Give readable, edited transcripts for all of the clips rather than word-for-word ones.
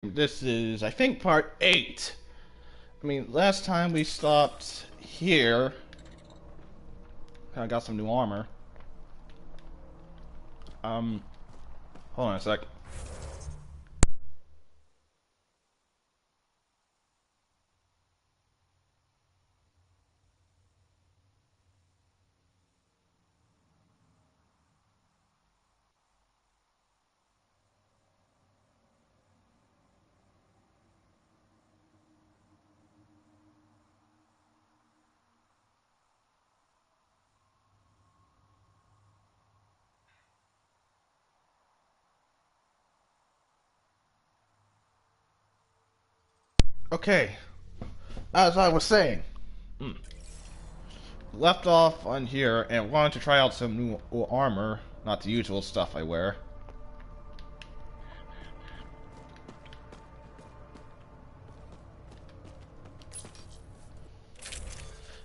This is, I think, part 8. I mean, last time we stopped here. I got some new armor. Hold on a sec. Okay, as I was saying, left off on here and wanted to try out some new armor, not the usual stuff I wear.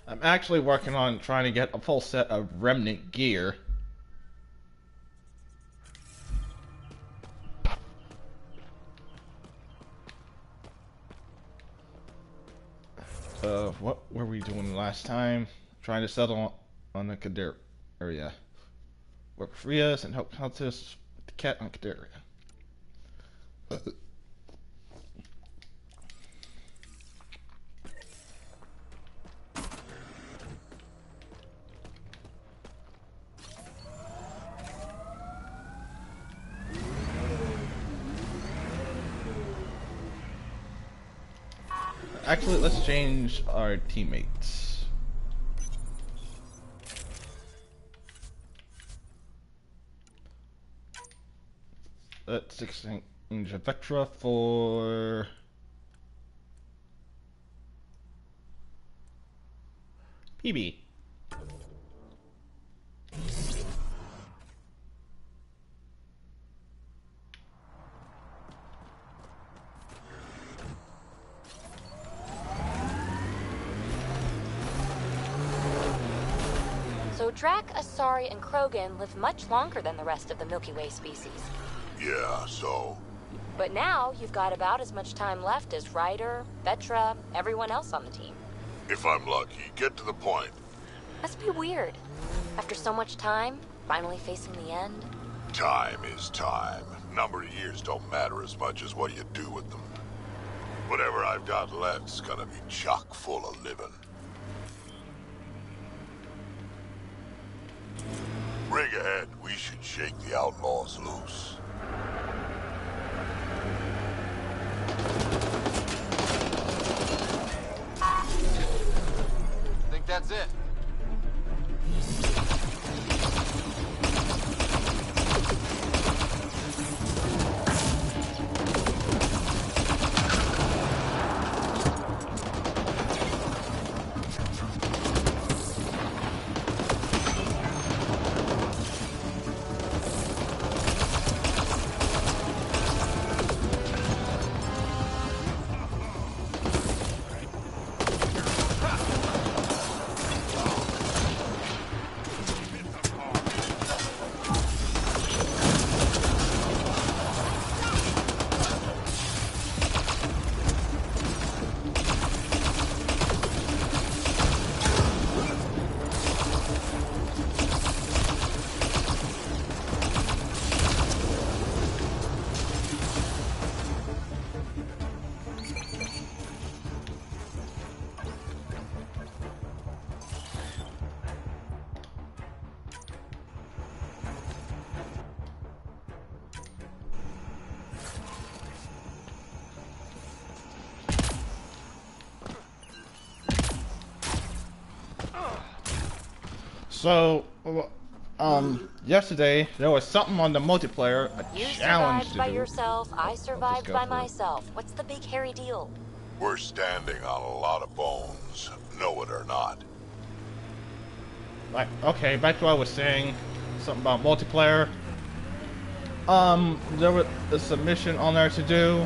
I'm actually working on trying to get a full set of remnant gear. What were we doing last time? Trying to settle on the Kadir area. Work for Frias and help Countess with the cat on Kadir. Actually, let's change our teammates. Let's exchange Vectra for PB. So Drac, Asari, and Krogan live much longer than the rest of the Milky Way species. Yeah, so? But now you've got about as much time left as Ryder, Vetra, everyone else on the team. If I'm lucky, get to the point. Must be weird. After so much time, finally facing the end. Time is time. Number of years don't matter as much as what you do with them. Whatever I've got left's gonna be chock full of living. Rig ahead, we should shake the outlaws loose. Think that's it. So, yesterday there was something on the multiplayer, a You challenge survived to by do. yourself, I survived go by for it. myself. What's the big hairy deal? We're standing on a lot of bones, know it or not. Like, okay, back to what I was saying, something about multiplayer. There was a submission on there to do,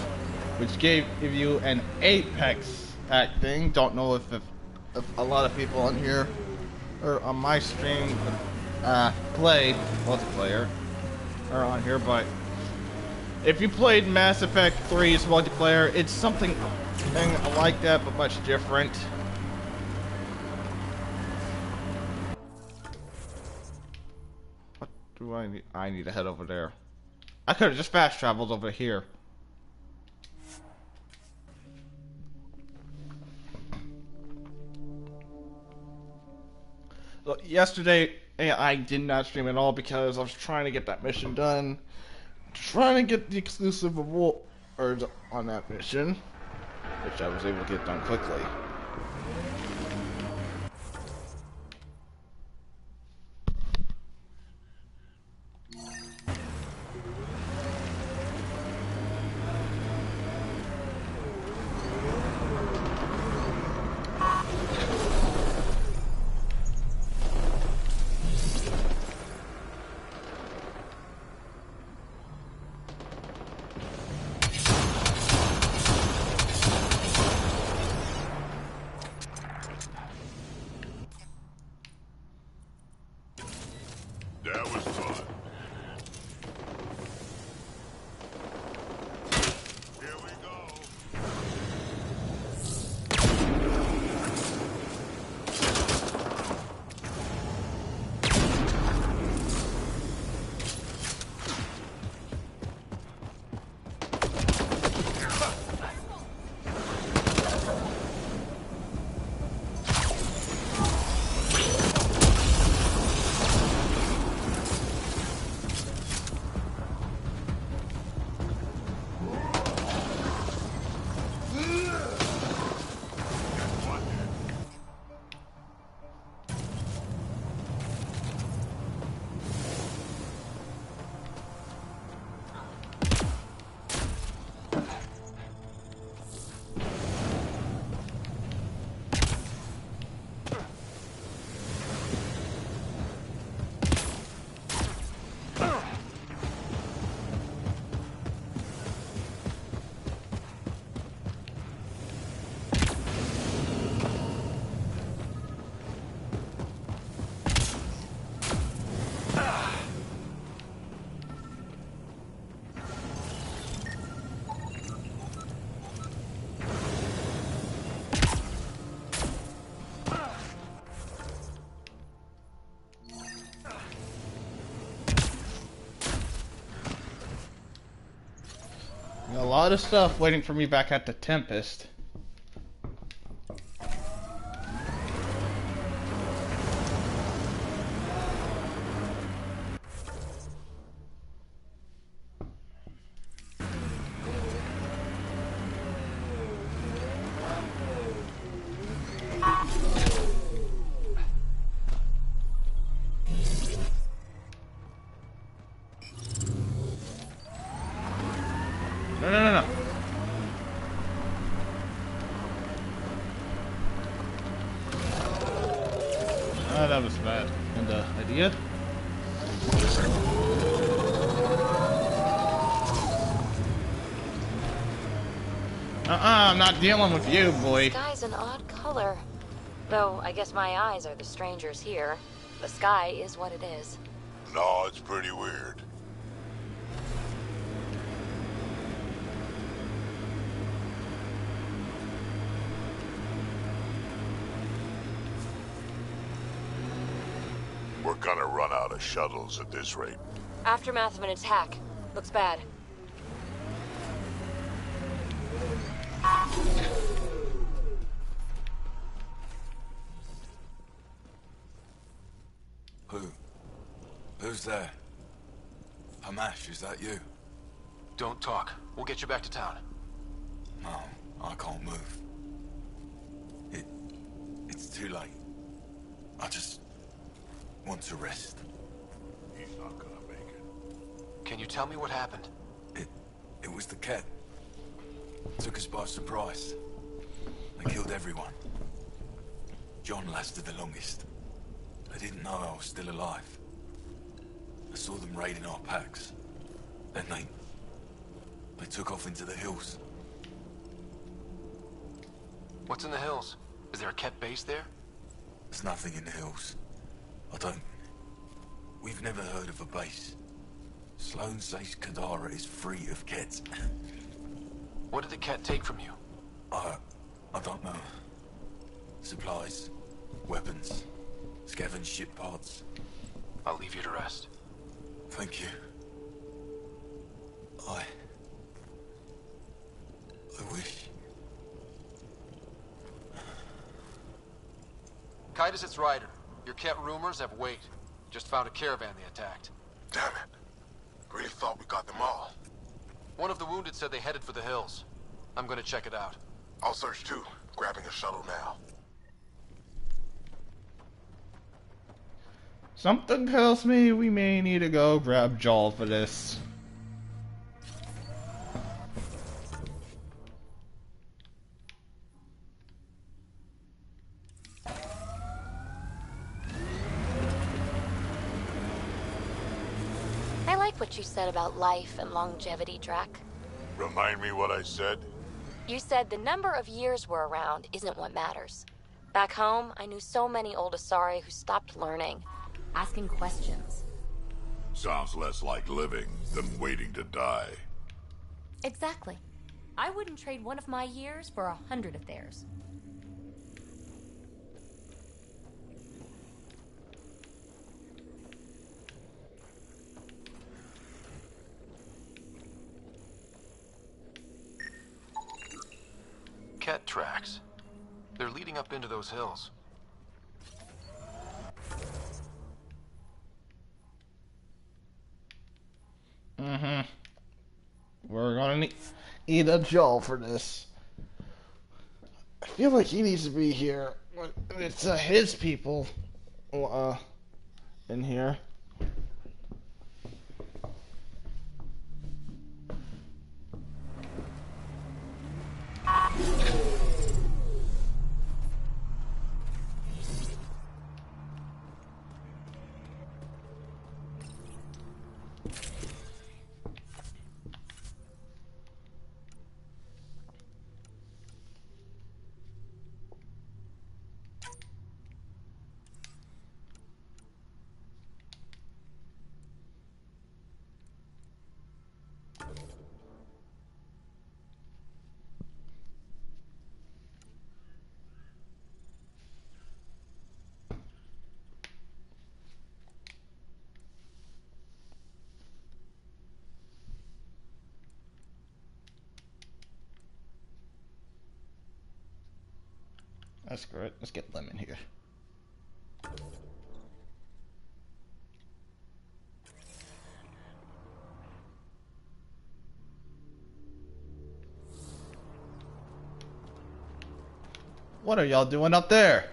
which gave you an Apex pack thing. Don't know if a lot of people on here or on my stream play multiplayer or on here, but If you played Mass Effect 3's multiplayer, it's something like that, but much different. What do I need? I need to head over there. I could have just fast traveled over here. Look, yesterday I did not stream at all because I was trying to get that mission done. Trying to get the exclusive rewards on that mission, which I was able to get done quickly. That was fun. Here we go. A lot of stuff waiting for me back at the Tempest. No. Ah, that was bad. And the idea? I'm not dealing with you, boy. The sky's an odd color. Though, I guess my eyes are the strangers here. The sky is what it is. No, it's pretty weird. We're gonna run out of shuttles at this rate. Aftermath of an attack. Looks bad. Who's there? Hamash, is that you? Don't talk. We'll get you back to town. No, I can't move. It's too late. I just want to rest. He's not gonna make it. Can you tell me what happened? It was the Ket. Took us by surprise. They killed everyone. John lasted the longest. They didn't know I was still alive. I saw them raiding our packs. Then they took off into the hills. What's in the hills? Is there a Ket base there? There's nothing in the hills. We've never heard of a base. Sloane says Kadara is free of Kett. What did the cat take from you? I don't know. Supplies, weapons, scavenged ship parts. I'll leave you to rest. Thank you. I wish. Kite its rider. Your cat rumors have weight. Just found a caravan they attacked. Damn it. Really thought we got them all. One of the wounded said they headed for the hills. I'm gonna check it out. I'll search too. Grabbing a shuttle now. Something tells me we may need to go grab Joel for this. I like what you said about life and longevity, Drac. Remind me what I said? You said the number of years we're around isn't what matters. Back home, I knew so many old Asari who stopped learning, asking questions. Sounds less like living than waiting to die. Exactly. I wouldn't trade one of my years for 100 of theirs. Cat tracks. They're leading up into those hills. We're gonna need a Joel for this. I feel like he needs to be here. It's his people in here. That's great. Let's get them in here. What are y'all doing up there?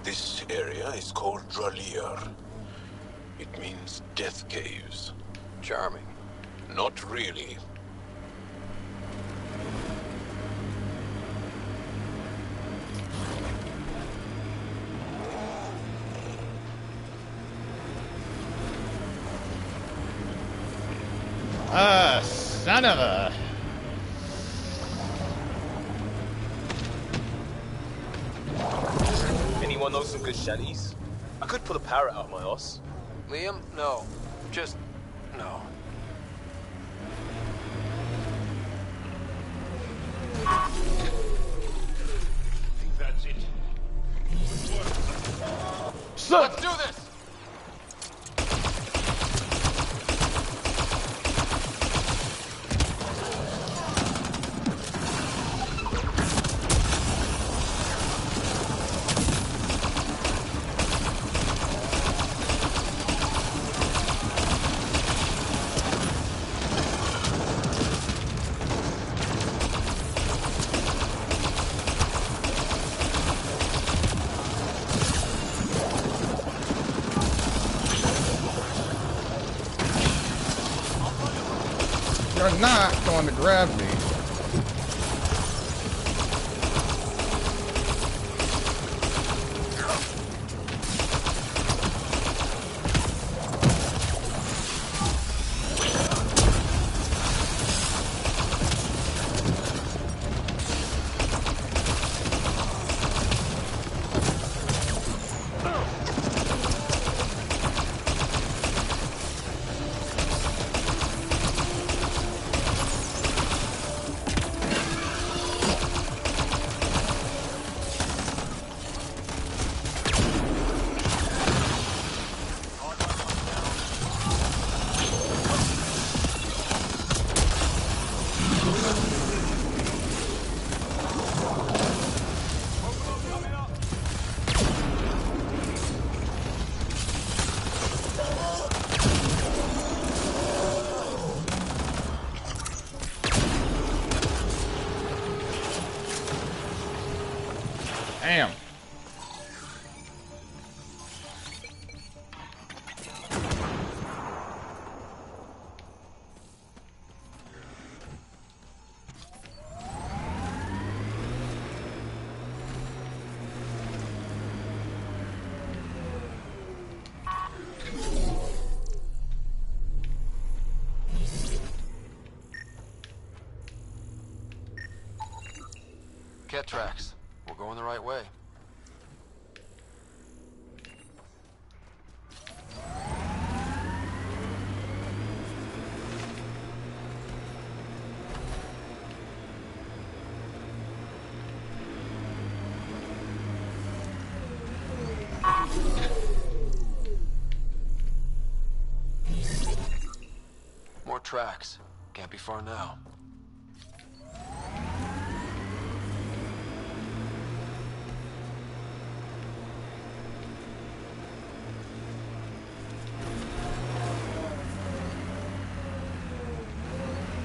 This area is called Dralir. It means death caves. Charming. Not really. Son of a... Anyone know some good shanties? I could pull a parrot out of my ass. Liam, no. Just... no. I think that's it. Let's do this! You're not going to grab me. Damn. Cat tracks. We're going the right way. More tracks. Can't be far now.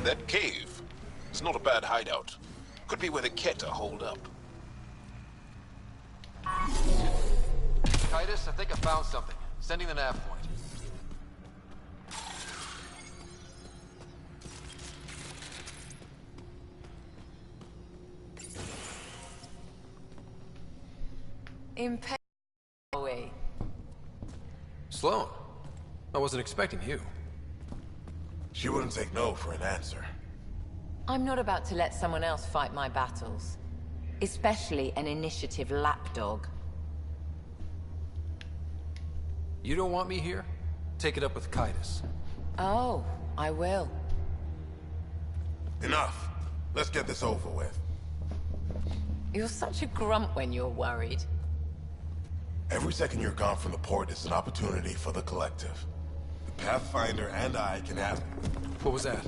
That cave. It's not a bad hideout. Could be where the Kett are holed up. Titus, I think I found something. Sending the nav point. Way. Sloan, I wasn't expecting you. She wouldn't take no for an answer. I'm not about to let someone else fight my battles. Especially an initiative lapdog. You don't want me here? Take it up with Titus. Oh, I will. Enough. Let's get this over with. You're such a grump when you're worried. Every second you're gone from the port is an opportunity for the collective. The Pathfinder and I can have... What was that?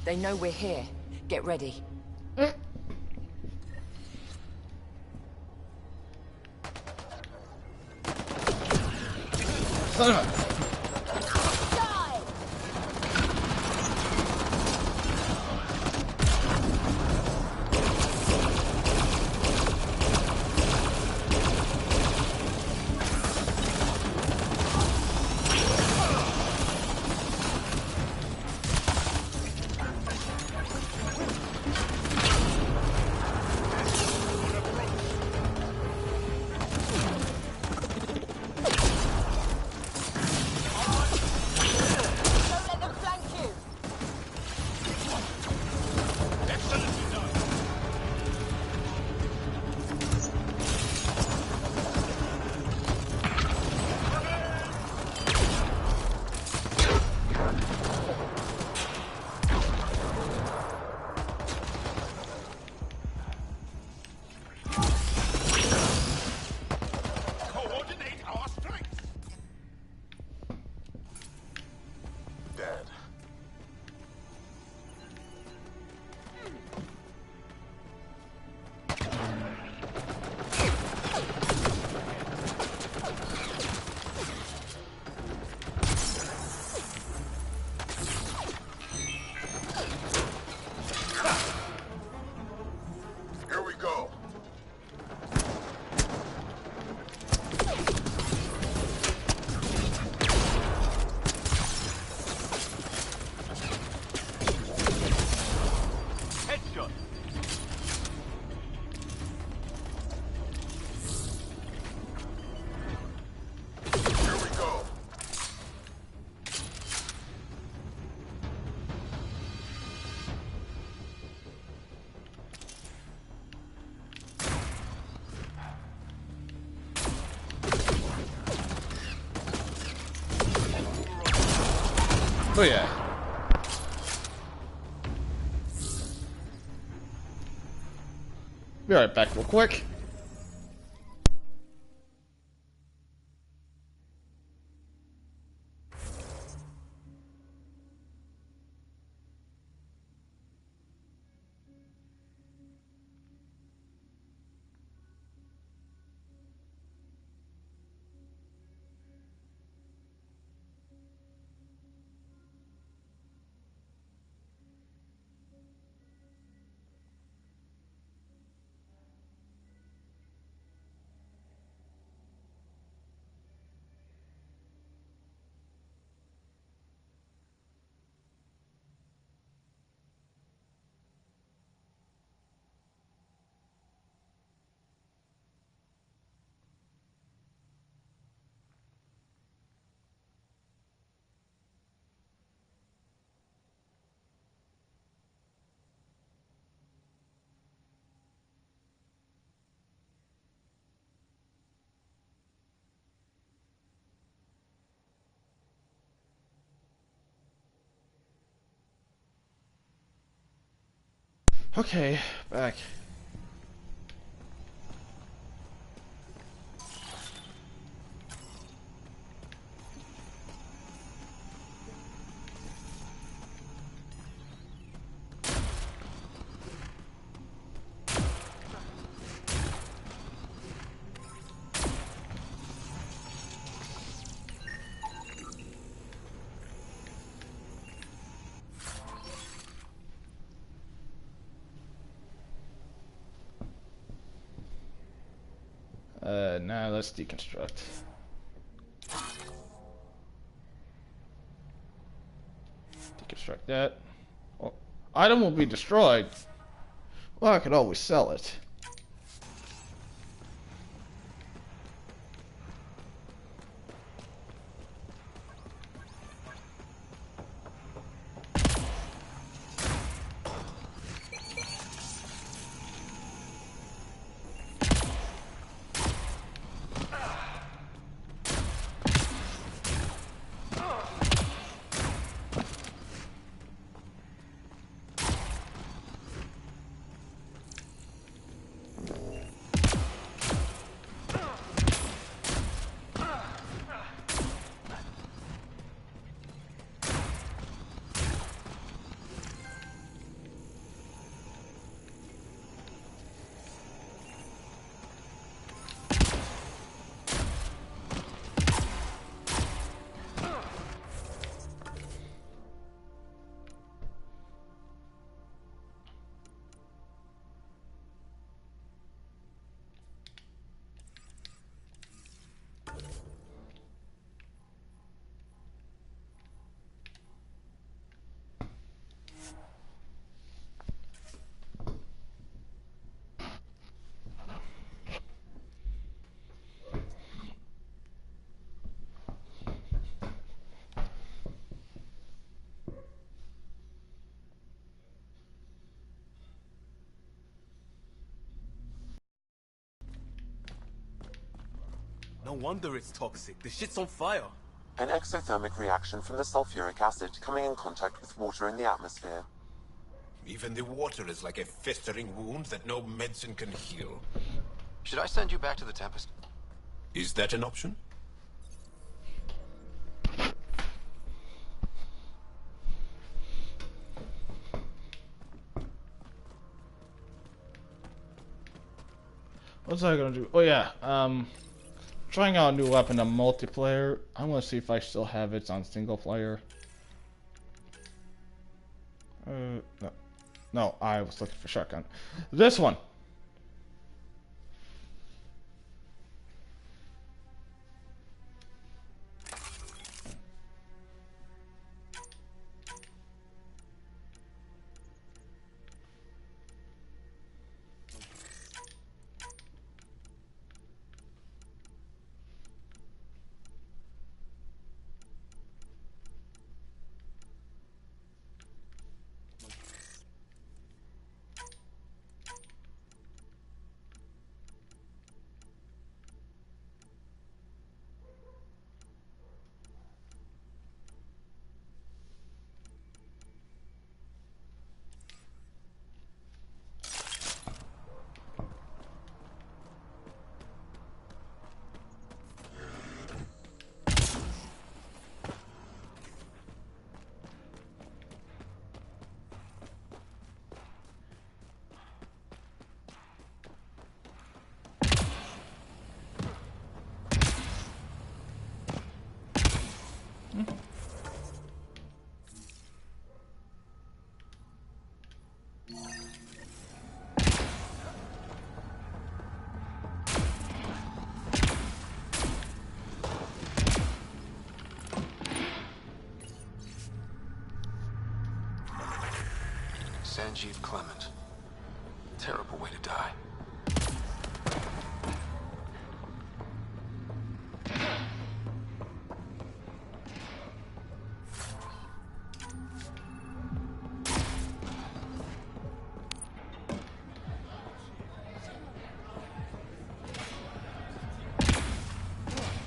They know we're here. Get ready. Son of a... Oh yeah. Be right back real quick. Okay, back. Now let's deconstruct. Deconstruct that. Oh, item will be destroyed. Well, I could always sell it. No wonder it's toxic. The shit's on fire. An exothermic reaction from the sulfuric acid coming in contact with water in the atmosphere. Even the water is like a festering wound that no medicine can heal. Should I send you back to the Tempest? Is that an option? What's I gonna do? Oh yeah, trying out a new weapon on multiplayer. I want to see if I still have it on single player. No, I was looking for shotgun. This one. Sanjeev Clement. Terrible way to die.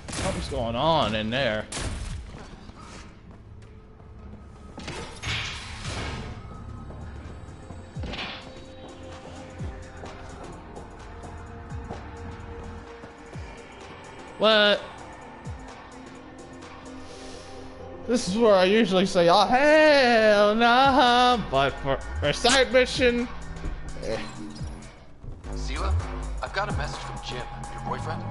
Something's going on in there. But this is where I usually say, "Oh hell nah," but for a side mission, Sela, I've got a message from Jim, your boyfriend.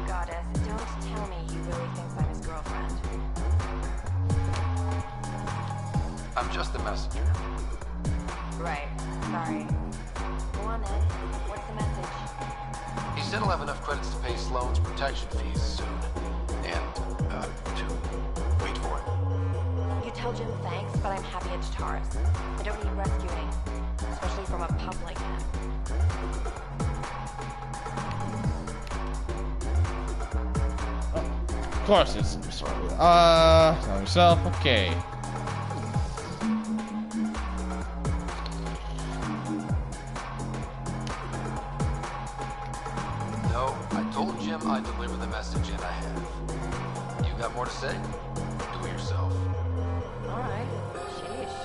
Goddess, don't tell me he really thinks I'm his girlfriend. I'm just the messenger. Right, sorry. Go on then. What's the message? He said he'll have enough credits to pay Sloane's protection fees soon. And, to wait for it. You tell Jim thanks, but I'm happy at Taurus. I don't need rescuing, especially from a pup like him. of course it's tell yourself, okay. No, I told Jim I'd deliver the message, and I have. You got more to say? Do it yourself. Alright. Sheesh.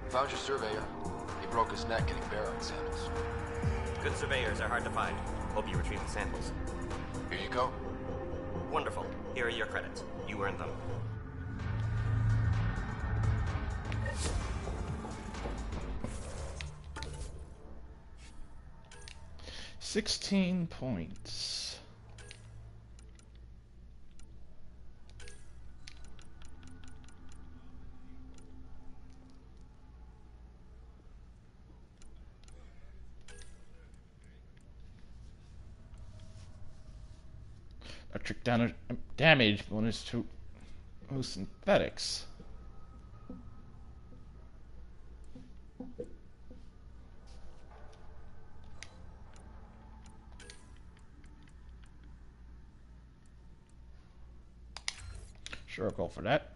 Found your surveyor. He broke his neck getting barracks samples. Good surveyors are hard to find. Hope you retrieve the samples. Here you go. Wonderful. Here are your credits. You earned them. £16. Electric damage bonus to synthetics. Sure, I'll go for that.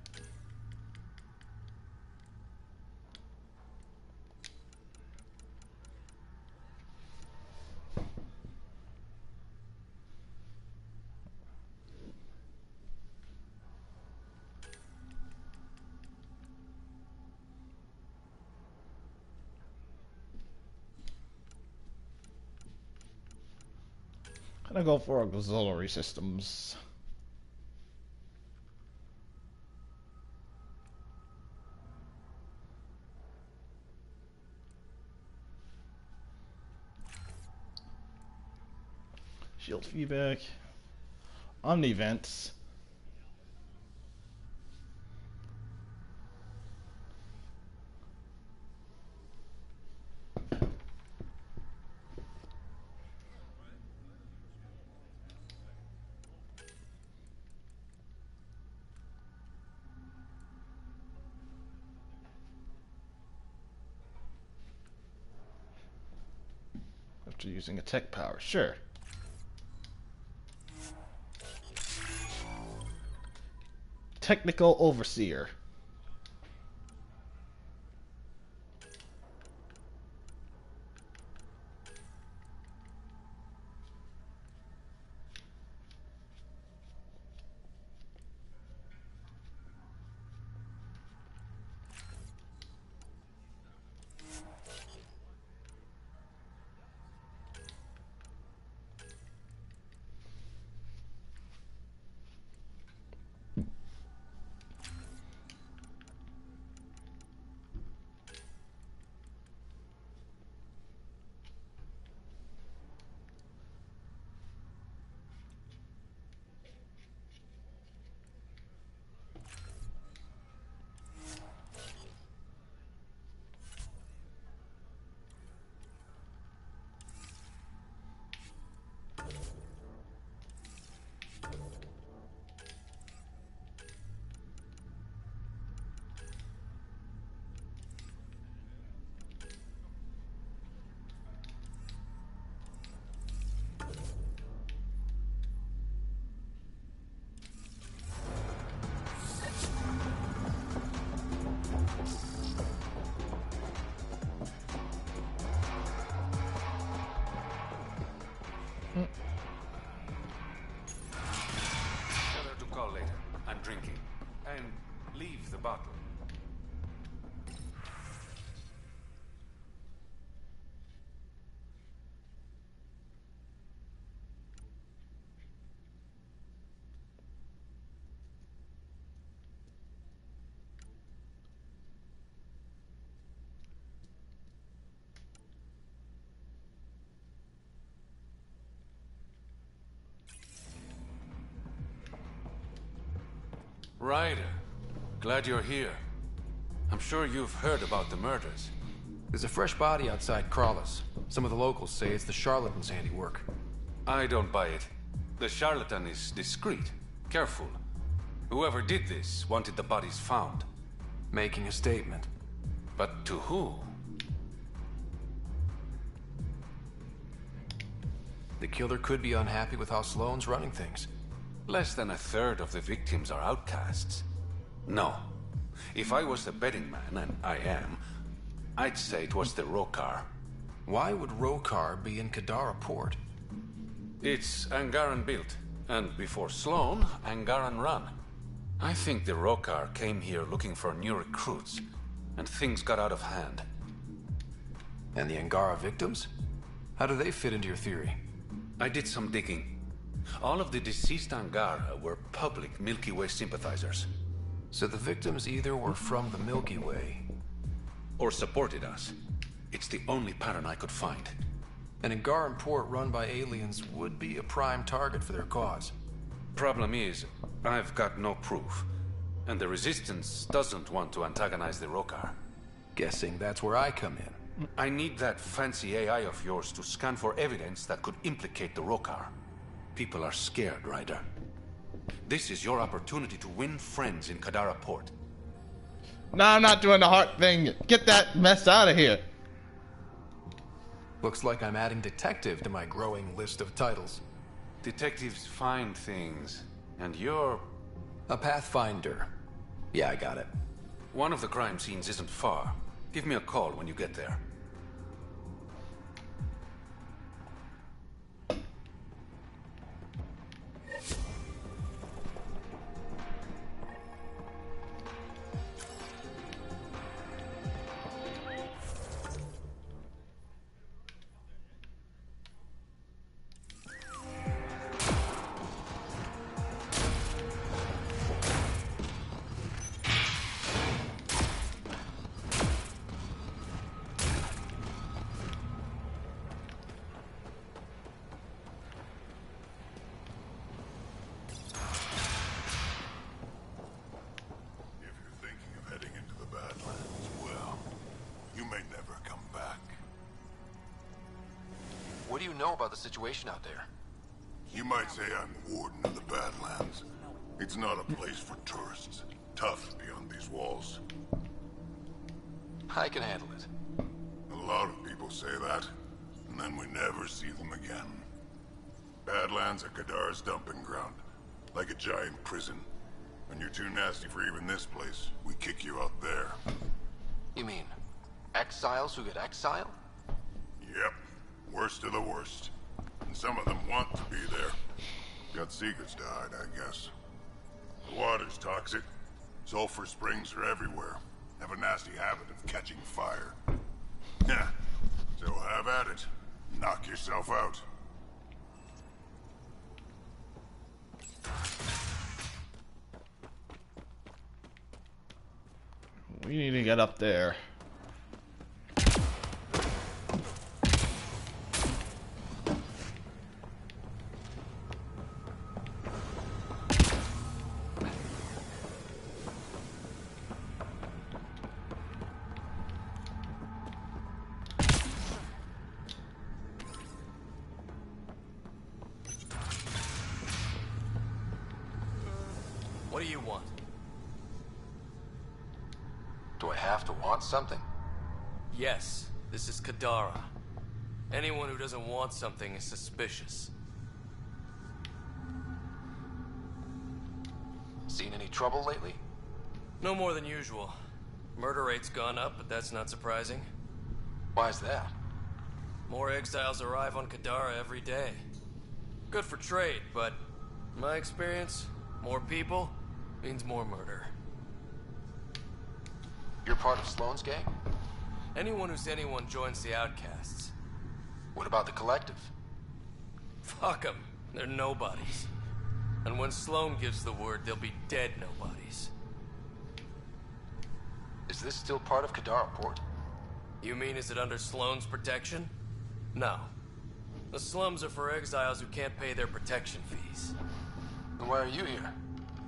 I'm gonna go for auxiliary systems. Shield feedback. Omnivents. After using a tech power, sure. Technical overseer. leave the battle. Ryder, glad you're here. I'm sure you've heard about the murders. There's a fresh body outside Crawler's. Some of the locals say it's the charlatan's handiwork. I don't buy it. The charlatan is discreet, careful. Whoever did this wanted the bodies found. Making a statement. But to who? The killer could be unhappy with how Sloane's running things. Less than a third of the victims are outcasts. No. If I was a betting man, and I am, I'd say it was the Rokar. Why would Rokar be in Kadara port? It's Angaran built, and before Sloane, Angaran run. I think the Rokar came here looking for new recruits, and things got out of hand. And the Angara victims? How do they fit into your theory? I did some digging. All of the deceased Angara were public Milky Way sympathizers. So the victims either were from the Milky Way... or supported us. It's the only pattern I could find. An Angaran port run by aliens would be a prime target for their cause. Problem is, I've got no proof. And the Resistance doesn't want to antagonize the Rokar. Guessing that's where I come in. I need that fancy AI of yours to scan for evidence that could implicate the Rokar. People are scared, Ryder. This is your opportunity to win friends in Kadara Port. No, I'm not doing the heart thing. Get that mess out of here. Looks like I'm adding detective to my growing list of titles. Detectives find things, and you're... a pathfinder. Yeah, I got it. One of the crime scenes isn't far. Give me a call when you get there. What do you know about the situation out there? You might say I'm warden of the Badlands. It's not a place for tourists. Tough beyond these walls. I can handle it. A lot of people say that, and then we never see them again. Badlands are Kadara's dumping ground, like a giant prison. When you're too nasty for even this place, we kick you out there. You mean exiles who get exiled? Yep. Worst of the worst. And some of them want to be there. Got secrets to hide, I guess. The water's toxic. Sulfur springs are everywhere. Have a nasty habit of catching fire. Yeah. So have at it. Knock yourself out. We need to get up there. What do you want? Do I have to want something? Yes, this is Kadara. Anyone who doesn't want something is suspicious. Seen any trouble lately? No more than usual. Murder rate's gone up, but that's not surprising. Why's that? More exiles arrive on Kadara every day. Good for trade, but in my experience, more people means more murder. You're part of Sloane's gang? Anyone who's anyone joins the Outcasts. What about the Collective? Fuck them. They're nobodies. And when Sloane gives the word, they'll be dead nobodies. Is this still part of Kadara Port? You mean, is it under Sloane's protection? No. The slums are for exiles who can't pay their protection fees. Then why are you here?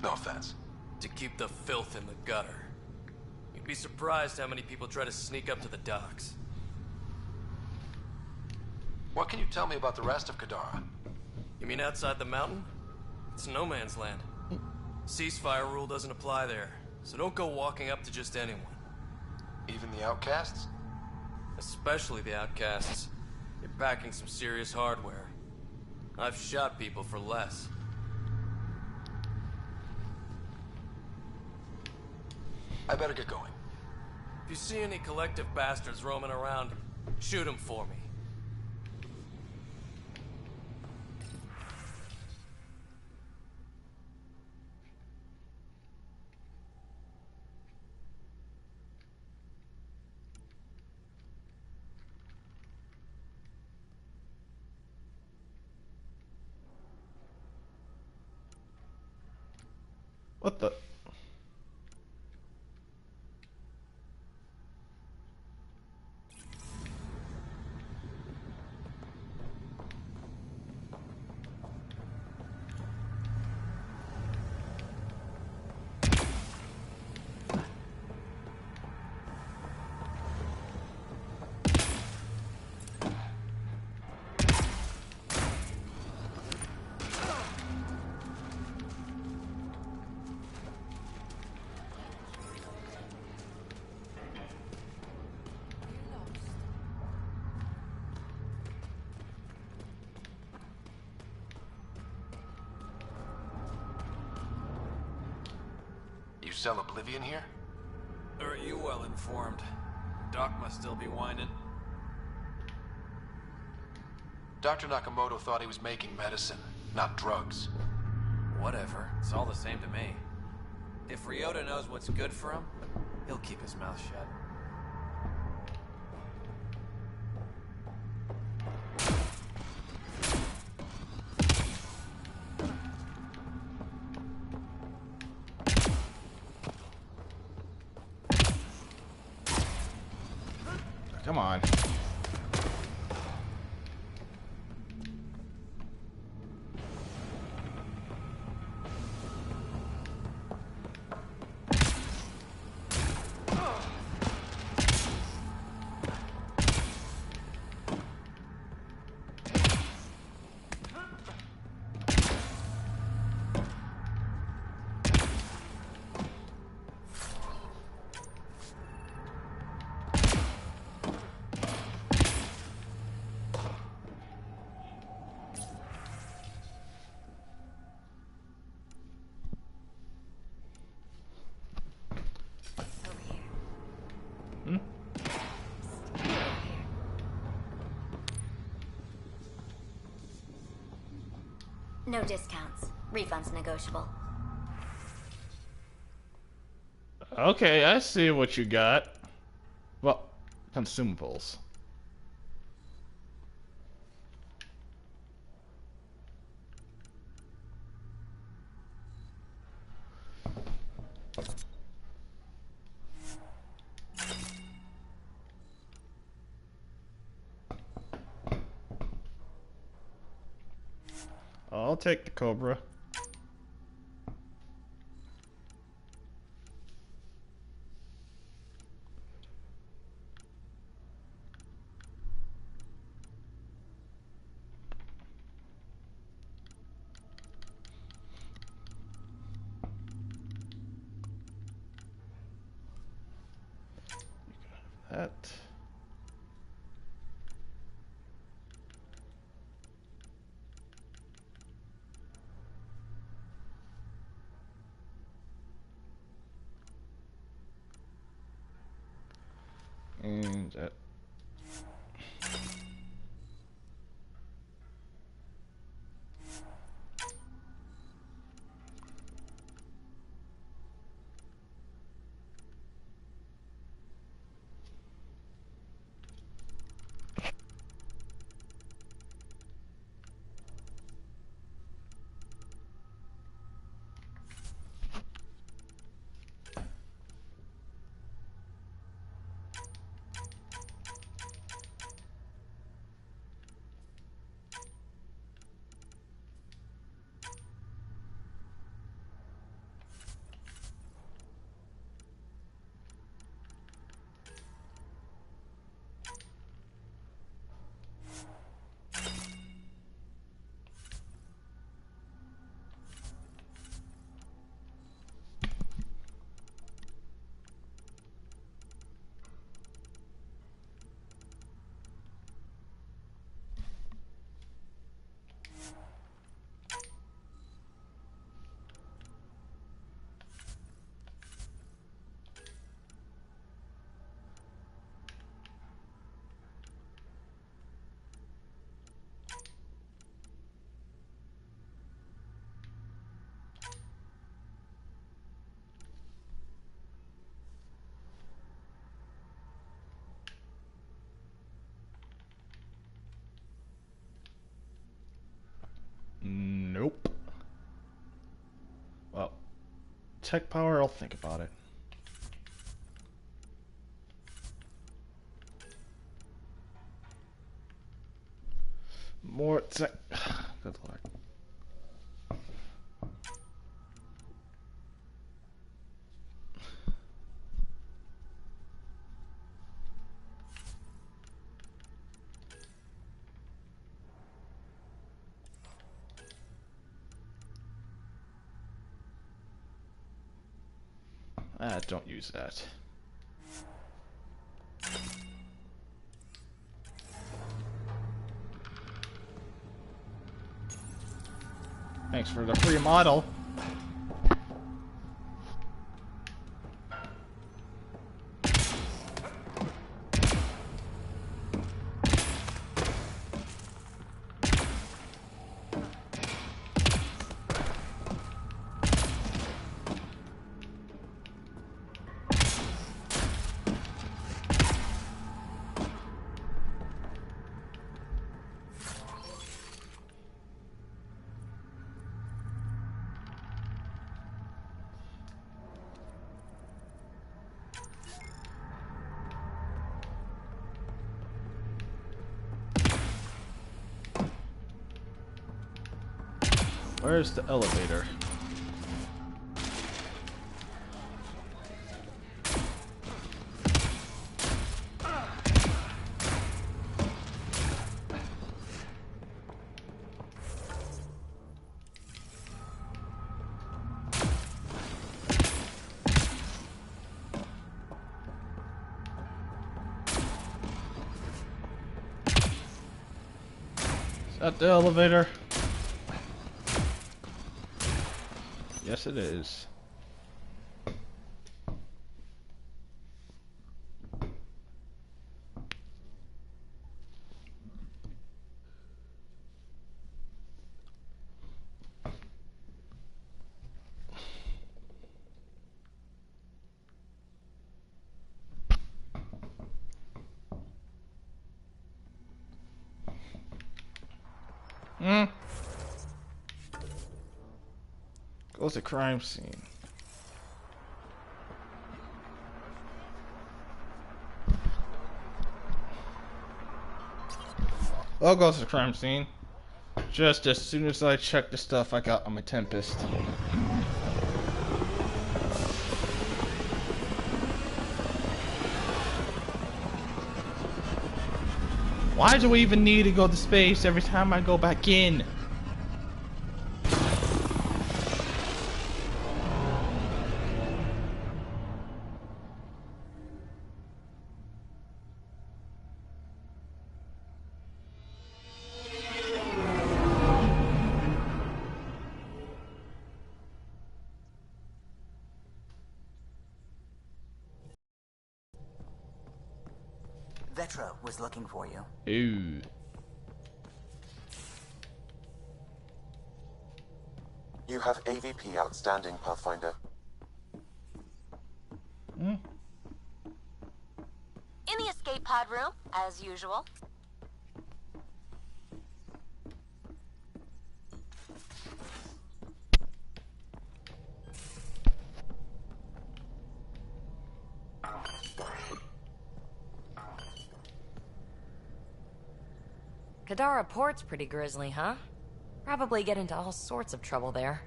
No offense. To keep the filth in the gutter. You'd be surprised how many people try to sneak up to the docks. What can you tell me about the rest of Kadara? You mean outside the mountain? It's no man's land. Ceasefire rule doesn't apply there, so don't go walking up to just anyone. Even the Outcasts? Especially the Outcasts. You're packing some serious hardware. I've shot people for less. I better get going. If you see any Collective bastards roaming around, shoot them for me. What the? You sell Oblivion here? Are you well informed? Doc must still be whining. Dr. Nakamoto thought he was making medicine, not drugs. Whatever. It's all the same to me. If Ryota knows what's good for him, he'll keep his mouth shut. Come on. No discounts. Refunds negotiable. Okay, I see what you got. Well, consumables. I'll take the Cobra. That. And that. tech power? I'll think about it. More tech. Good lord. Don't use that. Thanks for the free model. Where's the elevator? Is that the elevator? Yes, it is. Goes to crime scene. Well, goes to the crime scene. Just as soon as I check the stuff I got on my Tempest. Why do we even need to go to space every time I go back in? Vetra was looking for you. Ooh. You have AVP outstanding, Pathfinder. In the escape pod room, as usual. Kadara Port's pretty grisly, huh? Probably get into all sorts of trouble there.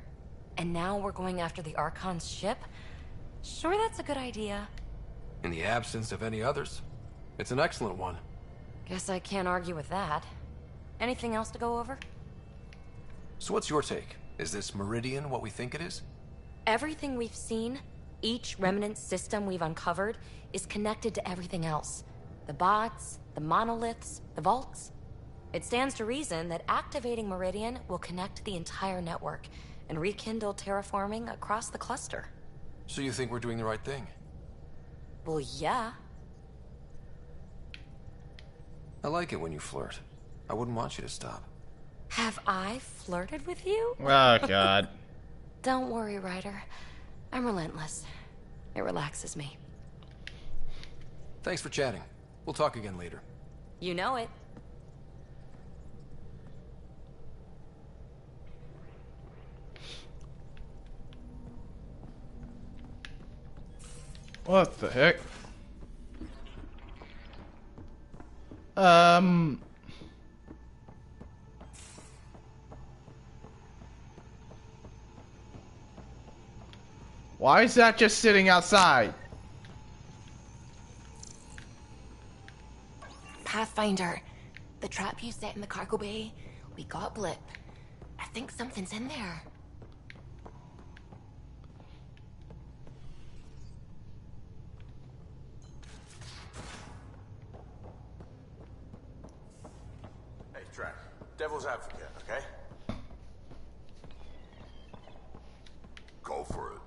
And now we're going after the Archon's ship? Sure that's a good idea. In the absence of any others, it's an excellent one. Guess I can't argue with that. Anything else to go over? So what's your take? Is this Meridian what we think it is? Everything we've seen, each remnant system we've uncovered, is connected to everything else. The bots, the monoliths, the vaults. It stands to reason that activating Meridian will connect the entire network and rekindle terraforming across the cluster. So you think we're doing the right thing? Well, yeah. I like it when you flirt. I wouldn't want you to stop. Have I flirted with you? Oh, God. Don't worry, Ryder. I'm relentless. It relaxes me. Thanks for chatting. We'll talk again later. You know it. What the heck? Why is that just sitting outside? Pathfinder, the trap you set in the cargo bay, we got blip. I think something's in there. Hey, Drac. Devil's advocate, okay? Go for it.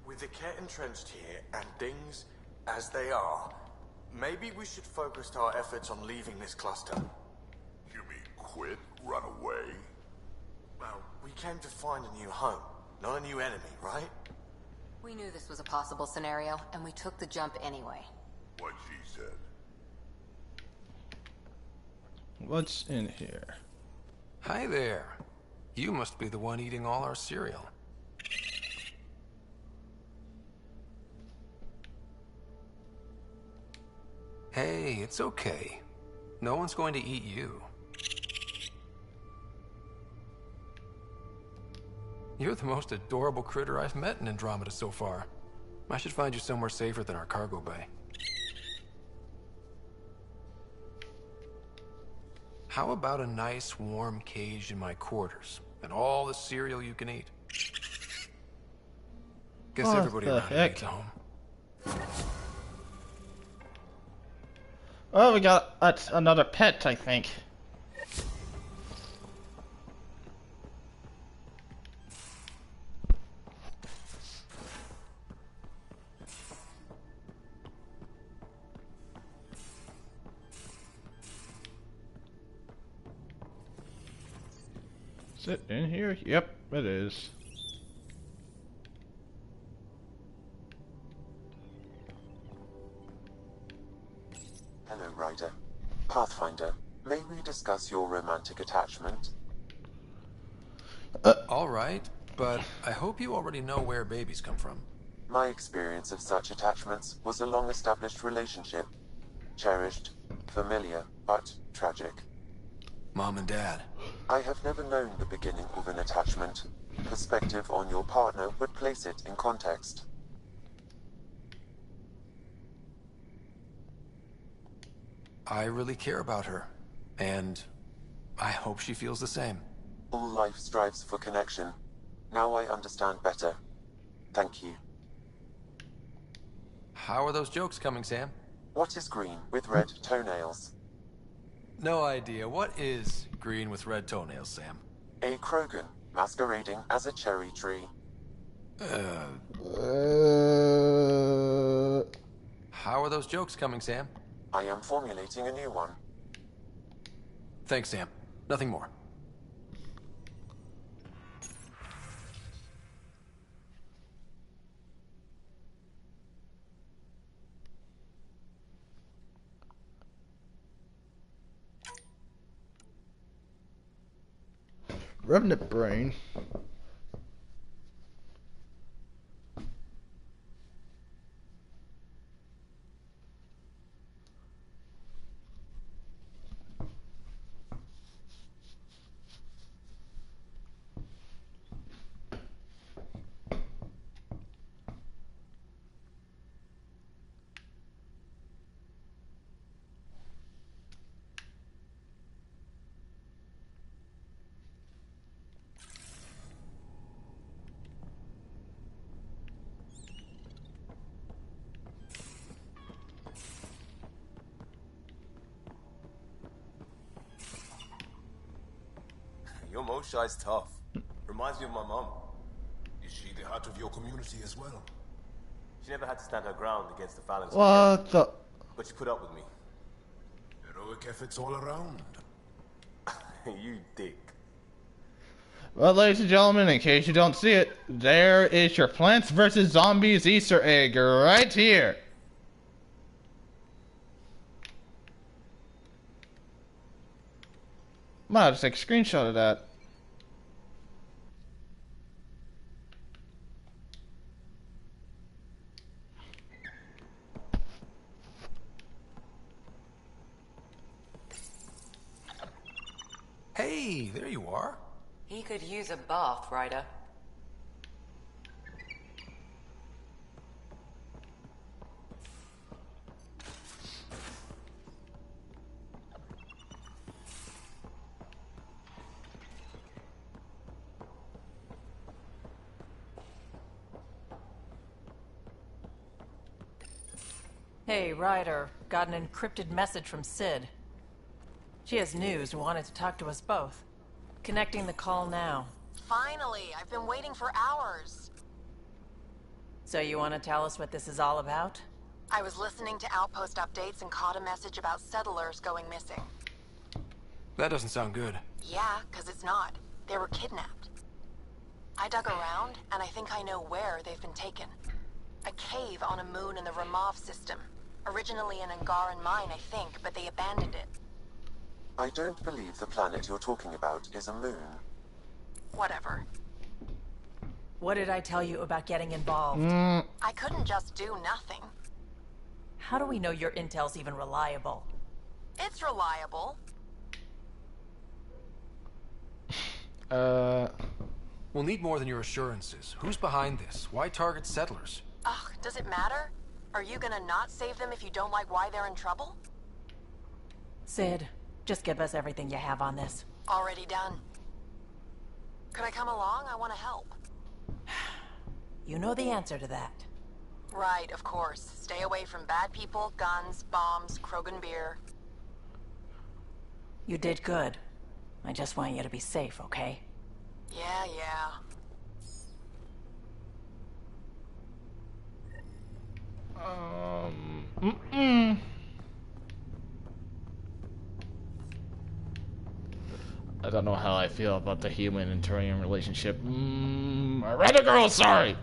With the Ket entrenched here, and things as they are, maybe we should focus our efforts on leaving this cluster. You mean quit? Run away? Well, we came to find a new home, not a new enemy, right? We knew this was a possible scenario, and we took the jump anyway. What she said. What's in here? Hi there. You must be the one eating all our cereal. Hey, it's okay. No one's going to eat you. You're the most adorable critter I've met in Andromeda so far. I should find you somewhere safer than our cargo bay. How about a nice warm cage in my quarters and all the cereal you can eat? Guess What everybody the around here heck? needs a home. Oh, we got another pet, I think. Is it in here? Yep, it is. Hello, Ryder. Pathfinder, may we discuss your romantic attachment? All right, but I hope you already know where babies come from. My experience of such attachments was a long-established relationship. Cherished, familiar, but tragic. Mom and Dad. I have never known the beginning of an attachment. Perspective on your partner would place it in context. I really care about her, and I hope she feels the same. All life strives for connection. Now I understand better. Thank you. How are those jokes coming, Sam? What is green with red toenails? No idea. What is green with red toenails, Sam? A Krogan, masquerading as a cherry tree. How are those jokes coming, Sam? I am formulating a new one. Thanks, Sam. Nothing more. Remnant brain. Your Moshai's tough. Reminds me of my mom. Is she the heart of your community as well? She never had to stand her ground against the phalanx. What the? But she put up with me. Heroic efforts all around. You dick. Well, ladies and gentlemen, in case you don't see it, there is your Plants vs. Zombies Easter egg right here. Might just take a screenshot of that. Hey, there you are. He could use a bath, Ryder. Hey, Ryder. Got an encrypted message from Sid. She has news and wanted to talk to us both. Connecting the call now. Finally! I've been waiting for hours. So you want to tell us what this is all about? I was listening to Outpost updates and caught a message about settlers going missing. That doesn't sound good. Yeah, 'cause it's not. They were kidnapped. I dug around, and I think I know where they've been taken. A cave on a moon in the Ramov system. Originally an Angaran mine, I think, but they abandoned it. I don't believe the planet you're talking about is a moon. Whatever. What did I tell you about getting involved? I couldn't just do nothing. How do we know your intel's even reliable? It's reliable. We'll need more than your assurances. Who's behind this? Why target settlers? Ugh, does it matter? Are you gonna not save them if you don't like why they're in trouble? Sid, just give us everything you have on this. Already done. Could I come along? I want to help. You know the answer to that. Right, of course. Stay away from bad people, guns, bombs, Krogan beer. You did good. I just want you to be safe, okay? Yeah. I don't know how I feel about the human and Turian relationship. I read a girl, sorry!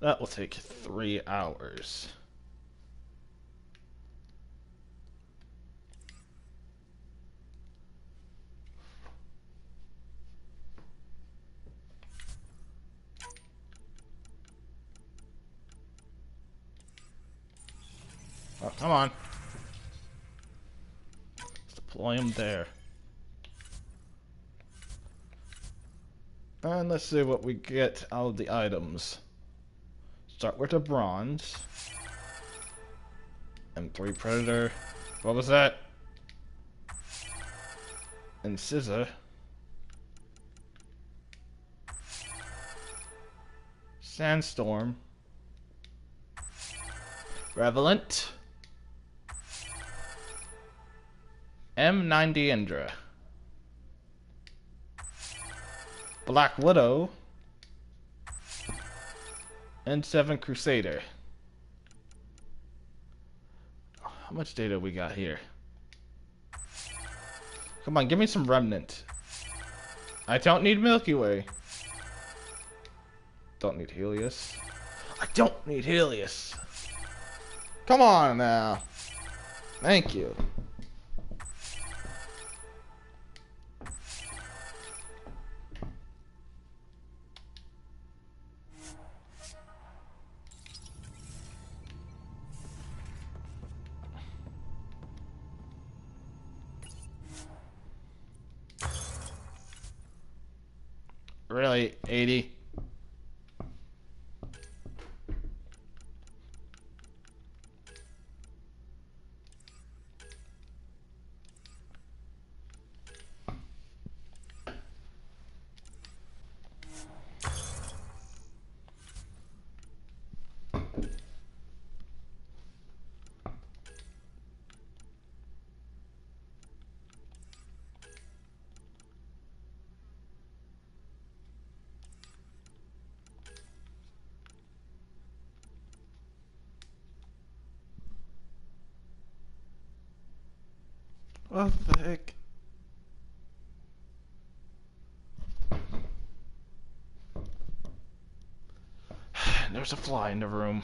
That will take 3 hours. Oh, come on. Let's deploy him there. And let's see what we get out of the items. Start with a bronze. M3 Predator. What was that? And Scissor. Sandstorm. Revelant. M90 Indra. Black Widow. And 7 Crusader. How much data we got here? Come on, give me some Remnant. I don't need Milky Way. Don't need Helios. I don't need Helios. Come on now. Thank you. Really, 80? What the heck? There's a fly in the room.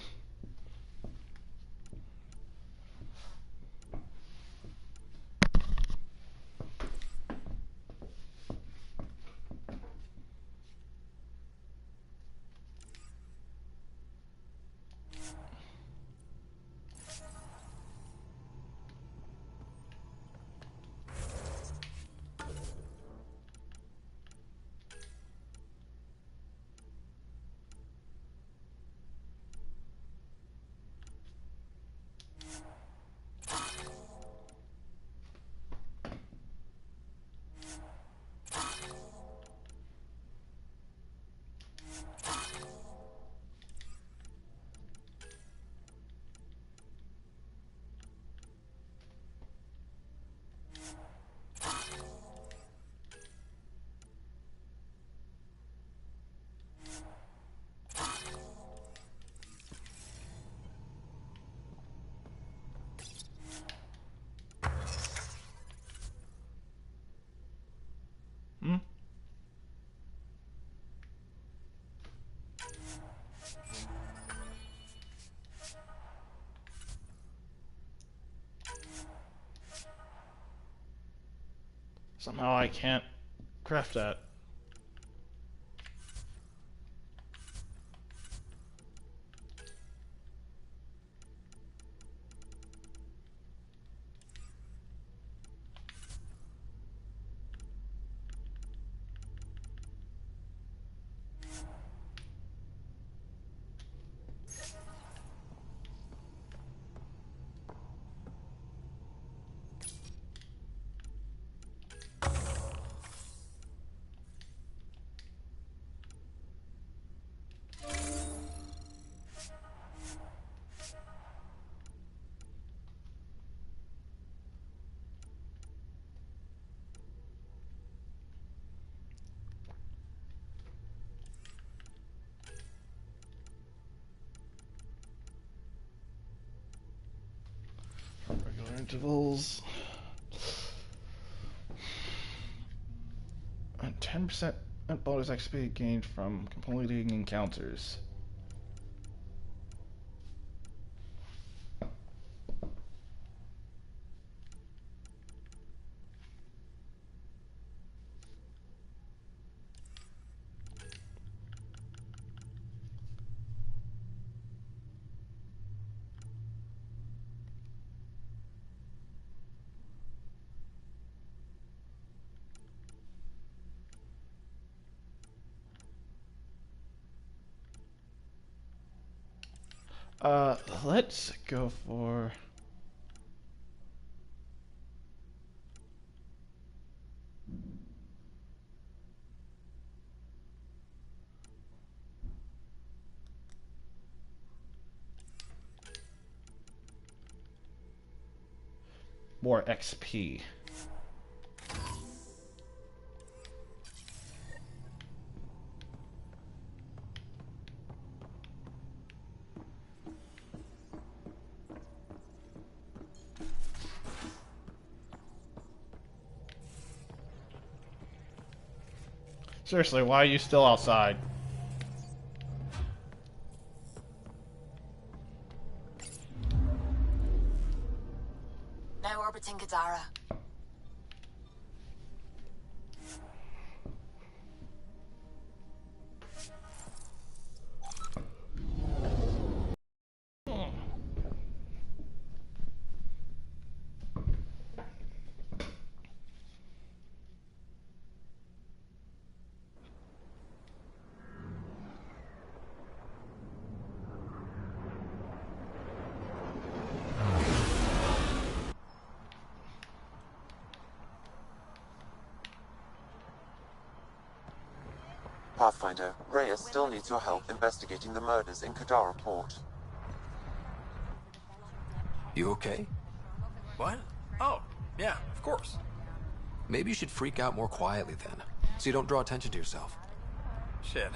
Hmm? Somehow I can't craft that. Regular intervals. And 10% bonus XP gained from completing encounters. Let's go for more XP. Seriously, why are you still outside? Now orbiting Kadara. Pathfinder, Reyes still needs your help investigating the murders in Kadara Port. You okay? What? Oh, yeah, of course. Maybe you should freak out more quietly then, so you don't draw attention to yourself. Shit.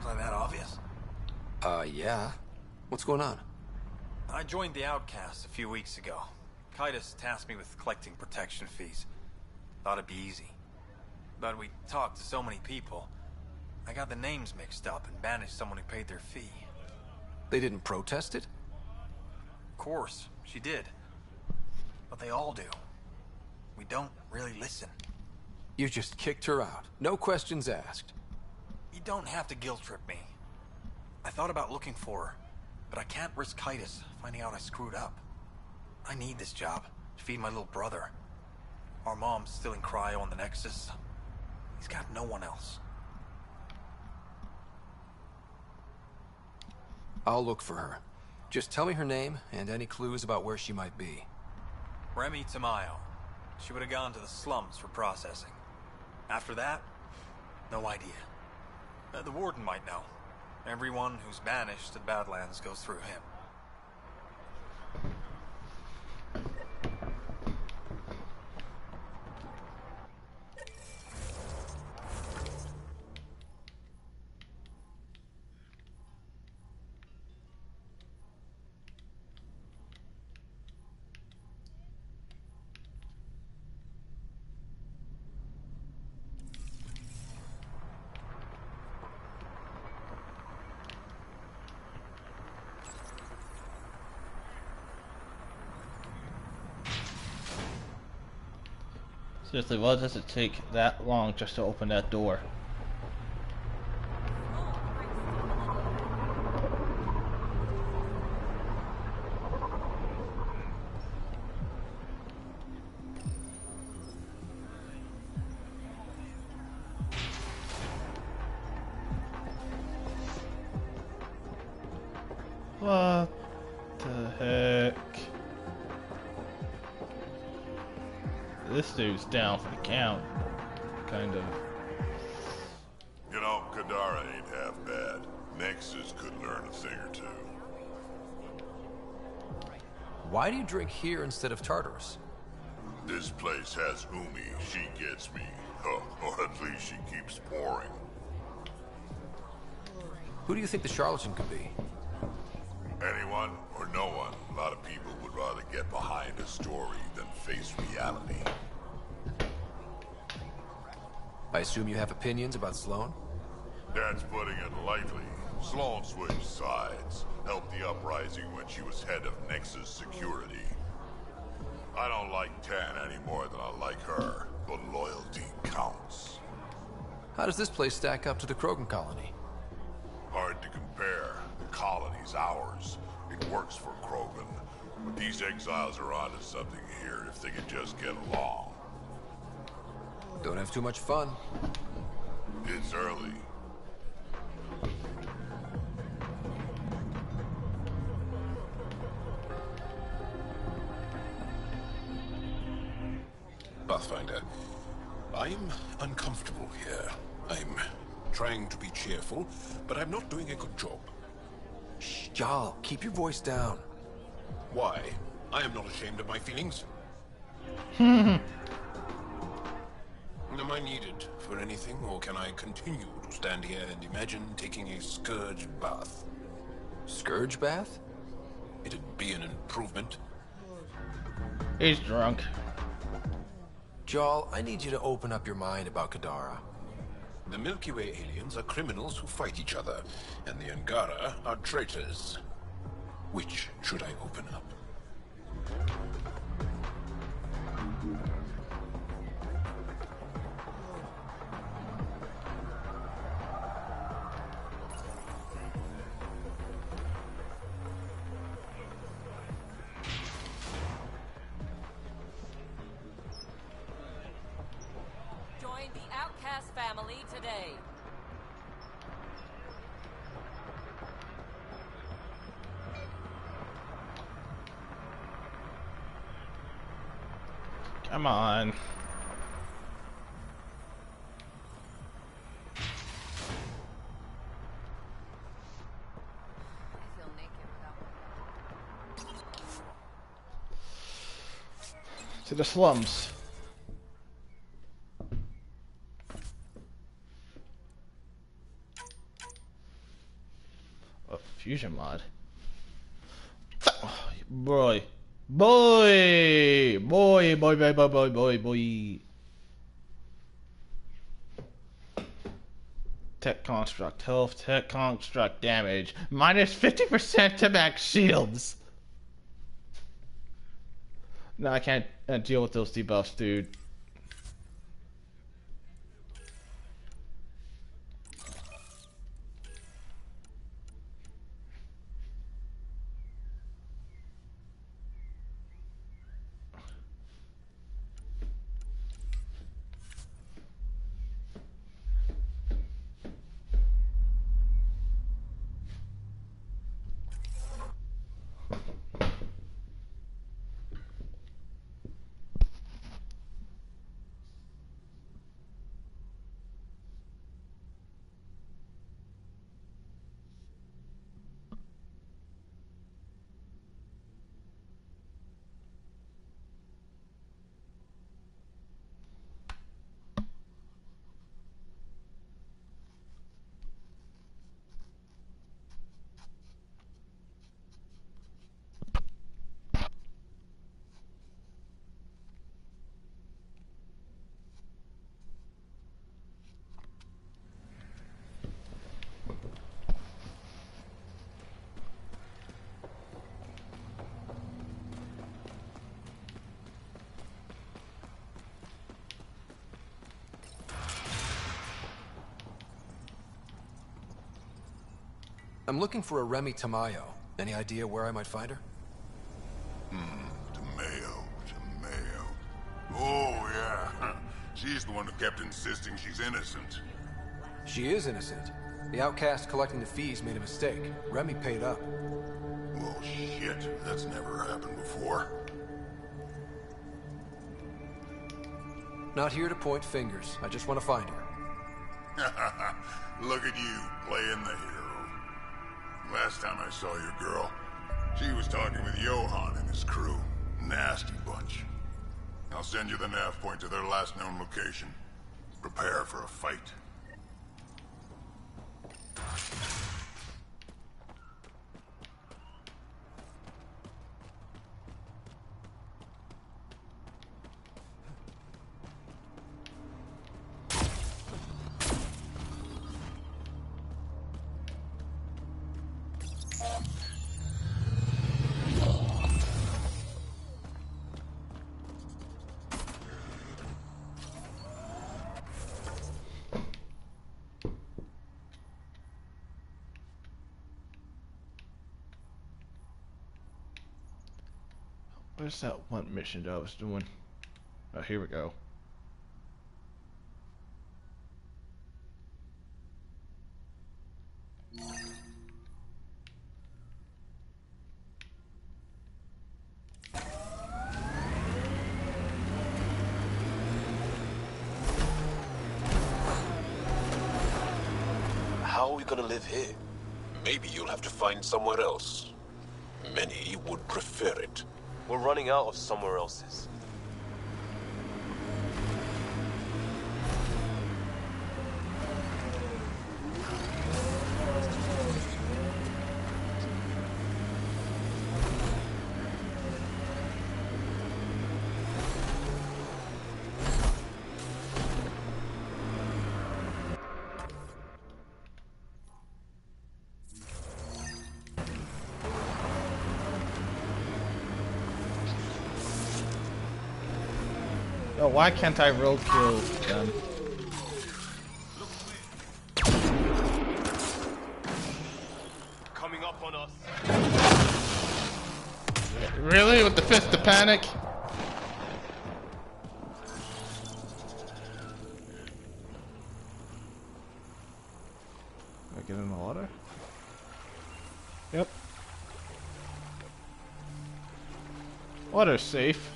Wasn't that obvious? Yeah. What's going on? I joined the Outcasts a few weeks ago. Kitus tasked me with collecting protection fees. Thought it'd be easy. But we talked to so many people. I got the names mixed up and banished someone who paid their fee. They didn't protest it? Of course, she did. But they all do. We don't really listen. You just kicked her out. No questions asked. You don't have to guilt trip me. I thought about looking for her, but I can't risk Kitus finding out I screwed up. I need this job to feed my little brother. Our mom's still in cryo on the Nexus. He's got no one else. I'll look for her. Just tell me her name and any clues about where she might be. Remy Tamayo. She would have gone to the slums for processing. After that, no idea. The warden might know. Everyone who's banished to Badlands goes through him. Seriously, why does it take that long just to open that door? What the heck? This dude's down for the count, kind of. You know, Kadara ain't half bad. Nexus could learn a thing or two. Why do you drink here instead of Tartarus? This place has Umi. She gets me. Or at least she keeps pouring. Who do you think the charlatan could be? Anyone or no one. A lot of people would rather get behind a story than face reality. I assume you have opinions about Sloan? That's putting it lightly. Sloan switched sides. Helped the uprising when she was head of Nexus security. I don't like Tan any more than I like her, but loyalty counts. How does this place stack up to the Krogan colony? Hard to compare. The colony's ours. It works for Krogan. But these exiles are onto something here if they could just get along. Don't have too much fun. It's early. Pathfinder, I'm uncomfortable here. I'm trying to be cheerful, but I'm not doing a good job. Shh, Jarl, keep your voice down. Why? I am not ashamed of my feelings. Am I needed for anything, or can I continue to stand here and imagine taking a scourge bath? Scourge bath? It'd be an improvement. He's drunk. Jarl, I need you to open up your mind about Kadara. The Milky Way aliens are criminals who fight each other, and the Angara are traitors. Which should I open up? Join the Outcast family today. Come on. To the slums. Oh, fusion mod. Boy, Boy. Tech construct health, tech construct damage, minus 50% to max shields. No, I can't deal with those debuffs, dude. I'm looking for a Remy Tamayo. Any idea where I might find her? Tamayo. Oh, yeah. She's the one who kept insisting she's innocent. She is innocent. The outcast collecting the fees made a mistake. Remy paid up. Well, shit. That's never happened before. Not here to point fingers. I just want to find her. Look at you, playing the hero. Last time I saw your girl, she was talking with Johan and his crew. Nasty bunch. I'll send you the nav point to their last known location. Prepare for a fight. Where's that one mission that I was doing? Oh, here we go. How are we gonna live here? Maybe you'll have to find somewhere else. Many would prefer it. We're running out of somewhere else's. Oh, why can't I roadkill them? Coming up on us. Really? With the fist of panic? Can I get in the water? Yep. Water's safe.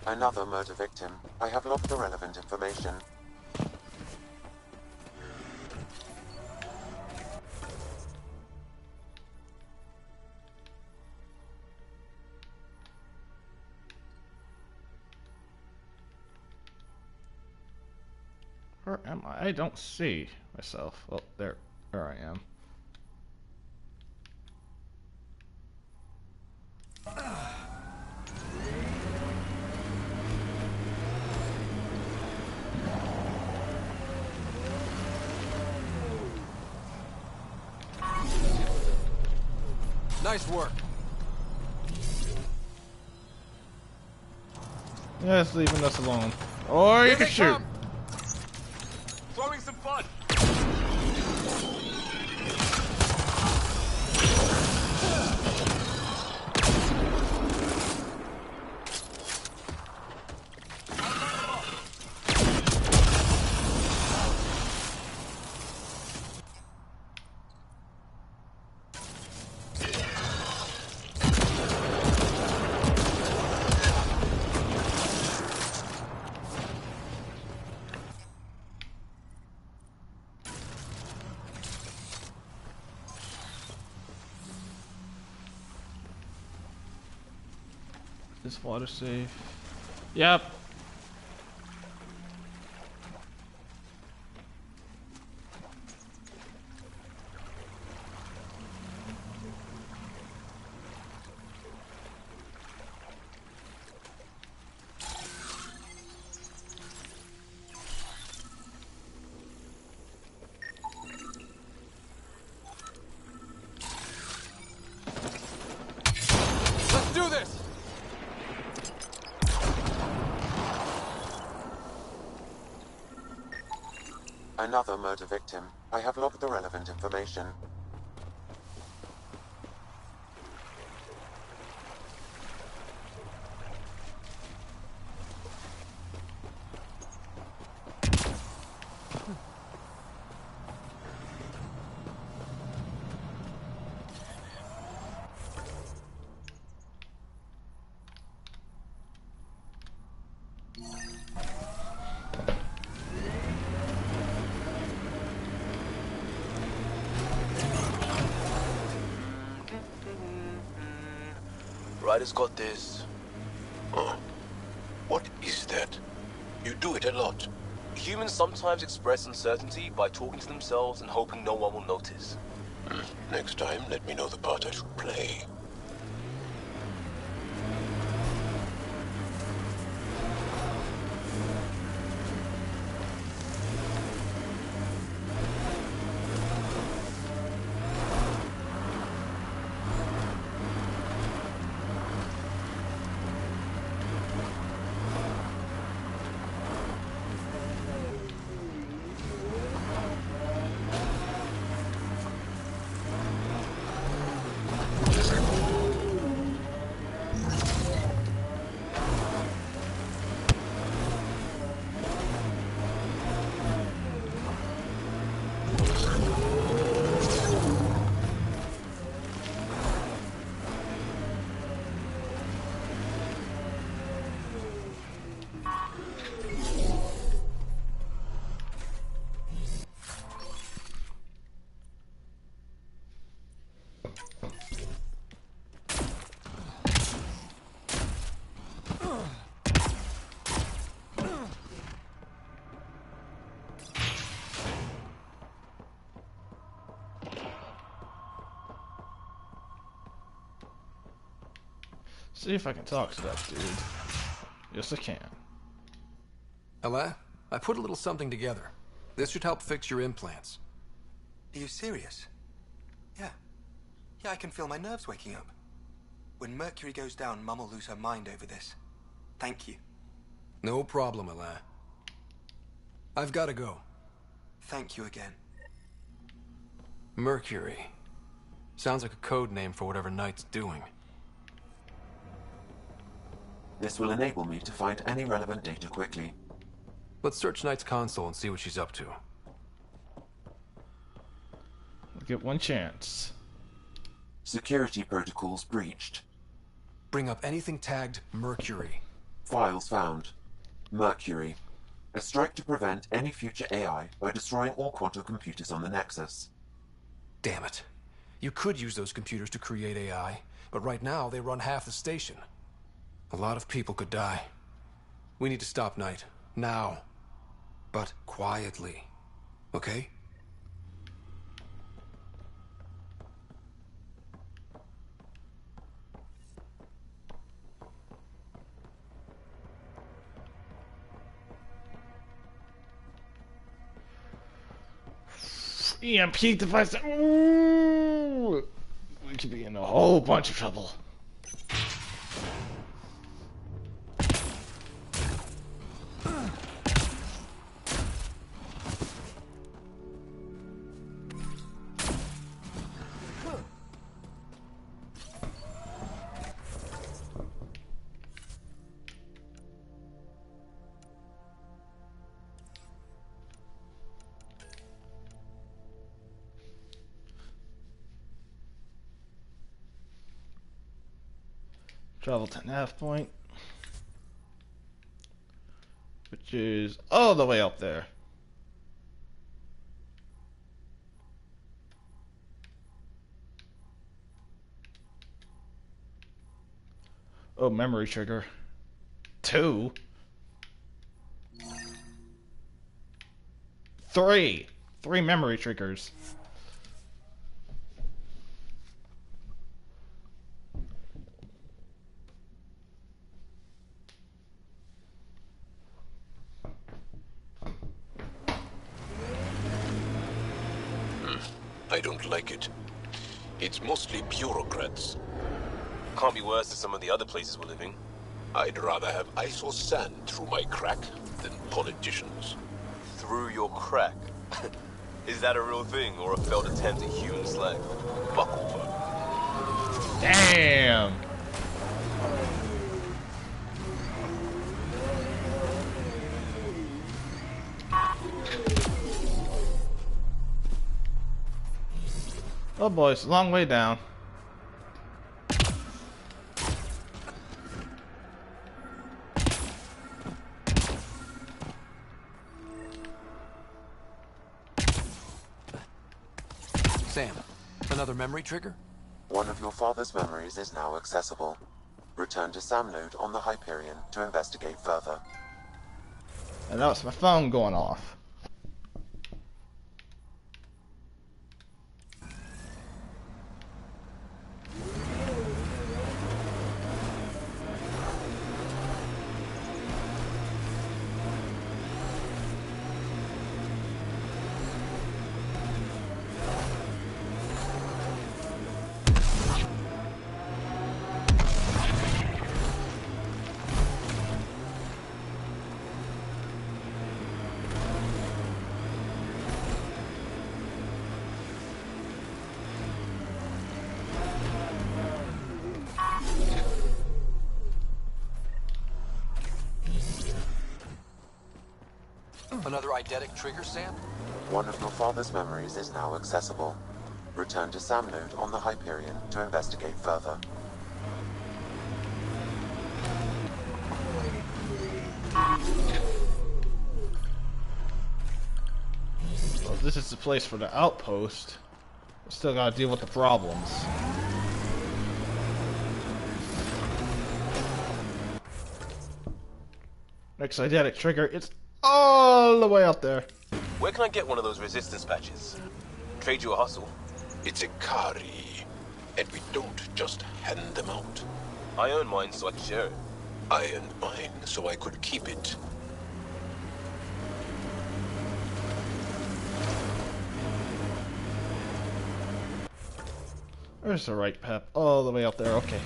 Another murder victim. I have logged the relevant information. Where am I? I don't see myself. Oh, there I am. Nice work. Yeah, it's leaving us alone. Or you can shoot. Throwing some fun. Is water safe? Yep. Let's do this! Another murder victim. I have logged the relevant information. Ryder's got this. Huh. What is that? You do it a lot. Humans sometimes express uncertainty by talking to themselves and hoping no one will notice. Next time, let me know the part I should play. See if I can talk to that dude. Yes, I can. Ella, I put a little something together. This should help fix your implants. Are you serious? Yeah. Yeah, I can feel my nerves waking up. When Mercury goes down, Mum will lose her mind over this. Thank you. No problem, Ella. I've got to go. Thank you again. Mercury. Sounds like a code name for whatever Knight's doing. This will enable me to find any relevant data quickly. Let's search Knight's console and see what she's up to. We'll get one chance. Security protocols breached. Bring up anything tagged Mercury. Files found. Mercury. A strike to prevent any future AI by destroying all quantum computers on the Nexus. Damn it. You could use those computers to create AI, but right now they run half the station. A lot of people could die. We need to stop Knight. Now. But quietly. Okay? EMP device. Ooh, we could be in a whole bunch of trouble. Travel to nav point, which is all the way up there. Oh, memory trigger. 2. 3. 3 memory triggers. I don't like it. It's mostly bureaucrats. Can't be worse than some of the other places we're living. I'd rather have ice or sand through my crack than politicians. Through your crack? Is that a real thing, or a failed attempt at human slang? Fuck over. Damn! Oh boy, it's a long way down. Sam, another memory trigger? One of your father's memories is now accessible. Return to Sam node on the Hyperion to investigate further. And that was my phone going off. Another eidetic trigger, Sam? One of your father's memories is now accessible. Return to Sam node on the Hyperion to investigate further. Well, this is the place for the outpost. We still gotta deal with the problems. Next eidetic trigger, it's all the way up there. Where can I get one of those resistance patches? Trade you a hustle. It's a Kari, and we don't just hand them out. I earned mine so I can share it. I earned mine so I could keep it. There's the right path, all the way up there, okay.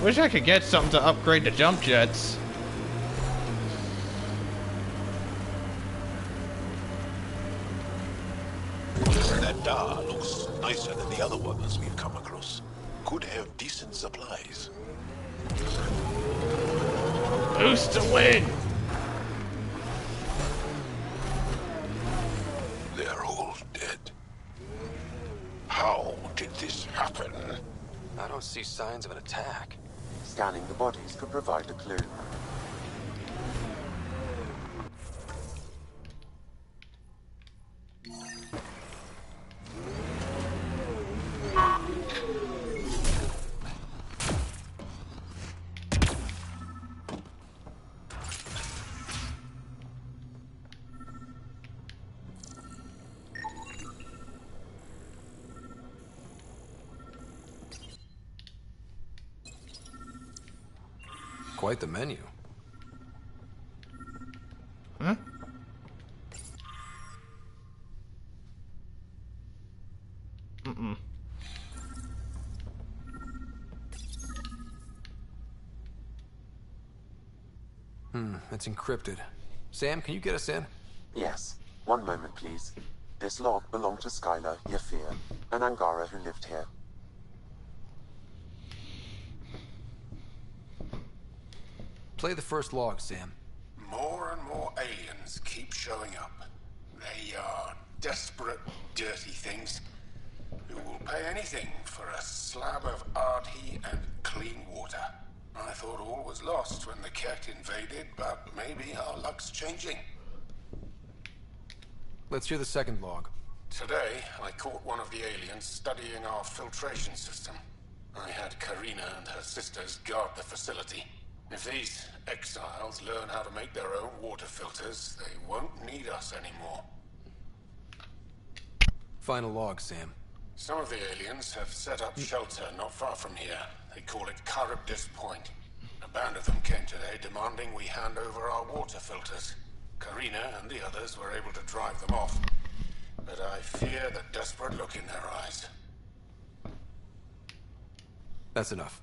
Wish I could get something to upgrade the jump jets. That Kadar looks nicer than the other ones we've come across. Could have decent supplies. Boost to win! They're all dead. How did this happen? I don't see signs of an attack. Scanning the bodies could provide a clue. Quite the menu. Huh? Mm-mm. It's encrypted. Sam, can you get us in? Yes. One moment, please. This log belonged to Skylar Yafir, an Angara who lived here. Play the first log, Sam. More and more aliens keep showing up. They are desperate, dirty things who will pay anything for a slab of Ardhi and clean water. I thought all was lost when the Ket invaded, but maybe our luck's changing. Let's hear the second log. Today, I caught one of the aliens studying our filtration system. I had Karina and her sisters guard the facility. If these exiles learn how to make their own water filters, they won't need us anymore. Final log, Sam. Some of the aliens have set up shelter not far from here. They call it Charybdis Point. A band of them came today demanding we hand over our water filters. Karina and the others were able to drive them off. But I fear the desperate look in their eyes. That's enough.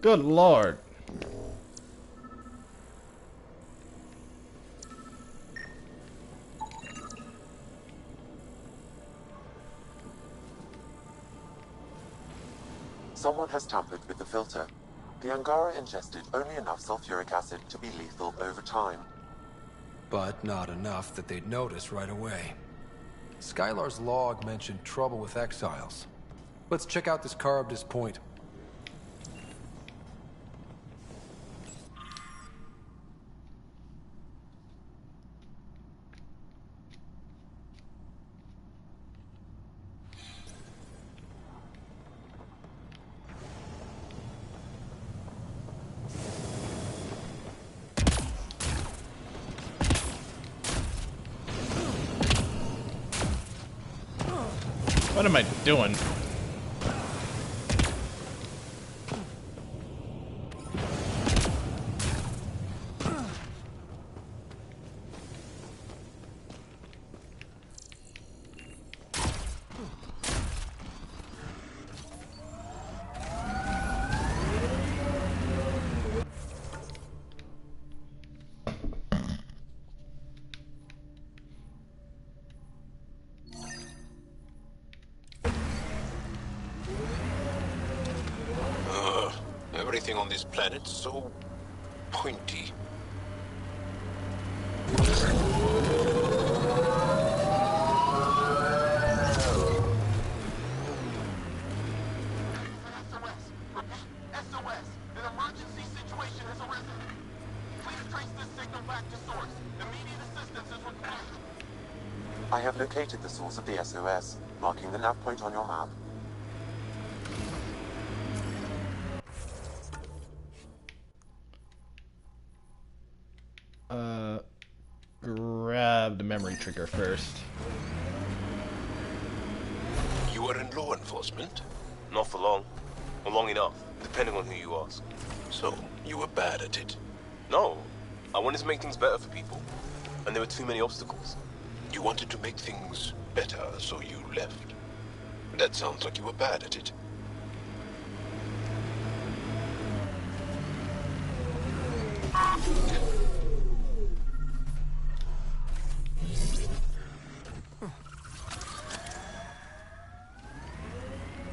Good lord. Someone has tampered with the filter. The Angara ingested only enough sulfuric acid to be lethal over time. But not enough that they'd notice right away. Skylar's log mentioned trouble with exiles. Let's check out this Charybdis Point. What am I doing? Everything on this planet's so pointy. I have located the source of the SOS, marking the nav point on your map. Grab the memory trigger first. You were in law enforcement? Not for long. Or long enough, depending on who you ask. So, you were bad at it? No. I wanted to make things better for people, and there were too many obstacles. You wanted to make things better, so you left. That sounds like you were bad at it.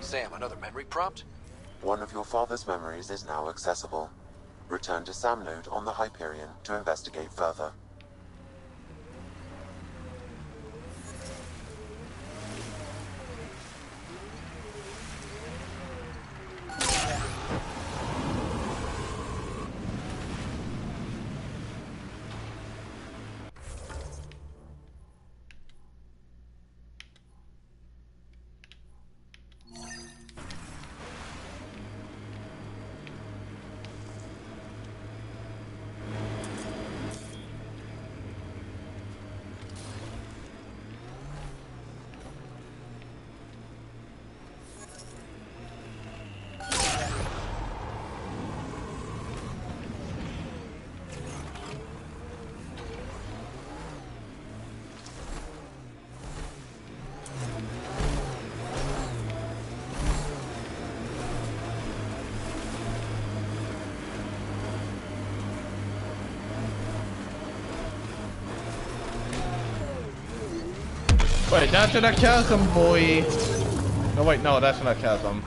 Sam, another memory prompt? One of your father's memories is now accessible. Return to Sam node on the Hyperion to investigate further. Wait, that's in a chasm, boy. No, wait, no, that's not a chasm.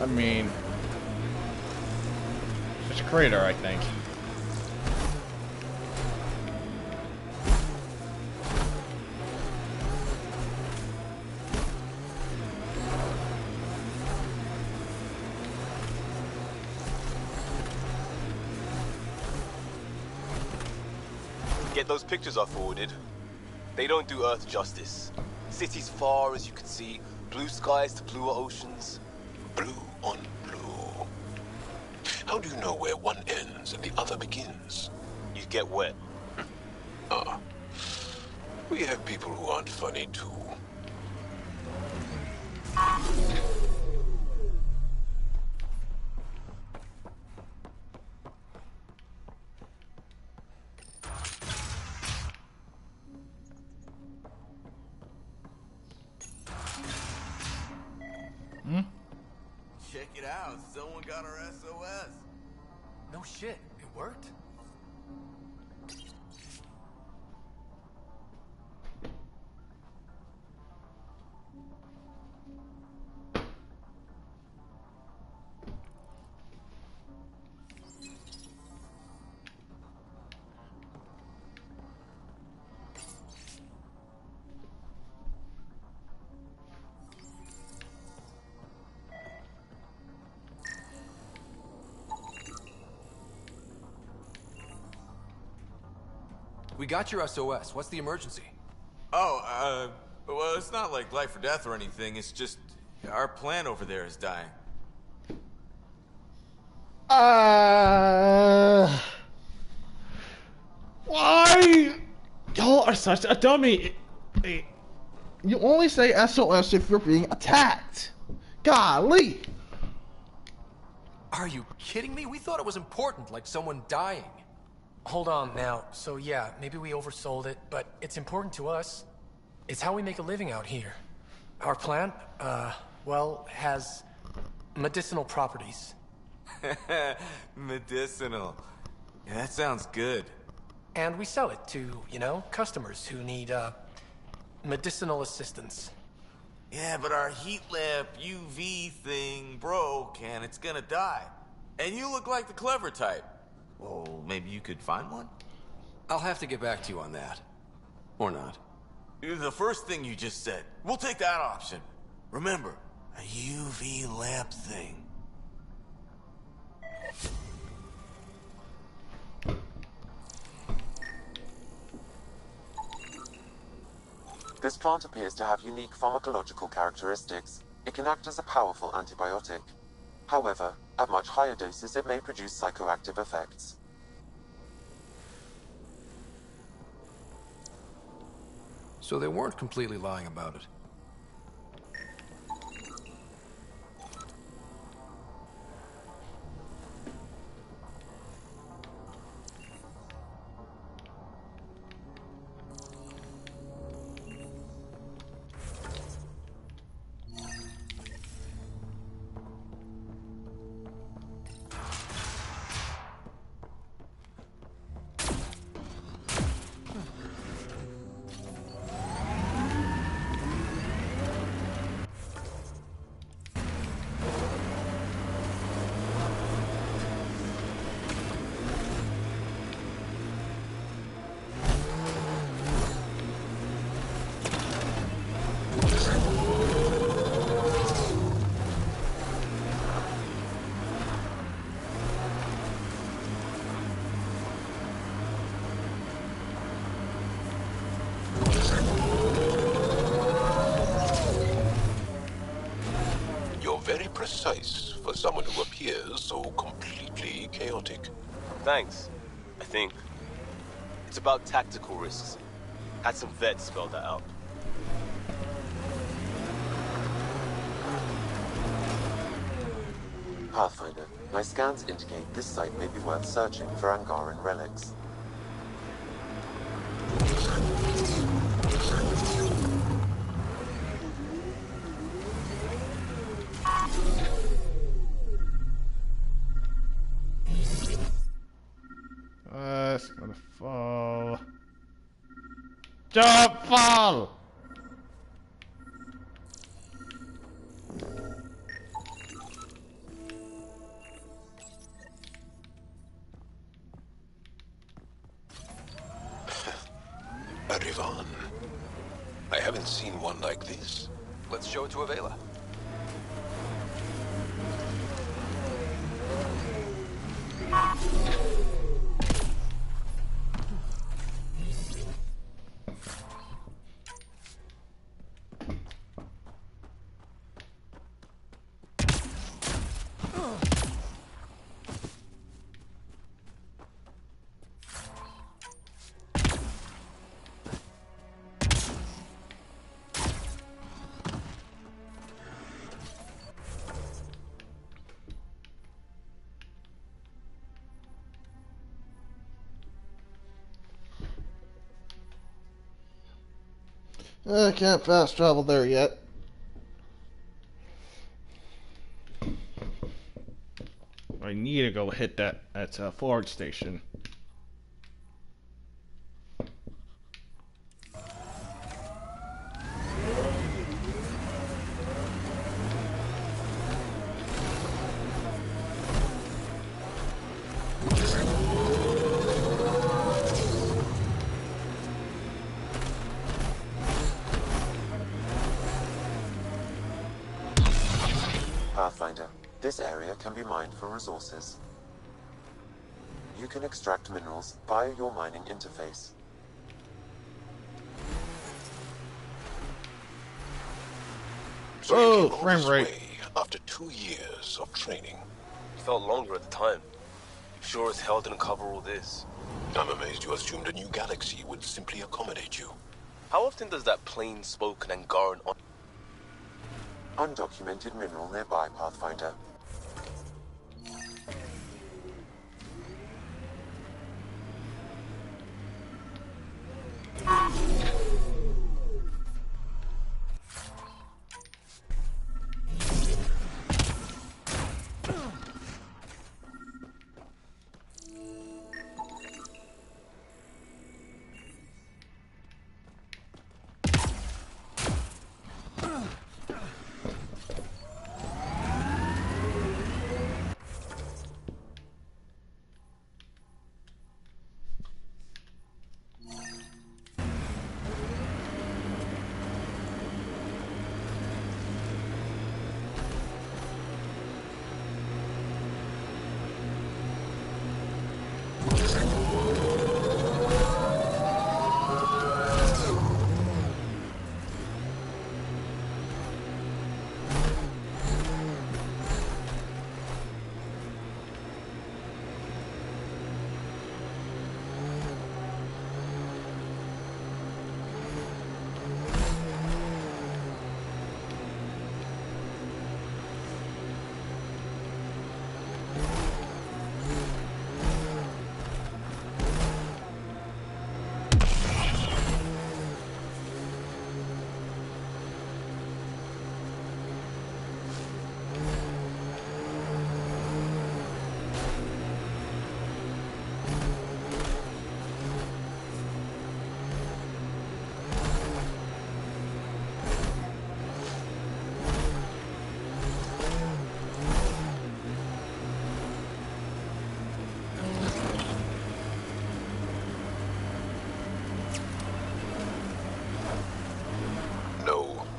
I mean, it's a crater, I think. Get those pictures I forwarded. They don't do Earth justice. Cities far as you can see, blue skies to bluer oceans. Blue on blue. How do you know where one ends and the other begins? You get wet. Ah. We have people who aren't funny too. Check it out, someone got our SOS. No shit, it worked? We got your SOS. What's the emergency? Oh, well, it's not like life or death or anything. It's just our plant over there is dying. Why? Y'all are such a dummy. You only say SOS if you're being attacked. Golly. Are you kidding me? We thought it was important, like someone dying. Hold on now. So yeah, maybe we oversold it, but it's important to us. It's how we make a living out here. Our plant, well, has medicinal properties. Medicinal. Yeah, that sounds good. And we sell it to, you know, customers who need, medicinal assistance. Yeah, but our heat lamp UV thing broke and it's gonna die. And you look like the clever type. Well, maybe you could find one? I'll have to get back to you on that. Or not. The first thing you just said. We'll take that option. Remember, a UV lamp thing. This plant appears to have unique pharmacological characteristics. It can act as a powerful antibiotic. However, at much higher doses it may produce psychoactive effects. So they weren't completely lying about it. very precise for someone who appears so completely chaotic. Thanks, I think. It's about tactical risks. Had some vets spell that out. Pathfinder, my scans indicate this site may be worth searching for Angaran relics. It's gonna fall. Jump, fall! A Rivan. I haven't seen one like this. Let's show it to Avela. I can't fast travel there yet. I need to go hit that at Ford Station. Pathfinder, this area can be mined for resources. You can extract minerals via your mining interface. So Oh, you came all frame this rate. way after 2 years of training. Felt longer at the time. Sure as hell didn't cover all this. I'm amazed you assumed a new galaxy would simply accommodate you. How often does that plain-spoken Angaran Undocumented mineral nearby, Pathfinder.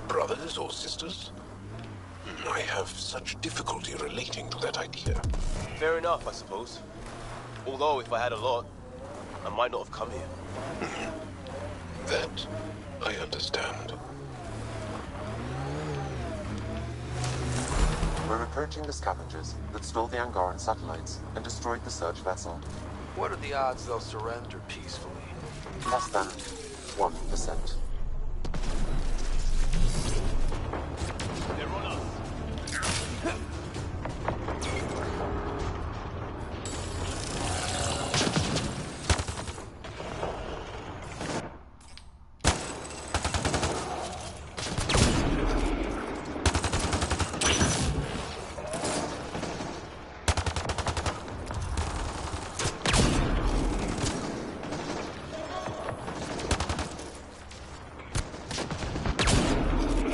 Brothers or sisters? I have such difficulty relating to that idea. Fair enough, I suppose. Although, if I had a lot, I might not have come here. That I understand. approaching the scavengers that stole the Angaran satellites and destroyed the search vessel. What are the odds they'll surrender peacefully? Less than 1%. They're on us.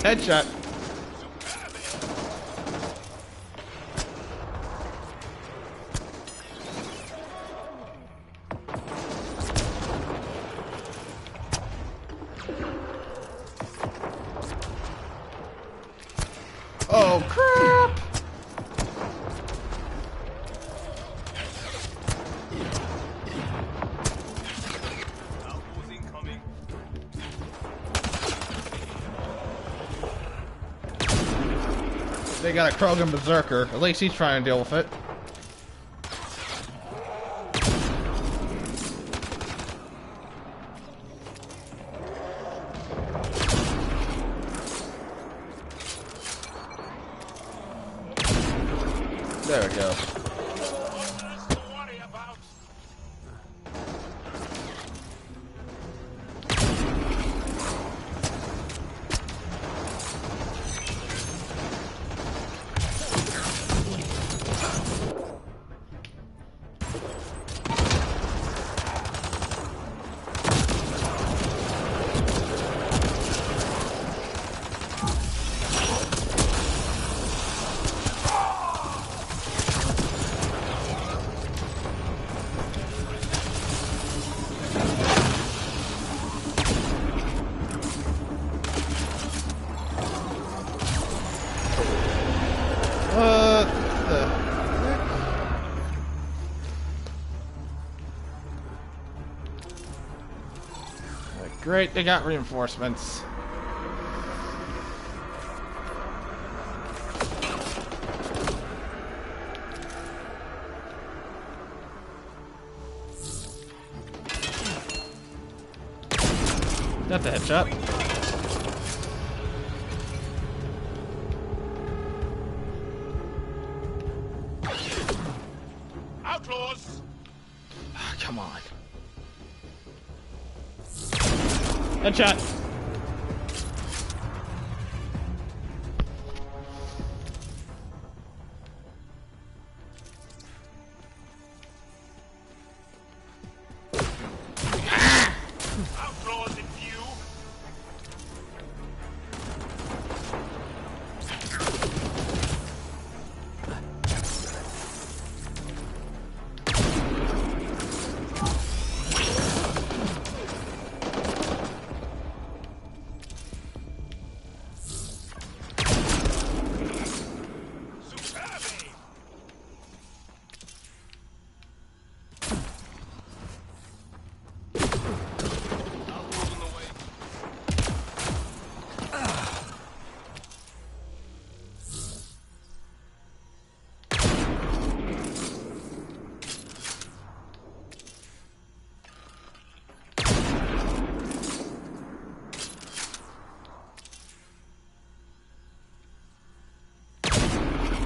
Headshot. Oh crap! They got a Krogan Berserker. At least he's trying to deal with it. There we go. Great, they got reinforcements. That's a headshot. Outlaws! Come on. Headshot. Outlaws in view!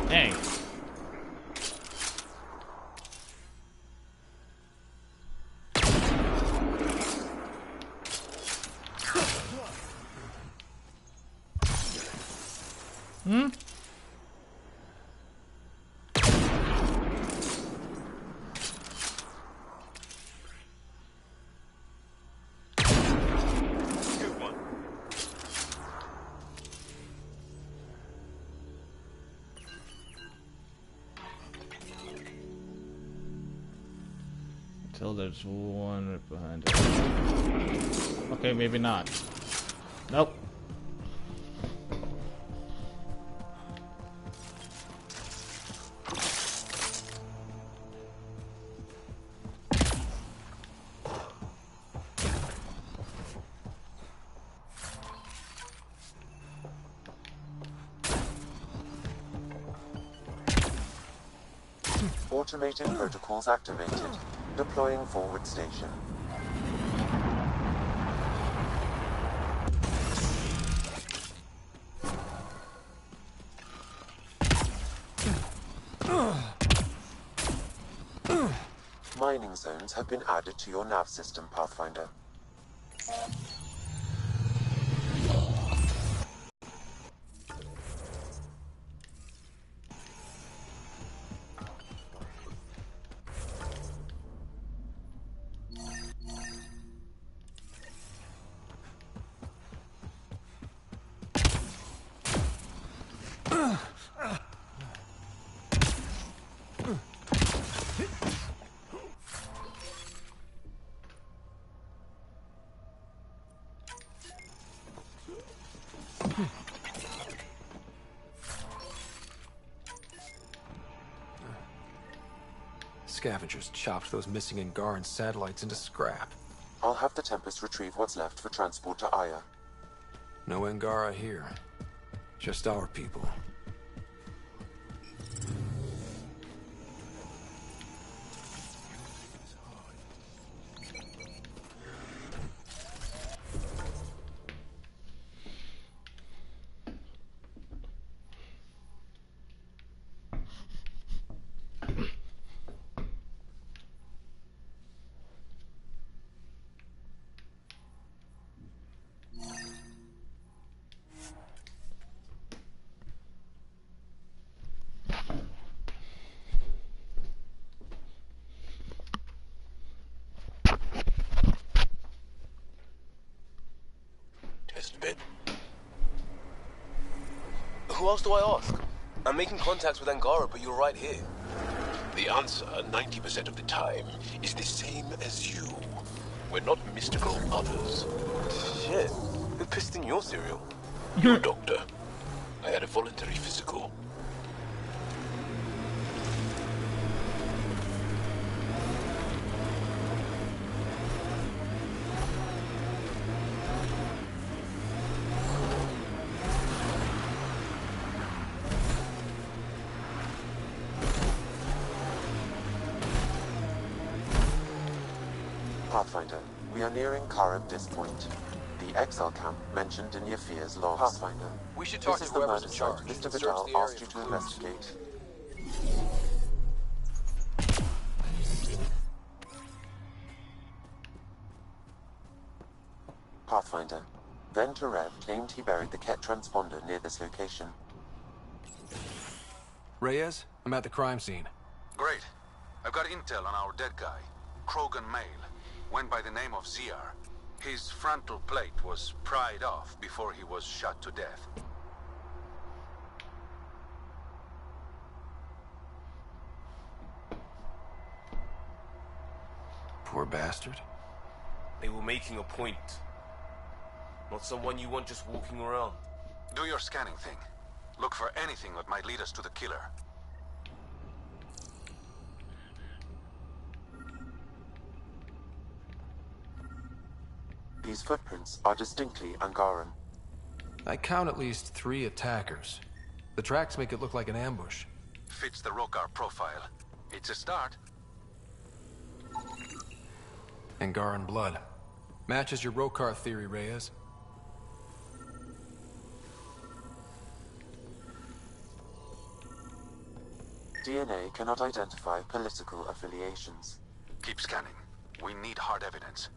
Dang. Hmm? Good one. Until there's one right behind it. Okay, maybe not. Nope. Automated protocols activated. Deploying forward station. Mining zones have been added to your nav system, Pathfinder. Scavengers chopped those missing Angaran satellites into scrap. I'll have the Tempest retrieve what's left for transport to Aya. No Angara here. Just our people. Just a bit. Who else do I ask? I'm making contacts with Angara, but you're right here. The answer, 90% of the time, is the same as you. We're not mystical others. Shit. Who pissed in your cereal? Your doctor. I had a voluntary physical. Pathfinder, we are nearing Karabdis Point. The exile camp mentioned in Yafir's logs. Pathfinder, we should talk this is to the whoever's murder in site charge. Mr. Search Vidal the area asked you for to clues. investigate. Pathfinder, Venturev claimed he buried the Ket transponder near this location. Reyes, I'm at the crime scene. Great. I've got intel on our dead guy. Krogan male. Went by the name of Ziar. His frontal plate was pried off before he was shot to death. Poor bastard. They were making a point. Not someone you want just walking around. Do your scanning thing. Look for anything that might lead us to the killer. These footprints are distinctly Angaran. I count at least 3 attackers. The tracks make it look like an ambush. Fits the Rokar profile. It's a start. Angaran blood. Matches your Rokar theory, Reyes. DNA cannot identify political affiliations. Keep scanning. We need hard evidence.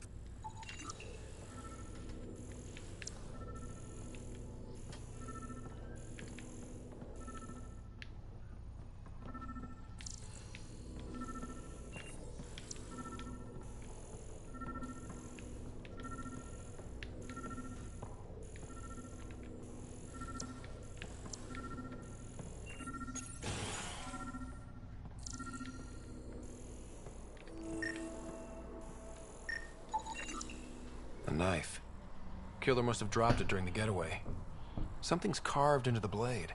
A knife. Killer must have dropped it during the getaway. Something's carved into the blade.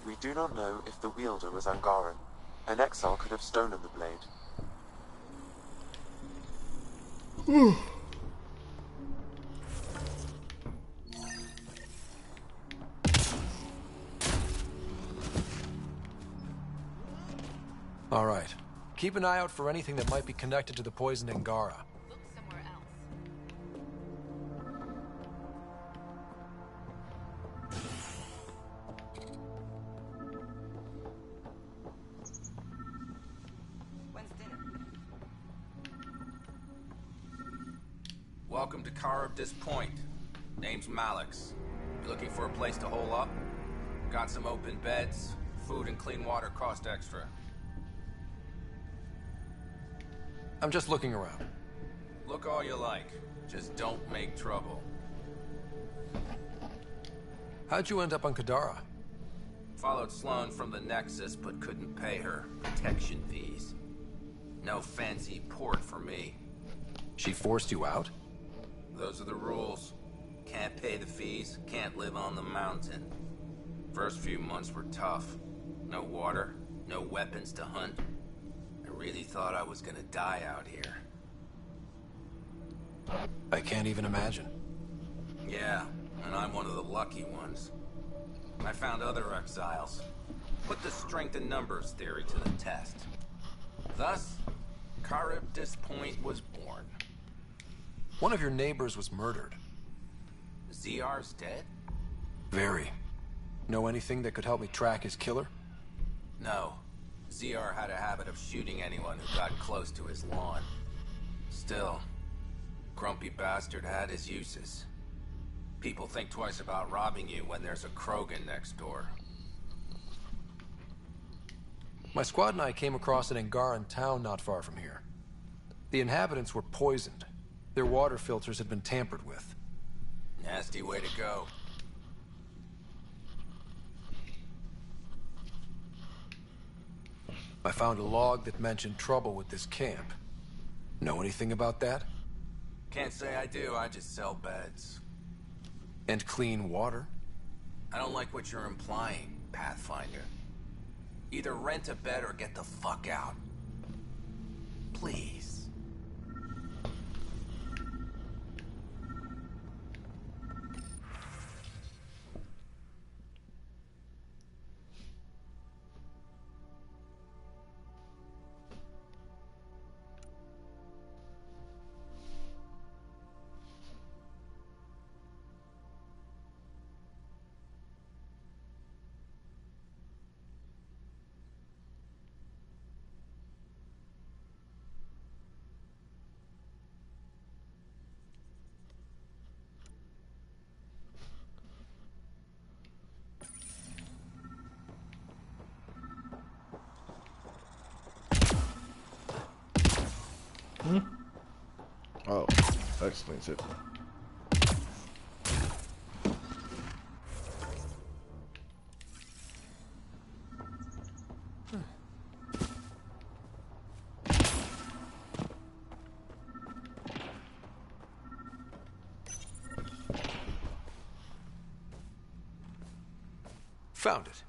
We do not know if the wielder was Angaran. An exile could have stolen the blade. All right. Keep an eye out for anything that might be connected to the poisoned Angara. Look somewhere else. Welcome to Charybdis Point. Name's Malix. You looking for a place to hole up? Got some open beds. Food and clean water cost extra. I'm just looking around. Look all you like. Just don't make trouble. How'd you end up on Kadara? Followed Sloane from the Nexus, but couldn't pay her. Protection fees. No fancy port for me. She forced you out? Those are the rules. Can't pay the fees, can't live on the mountain. First few months were tough. No water, no weapons to hunt. I really thought I was gonna die out here. I can't even imagine. Yeah, and I'm one of the lucky ones. I found other exiles. Put the strength in numbers theory to the test. Thus, Charybdis Point was born. One of your neighbors was murdered. ZR's dead? Very. Know anything that could help me track his killer? No. ZR had a habit of shooting anyone who got close to his lawn. Still, grumpy bastard had his uses. People think twice about robbing you when there's a Krogan next door. My squad and I came across an Angaran town not far from here. The inhabitants were poisoned. Their water filters had been tampered with. Nasty way to go. I found a log that mentioned trouble with this camp. Know anything about that? Can't say I do, I just sell beds. And clean water? I don't like what you're implying, Pathfinder. Either rent a bed or get the fuck out. Please. Oh, that explains it. Found it.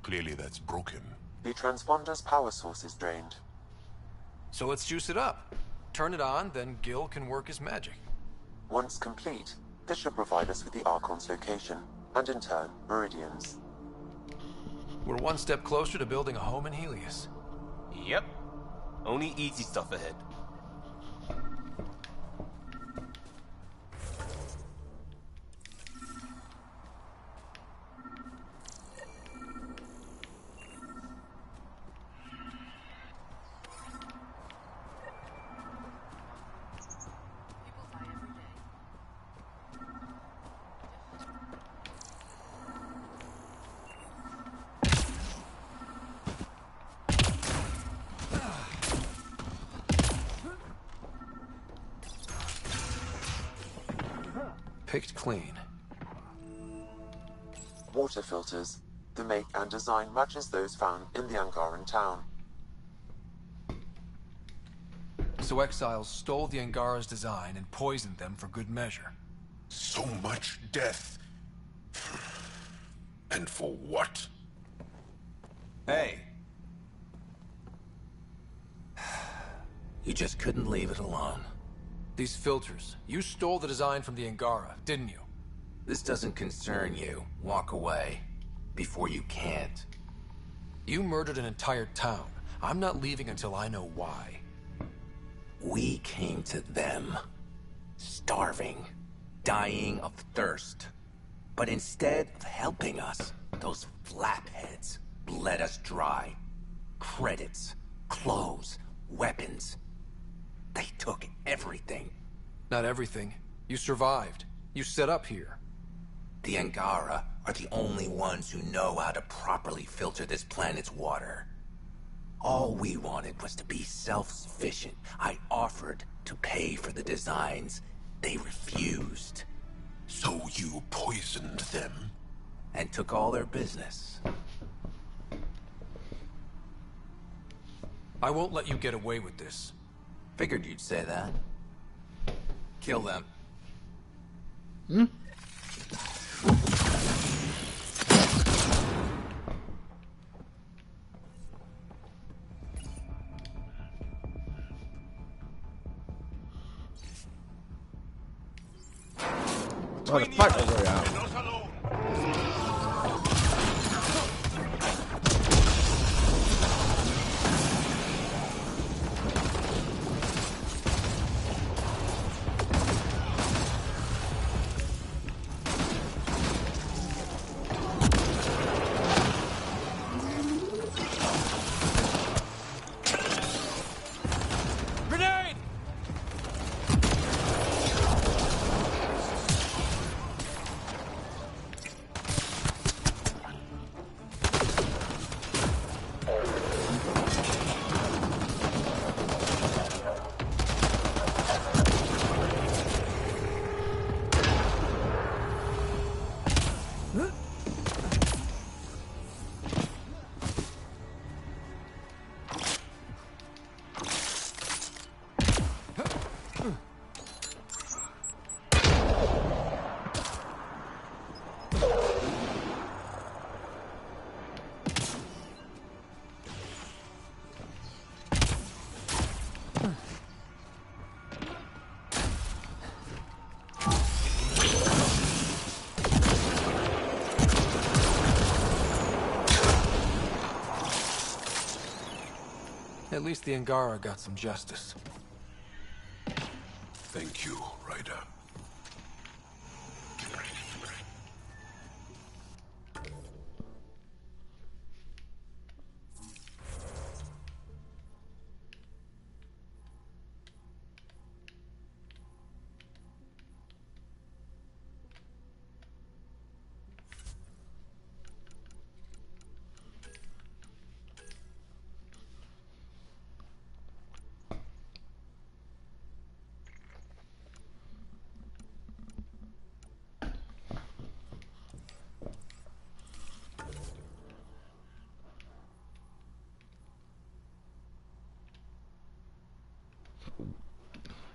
Clearly that's broken. The transponder's power source is drained. So let's juice it up. Turn it on, then Gil can work his magic. Once complete, this should provide us with the Archon's location, and in turn, Meridian's. We're one step closer to building a home in Helios. Yep. Only easy stuff ahead. Picked clean. Water filters. The make and design matches those found in the Angaran town. So exiles stole the Angara's design and poisoned them for good measure. So much death. And for what? Hey. You just couldn't leave it alone. These filters. You stole the design from the Angara, didn't you? This doesn't concern you. Walk away. Before you can't. You murdered an entire town. I'm not leaving until I know why. We came to them, starving, dying of thirst. But instead of helping us, those flapheads bled us dry. Credits, clothes, weapons. They took everything. Not everything. You survived. You set up here. The Angara are the only ones who know how to properly filter this planet's water. All we wanted was to be self-sufficient. I offered to pay for the designs. They refused. So you poisoned them? And took all their business. I won't let you get away with this. Figured you'd say that. Kill them. Hmm? Oh, the fight was already out. Grenade! At least the Angara got some justice. Thank you, Ryder.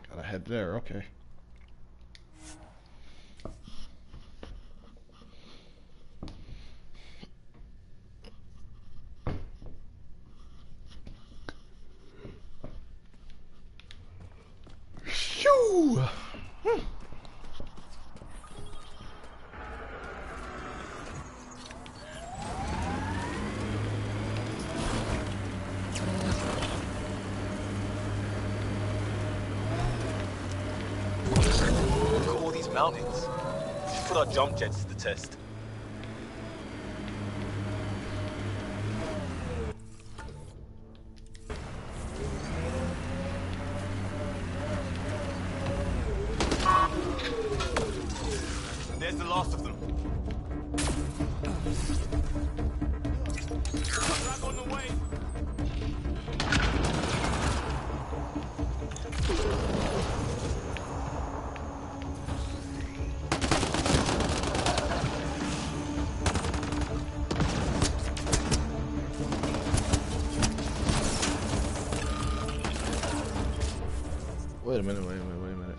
Gotta head there, okay. Shoo! Look at all these mountains. We should put our jump jets to the test. There's the last of them. Back on the way. Wait a minute, wait a minute, wait a minute.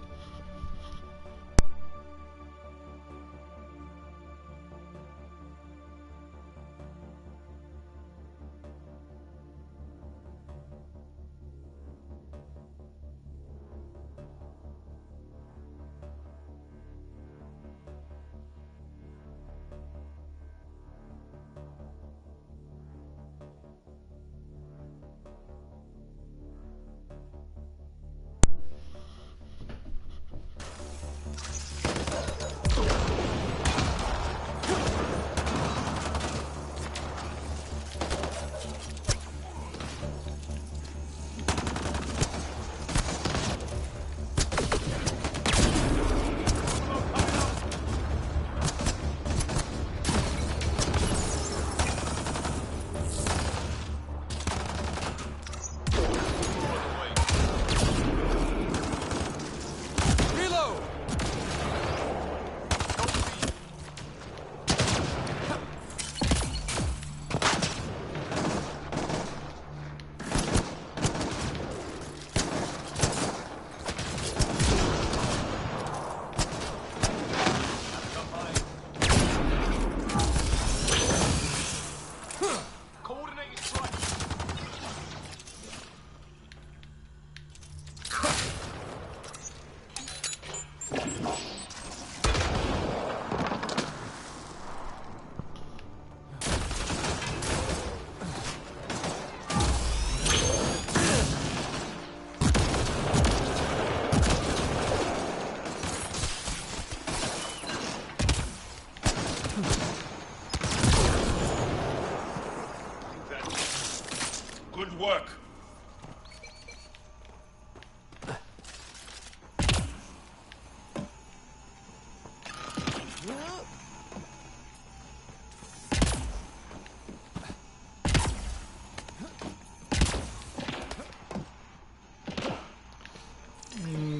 work.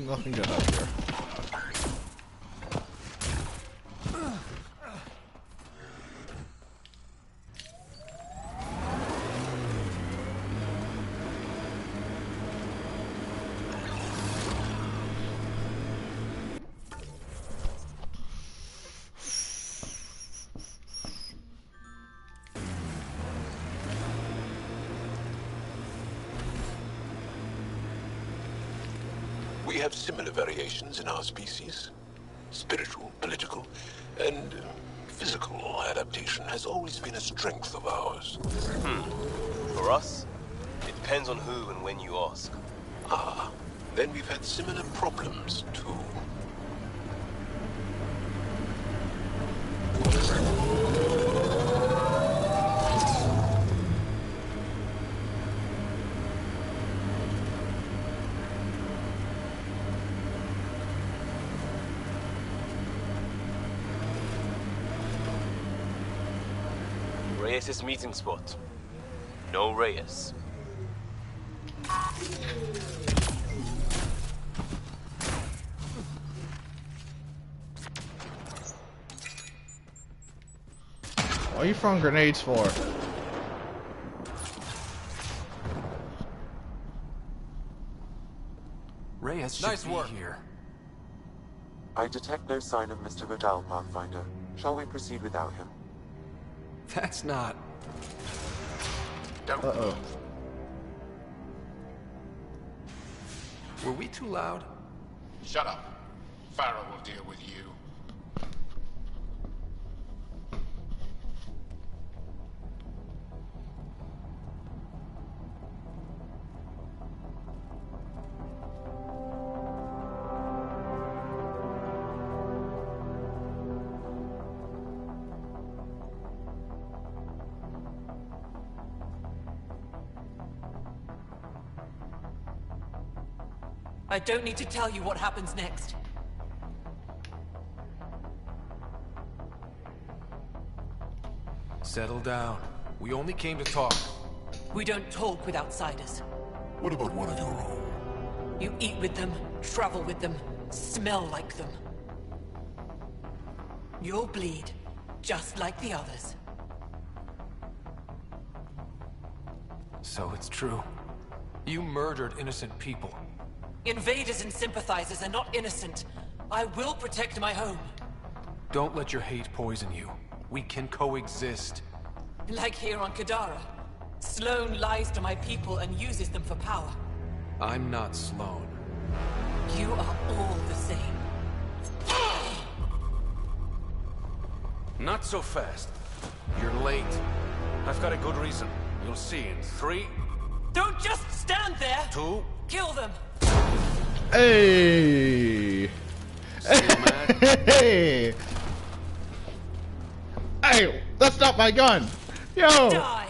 Nothing good up here. We have similar variations in our species. Spiritual, political, and physical adaptation has always been a strength of ours. For us, it depends on who and when you ask. Ah, then we've had similar problems, too. Reyes' meeting spot. No Reyes. What are you throwing grenades for? Reyes should Nice be work. here. I detect no sign of Mr. Vidal, Pathfinder. Shall we proceed without him? That's not... Don't Uh-oh. Were we too loud? Shut up. Farrell will deal with you. I don't need to tell you what happens next. Settle down. We only came to talk. We don't talk with outsiders. What about one of your own? You eat with them, travel with them, smell like them. You'll bleed, just like the others. So it's true. You murdered innocent people. Invaders and sympathizers are not innocent. I will protect my home. Don't let your hate poison you. We can coexist. Like here on Kadara. Sloane lies to my people and uses them for power. I'm not Sloane. You are all the same. Not so fast. You're late. I've got a good reason. You'll see in 3... Don't just stand there! 2... Kill them! Hey! Hey! Hey! That's not my gun! Yo! Die!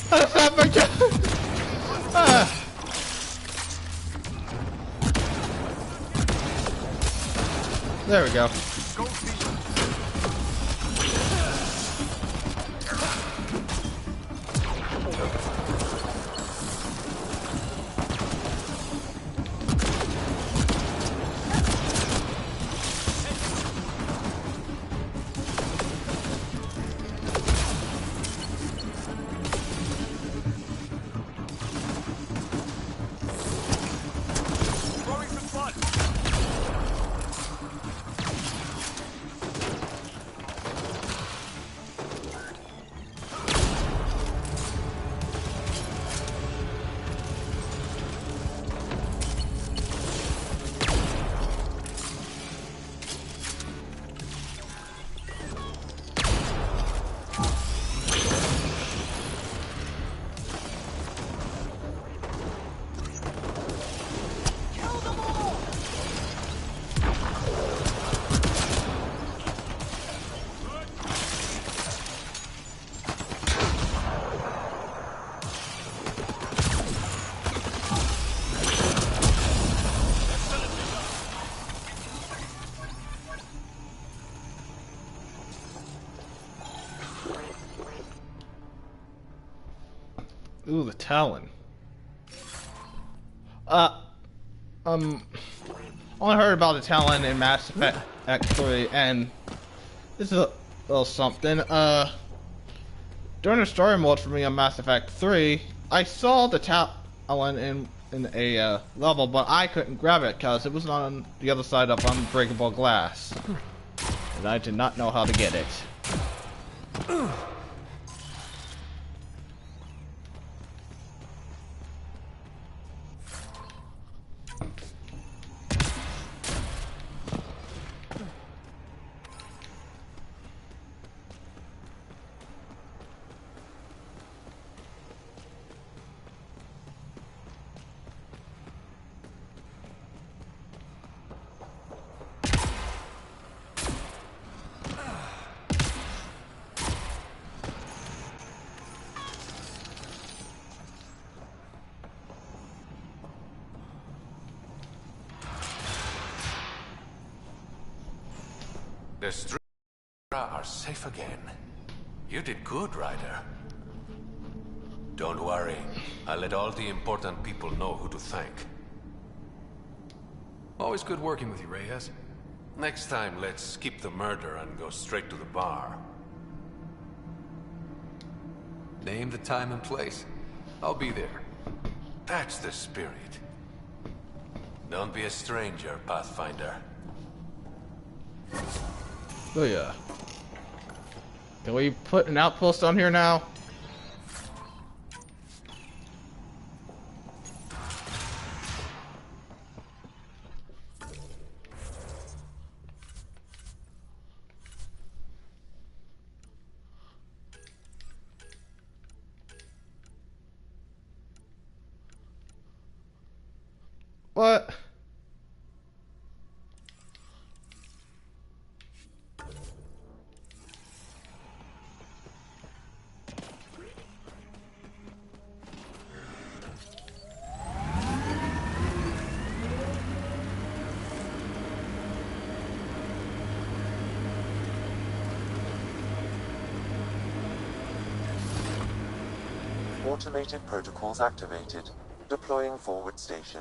That's not my gun! Ah. There we go. Ooh, the Talon. Only heard about the Talon in Mass Effect X3, and this is a little something. During the story mode for me on Mass Effect 3, I saw the Talon in a level, but I couldn't grab it because it was on the other side of unbreakable glass, and I did not know how to get it. The streets are safe again. You did good, Ryder. Don't worry. I'll let all the important people know who to thank. Always good working with you, Reyes. Next time, let's skip the murder and go straight to the bar. Name the time and place. I'll be there. That's the spirit. Don't be a stranger, Pathfinder. Oh yeah. Can we put an outpost on here now? What? Automated protocols activated. Deploying forward station.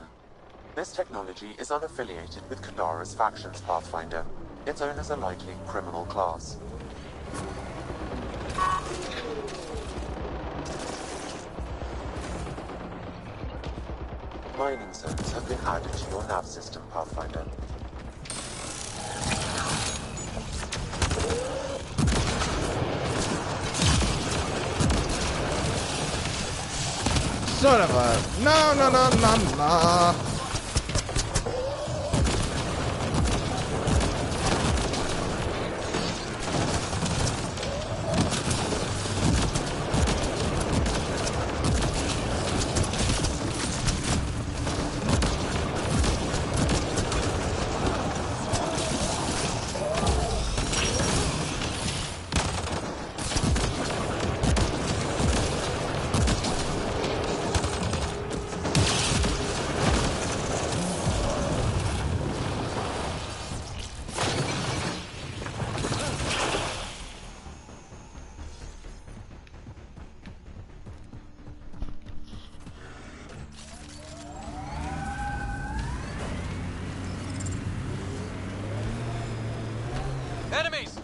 This technology is unaffiliated with Kadara's factions, Pathfinder. Its owners are likely criminal class. Mining zones have been added to your nav system, Pathfinder. Son of a... No, no, no, no, no. Enemies!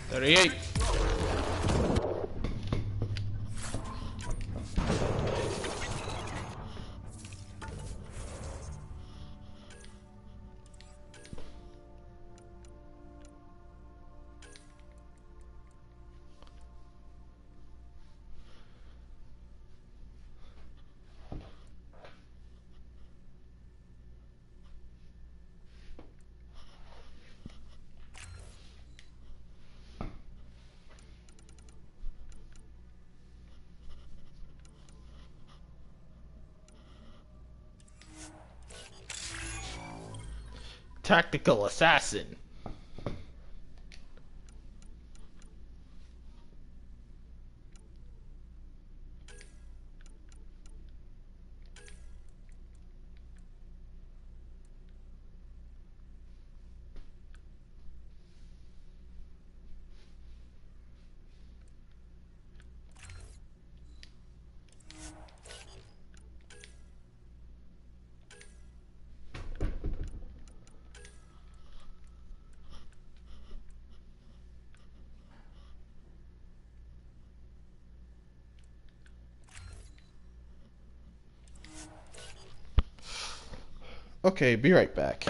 .38. tactical assassin. Okay, be right back.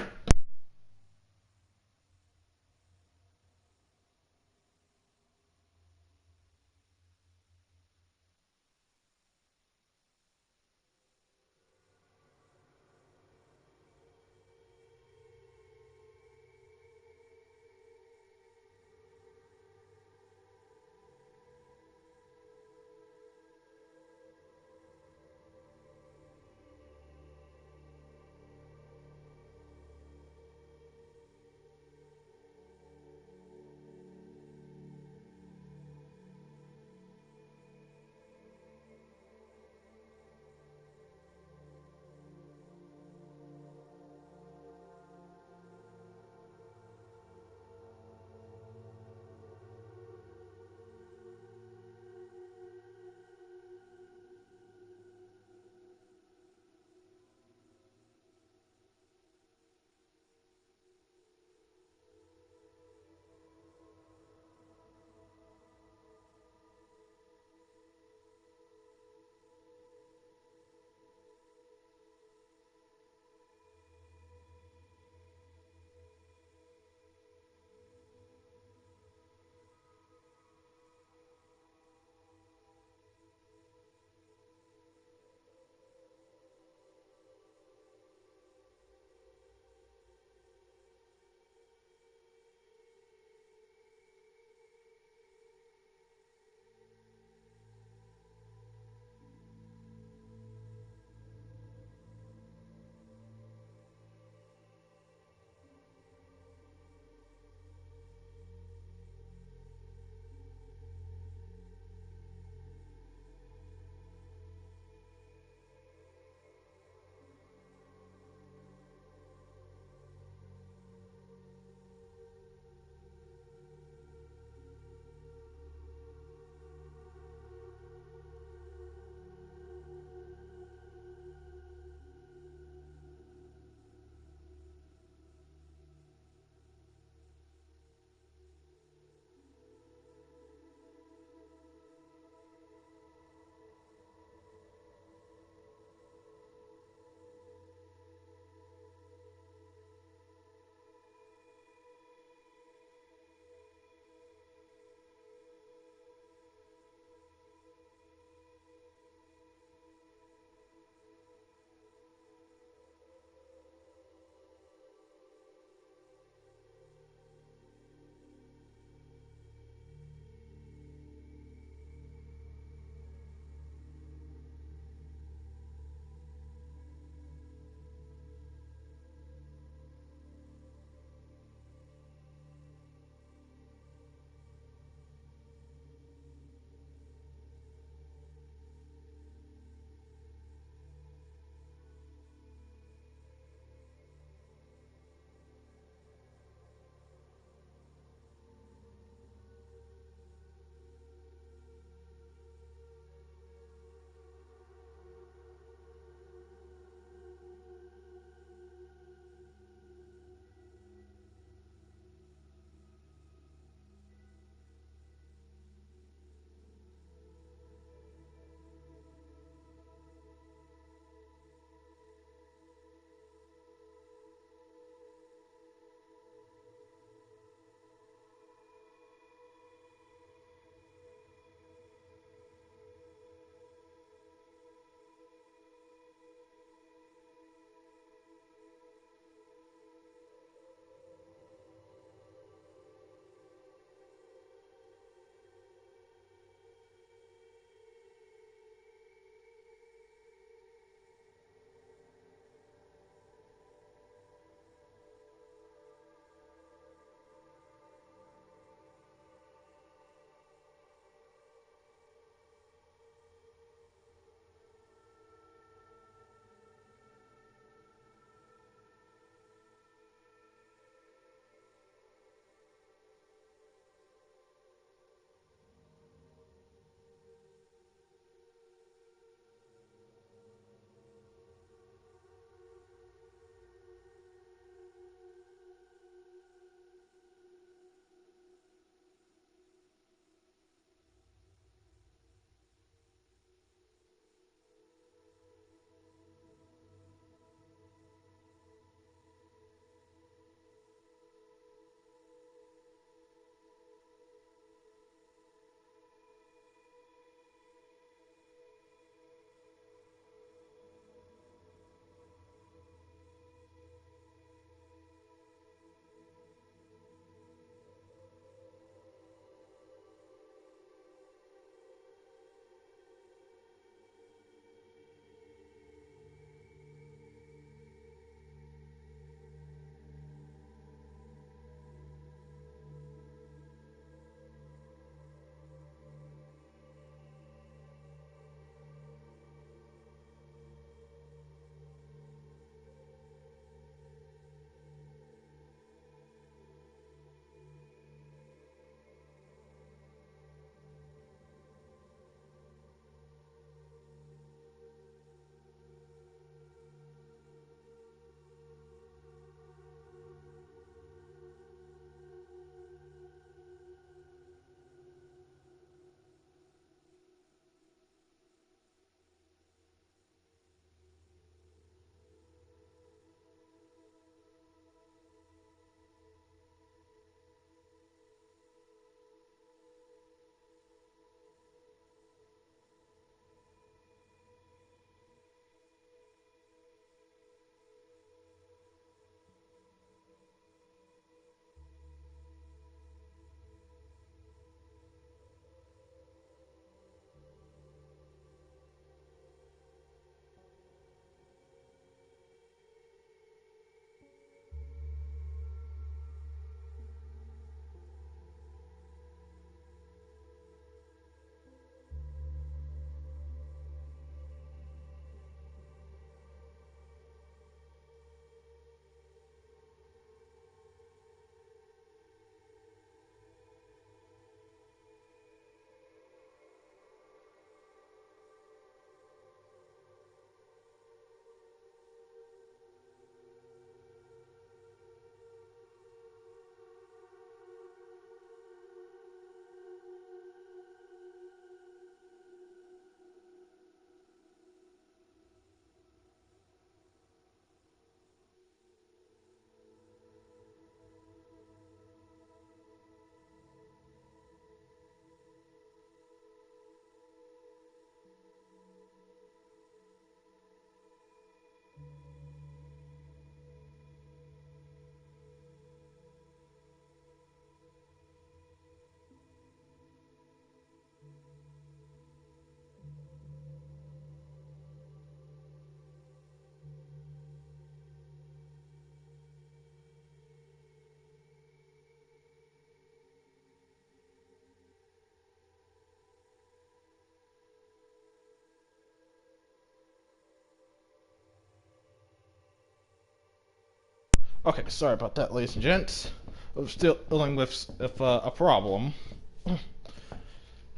Okay, sorry about that, ladies and gents. I'm still dealing with a problem.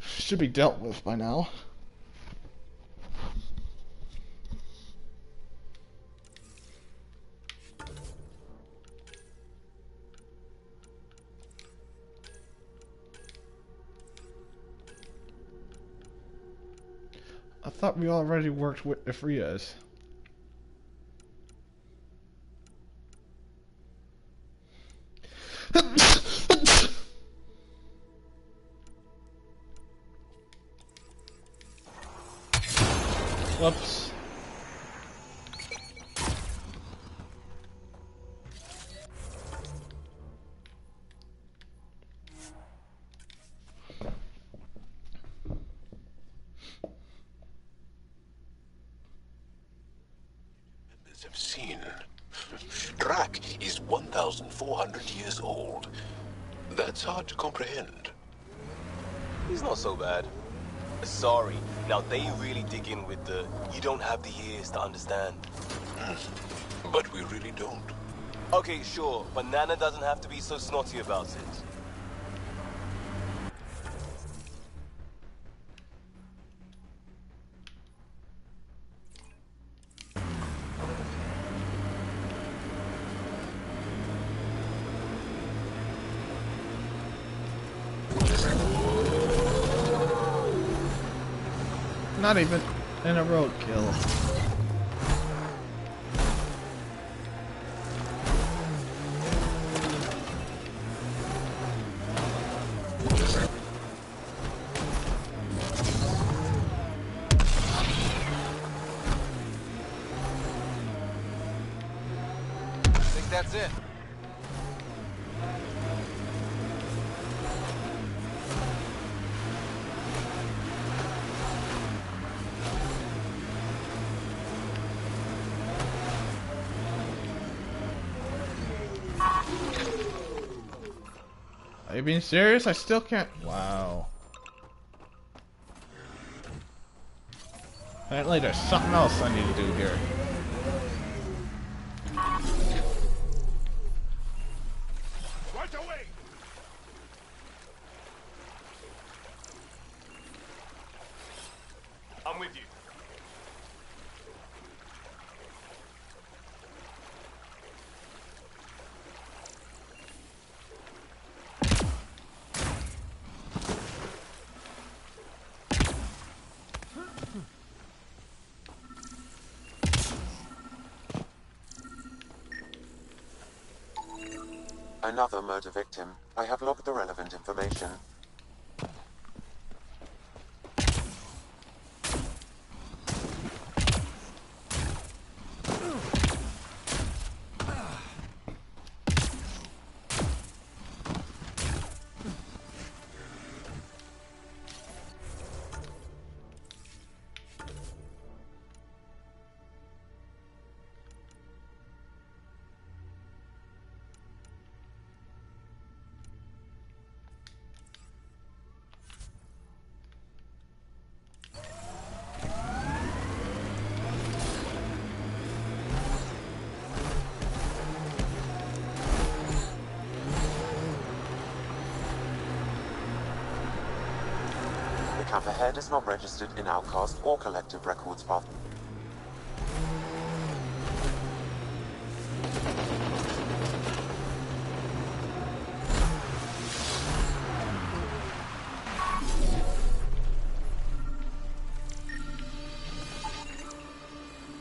Should be dealt with by now. I thought we already worked with the Frias. Whoops. Have seen. Drac is 1,400 years old. That's hard to comprehend. He's not so bad. Sorry, now they really dig in with the you don't have the ears to understand. But we really don't. Okay, sure, but Nana doesn't have to be so snotty about it. Not even in a roadkill. I think that's it. Are you being serious? I still can't. Wow. Apparently there's something else I need to do here. Right away! I'm with you. Another murder victim. I have logged the relevant information. The camp ahead is not registered in Outcast or Collective Records path.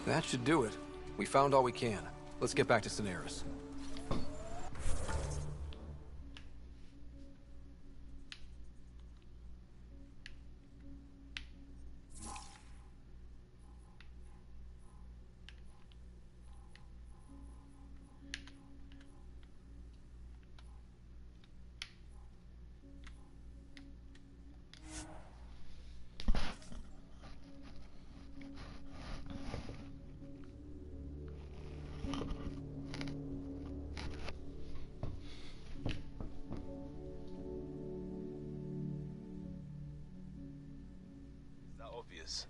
That should do it. We found all we can. Let's get back to Cineris. Obvious.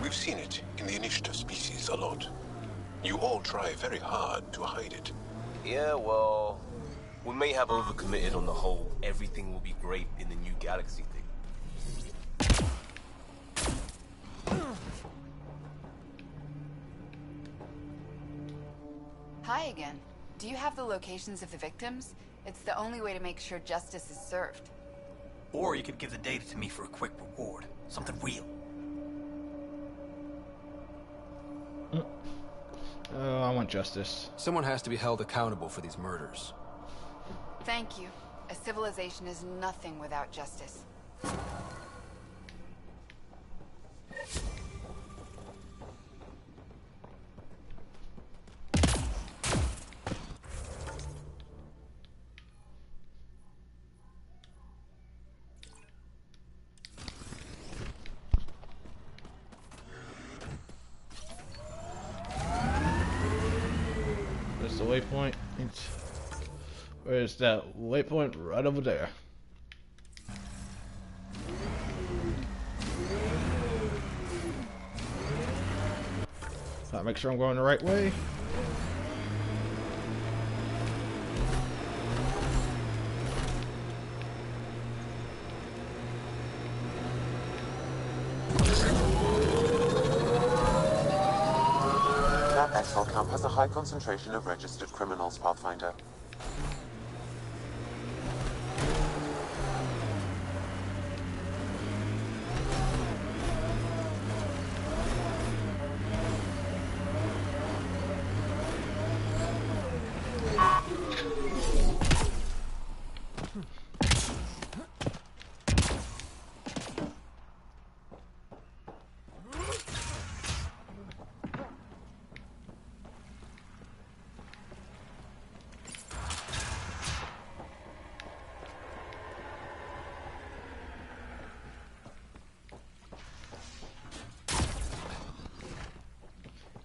We've seen it in the initiative species a lot. You all try very hard to hide it. Yeah, well, we may have overcommitted on the whole everything will be great in the new galaxy thing. Hi again. Do you have the locations of the victims? It's the only way to make sure justice is served. Or you could give the data to me for a quick reward. Something real. I want justice. Someone has to be held accountable for these murders. Thank you. A civilization is nothing without justice. There's the waypoint. Where's that waypoint? Right over there. Gotta make sure I'm going the right way. That exfil camp has a high concentration of registered criminals, Pathfinder.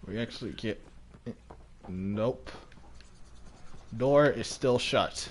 We actually get... Nope. Door is still shut.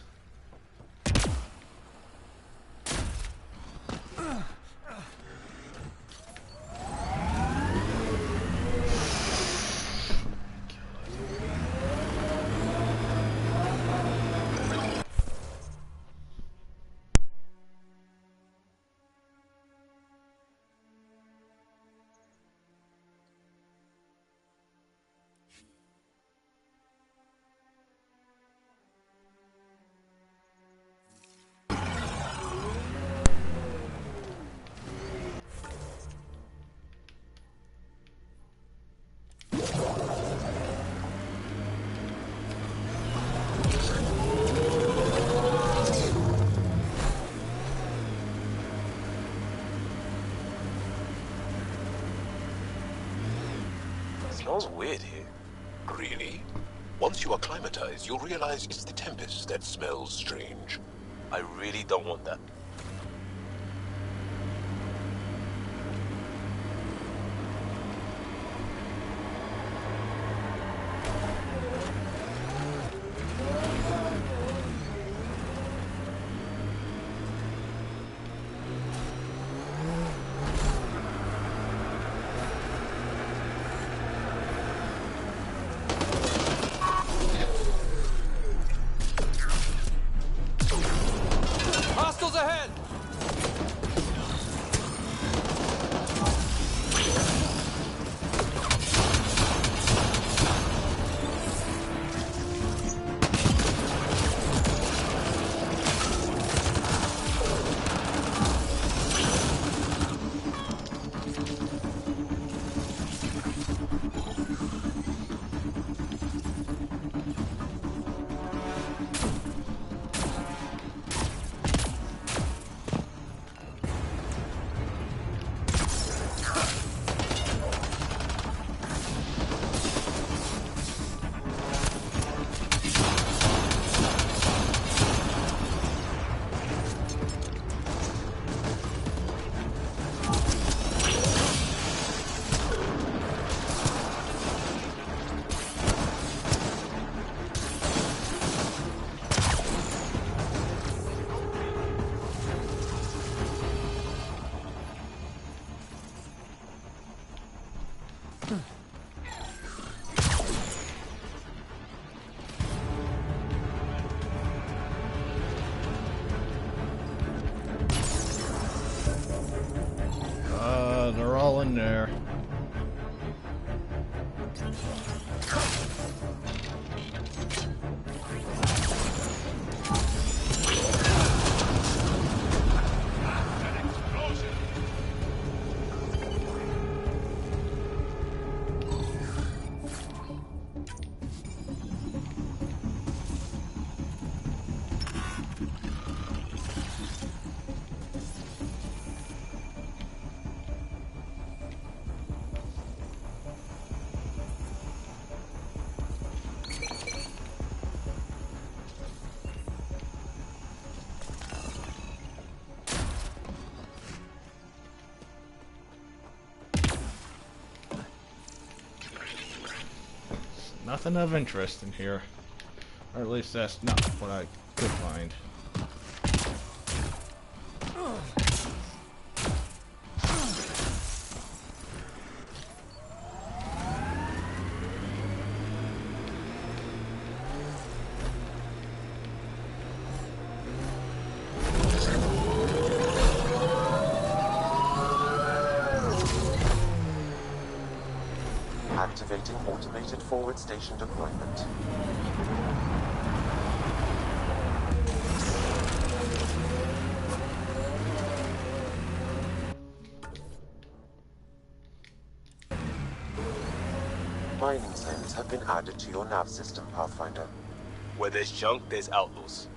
Smells weird here. Really? Once you acclimatize, you'll realize it's the Tempest that smells strange. I really don't want that. Hostiles ahead! there. Nothing of interest in here. Or at least that's not what I could find. Activating automated forward station deployment. Mining zones have been added to your nav system, Pathfinder. Where there's junk, there's outlaws.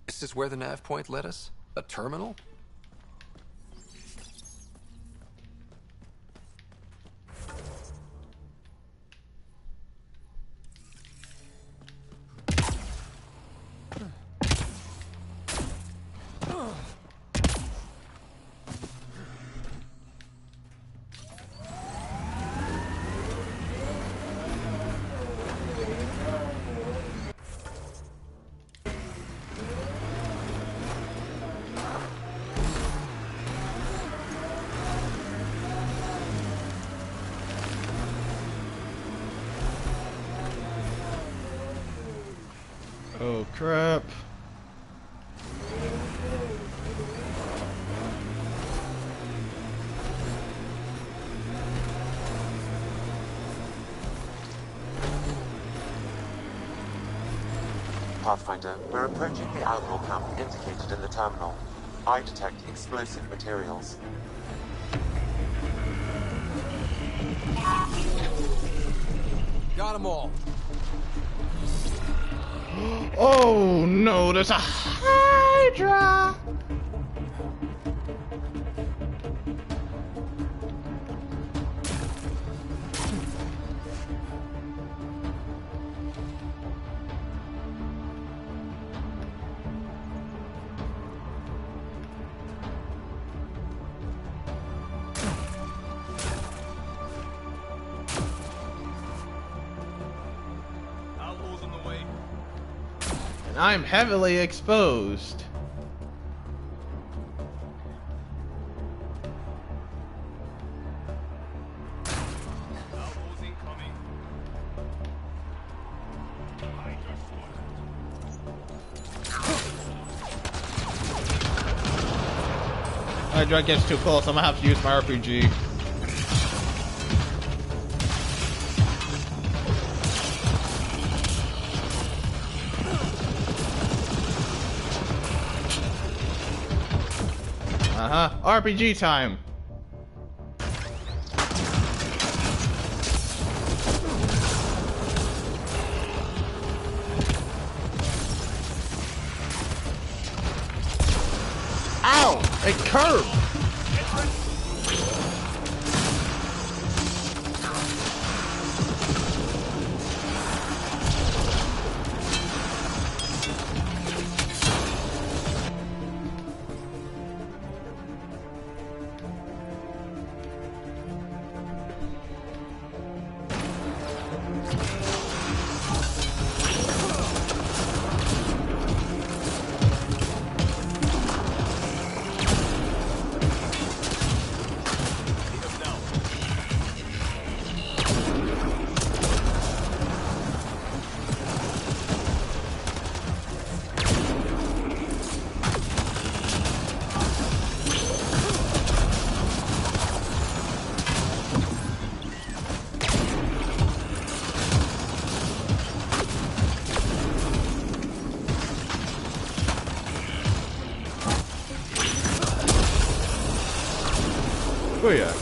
This is where the nav point led us? A terminal? Oh crap. Pathfinder, we're approaching the outlaw camp indicated in the terminal. I detect explosive materials. Got them all. Oh no, there's a Hydra! Outlaws on the way. And I'm heavily exposed. Outlaws incoming. Hydra gets too close, I'm gonna have to use my RPG. RPG time. Ow! It curved! Oh yeah.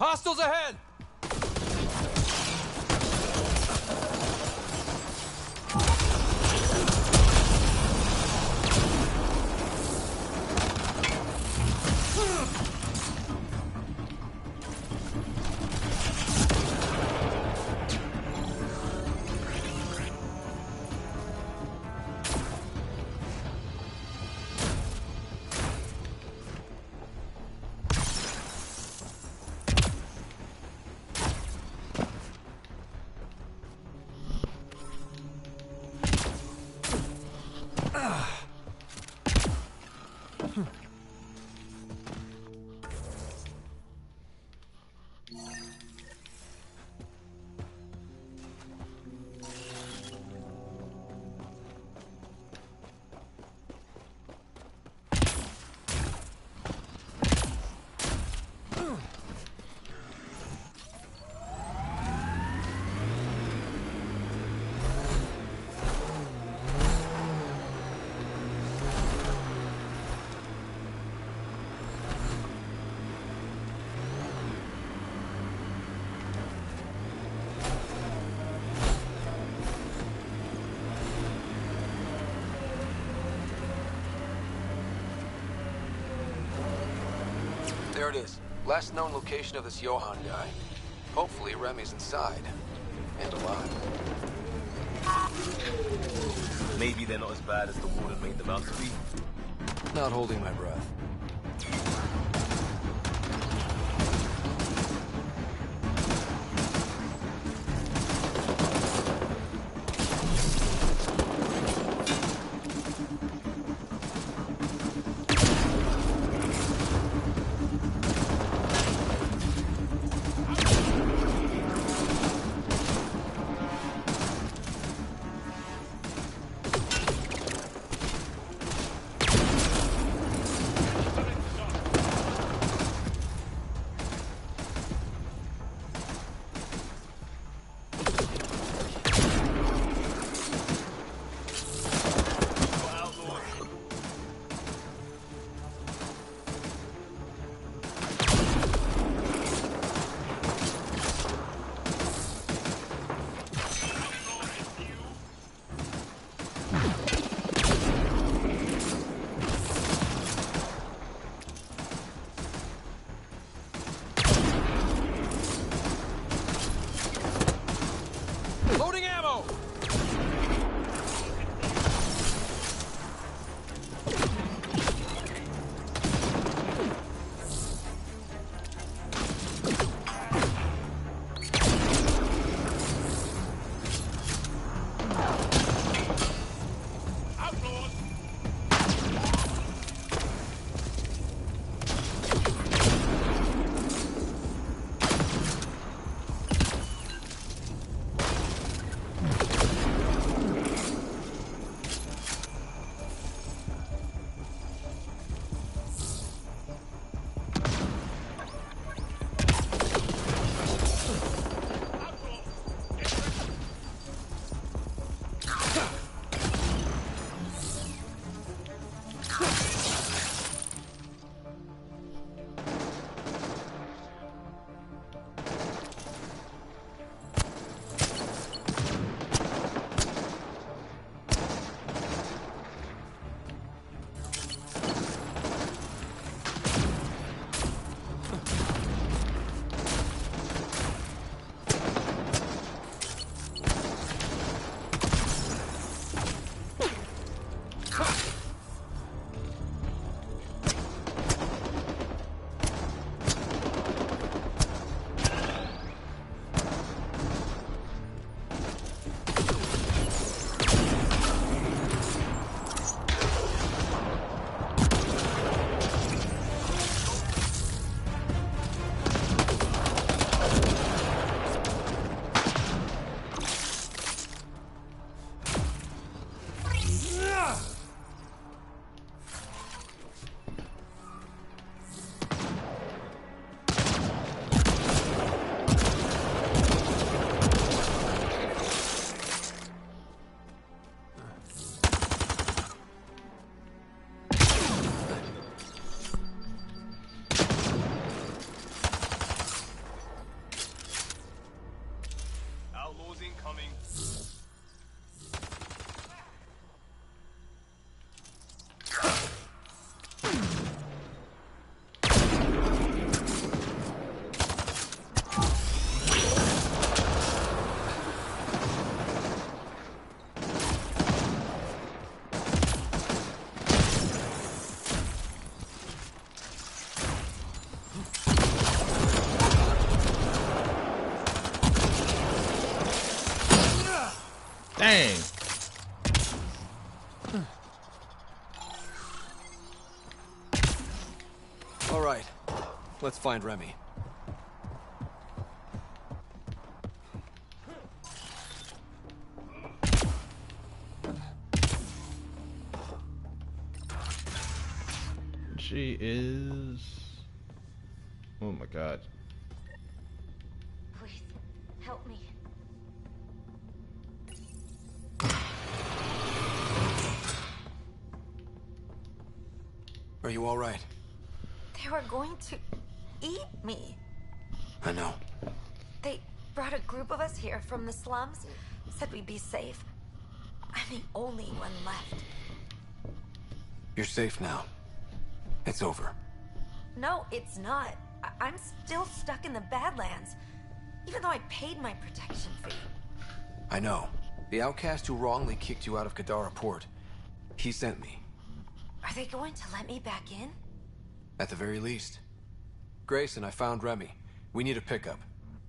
Hostiles ahead! There it is. Last known location of this Johann guy. Hopefully Remy's inside. And alive. Maybe they're not as bad as the warden made them out to be. Not holding my breath. Dang. All right, let's find Remy. She is... Oh my god. Please, help me. Are you all right? They were going to eat me. I know. They brought a group of us here from the slums, said we'd be safe. I'm the only one left. You're safe now. It's over. No, it's not. I'm still stuck in the Badlands, even though I paid my protection fee. I know. The outcast who wrongly kicked you out of Kadara Port. He sent me. Are they going to let me back in? At the very least. Grayson, I found Remy. We need a pickup.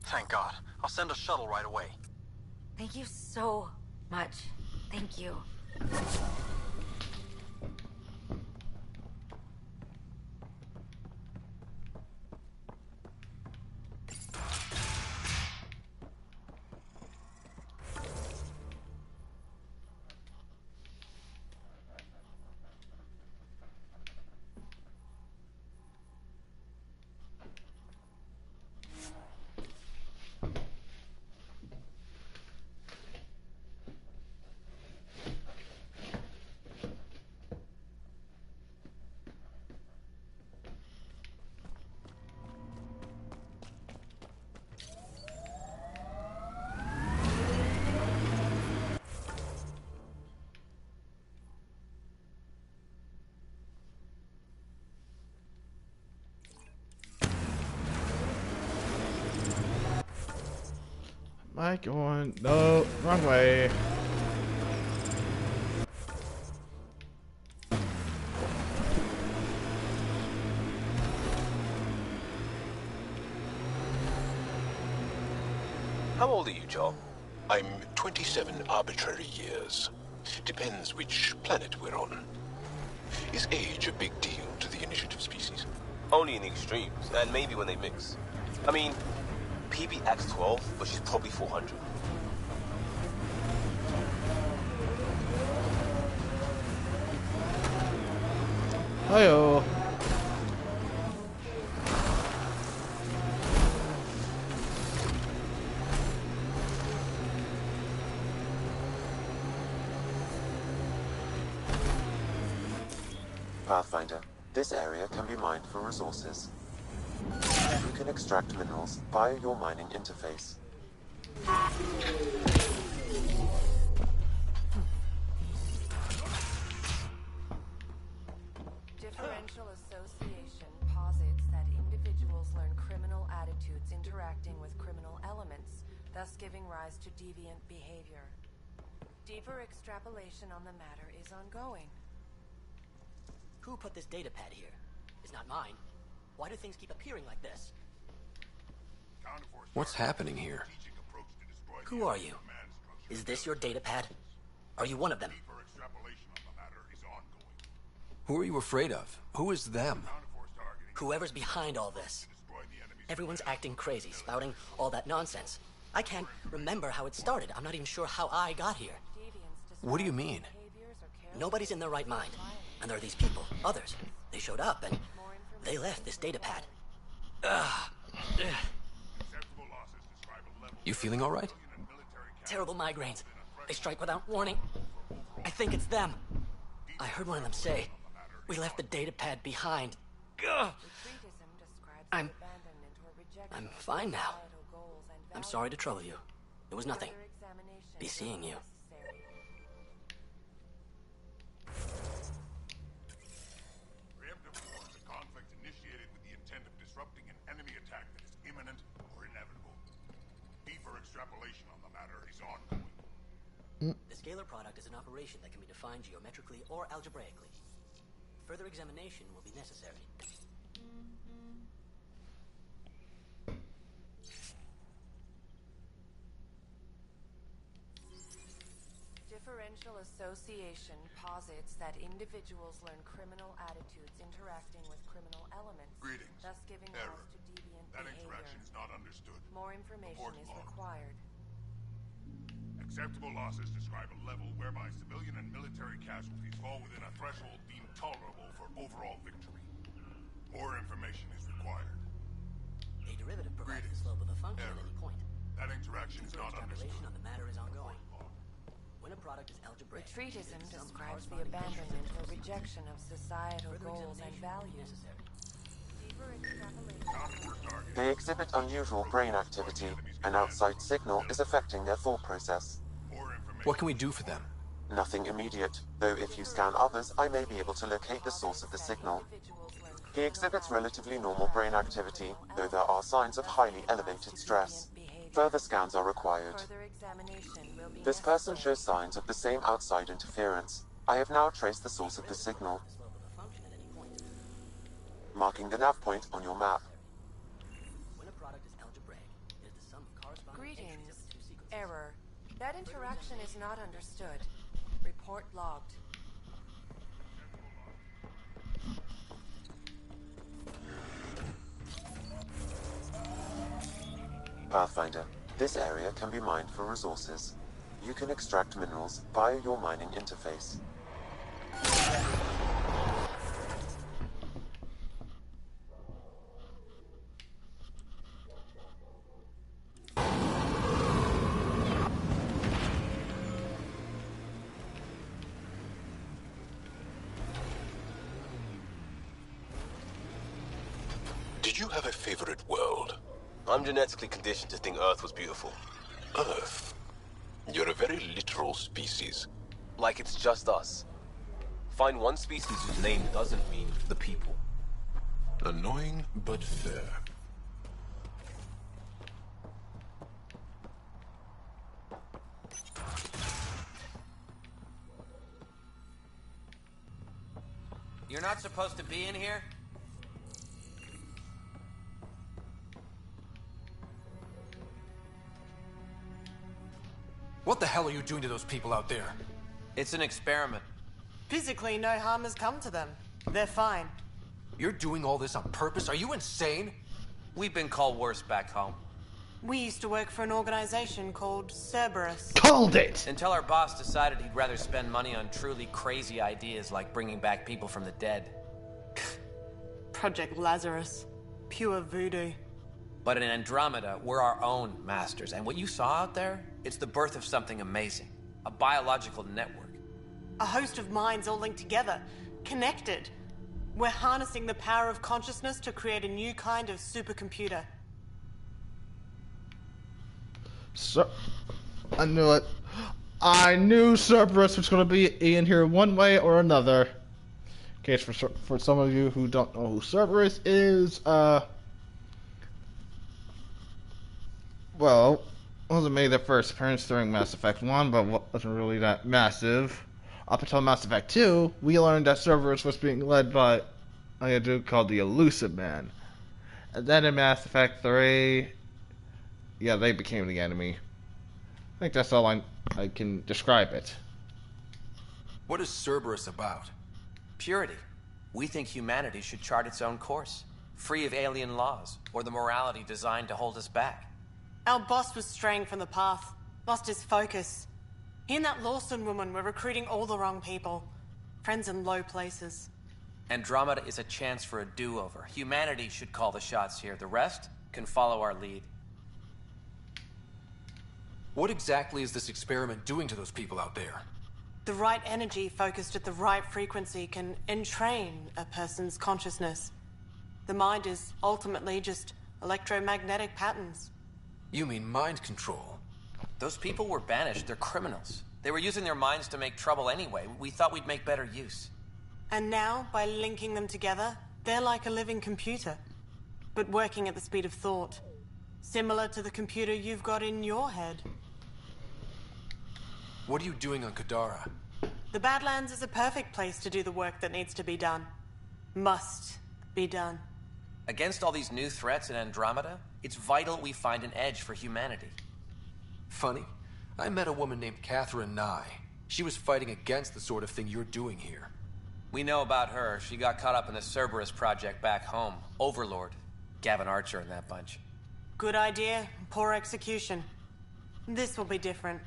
Thank God. I'll send a shuttle right away. Thank you so much. Thank you. Am I going? No, wrong way. How old are you, John? I'm 27 arbitrary years. Depends which planet we're on. Is age a big deal to the initiative species? Only in the extremes, and maybe when they mix. I mean, PB acts 12, but she's probably 400. Hi-oh. Pathfinder, this area can be mined for resources. You can extract minerals via your mining interface. Differential association posits that individuals learn criminal attitudes interacting with criminal elements, thus giving rise to deviant behavior. Deeper extrapolation on the matter is ongoing. Who put this data pad here? It's not mine. Why do things keep appearing like this? What's happening here? Who are you? Is this your data pad? Are you one of them? Who are you afraid of? Who is them? Whoever's behind all this. Everyone's acting crazy, spouting all that nonsense. I can't remember how it started. I'm not even sure how I got here. What do you mean? Nobody's in their right mind. And there are these people, others. They showed up and they left this data pad. You feeling all right? Terrible migraines. They strike without warning. I think it's them. I heard one of them say, "We left the data pad behind." I'm fine now. I'm sorry to trouble you. It was nothing. Be seeing you. Preemptive war is a conflict initiated with the intent of disrupting an enemy attack that is imminent or inevitable. Deeper extrapolation on the matter is ongoing. The scalar product is an operation that can be defined geometrically or algebraically. Further examination will be necessary. Potential association posits that individuals learn criminal attitudes interacting with criminal elements, Greetings. thus giving Error. rise to deviant That behavior. interaction is not understood. More information Report is log. required. Acceptable losses describe a level whereby civilian and military casualties fall within a threshold deemed tolerable for overall victory. More information is required. A derivative provides the slope of a function at any point. That interaction is not understood. Extrapolation on the matter is ongoing. When a product is algebraic, Retreatism it is some describes the corresponding abandonment or rejection of societal Further goals and examination will be values. necessary. Deeper extrapolation. They exhibit unusual brain activity. An outside signal is affecting their thought process. What can we do for them? Nothing immediate, though if you scan others, I may be able to locate the source of the signal. He exhibits relatively normal brain activity, though there are signs of highly elevated stress. Further scans are required. Further examination will be This person shows signs of the same outside interference. I have now traced the source of the signal, marking the nav point on your map. When a product is algebraic, it is the sum of corresponding entries Greetings. of the two sequences. Error. That interaction is not understood. Report logged. Pathfinder. This area can be mined for resources. You can extract minerals via your mining interface. Did you have a favorite world? I'm genetically conditioned to think Earth was beautiful. Earth? You're a very literal species. Like it's just us. Find one species whose name doesn't mean the people. Annoying, but fair. You're not supposed to be in here? What the hell are you doing to those people out there? It's an experiment. Physically, no harm has come to them. They're fine. You're doing all this on purpose? Are you insane? We've been called worse back home. We used to work for an organization called Cerberus. Called it! Until our boss decided he'd rather spend money on truly crazy ideas like bringing back people from the dead. Project Lazarus. Pure voodoo. But in Andromeda, we're our own masters. And what you saw out there, it's the birth of something amazing. A biological network. A host of minds all linked together. Connected. We're harnessing the power of consciousness to create a new kind of supercomputer. So, I knew it. I knew Cerberus was going to be in here one way or another. In case for some of you who don't know who Cerberus is, well, wasn't made their first appearance during Mass Effect 1, but wasn't really that massive. Up until Mass Effect 2, we learned that Cerberus was being led by a dude called the Elusive Man. And then in Mass Effect 3, yeah, they became the enemy. I think that's all I can describe it. What is Cerberus about? Purity. We think humanity should chart its own course, free of alien laws, or the morality designed to hold us back. Our boss was straying from the path, lost his focus. He and that Lawson woman were recruiting all the wrong people. Friends in low places. Andromeda is a chance for a do-over. Humanity should call the shots here. The rest can follow our lead. What exactly is this experiment doing to those people out there? The right energy focused at the right frequency can entrain a person's consciousness. The mind is ultimately just electromagnetic patterns. You mean mind control? Those people were banished. They're criminals. They were using their minds to make trouble anyway. We thought we'd make better use. And now, by linking them together, they're like a living computer, but working at the speed of thought. Similar to the computer you've got in your head. What are you doing on Kadara? The Badlands is a perfect place to do the work that needs to be done. Must be done. Against all these new threats in Andromeda, it's vital we find an edge for humanity. Funny, I met a woman named Catherine Nye. She was fighting against the sort of thing you're doing here. We know about her. She got caught up in the Cerberus project back home. Overlord. Gavin Archer and that bunch. Good idea, poor execution. This will be different.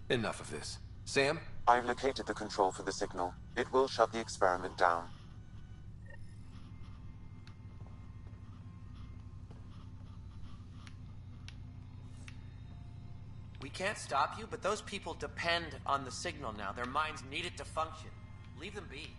Enough of this. Sam? I've located the control for the signal. It will shut the experiment down. We can't stop you, but those people depend on the signal now. Their minds need it to function. Leave them be.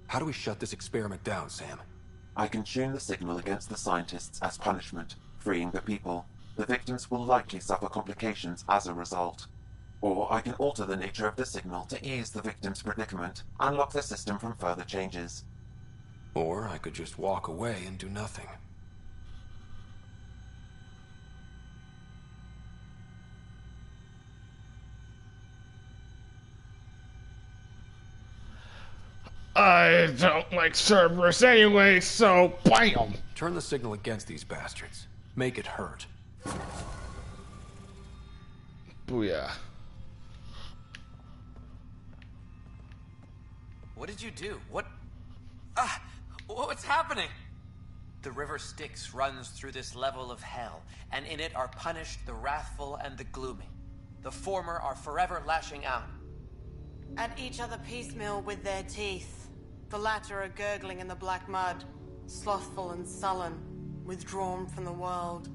How do we shut this experiment down, Sam? I can tune the signal against the scientists as punishment, freeing the people. The victims will likely suffer complications as a result. Or I can alter the nature of the signal to ease the victim's predicament, unlock the system from further changes. Or I could just walk away and do nothing. I don't like Cerberus anyway, so BAM! Turn the signal against these bastards. Make it hurt. Booyah. What did you do? What's happening? The river Styx runs through this level of hell, and in it are punished the wrathful and the gloomy. The former are forever lashing out. At each other piecemeal with their teeth. The latter are gurgling in the black mud, slothful and sullen, withdrawn from the world.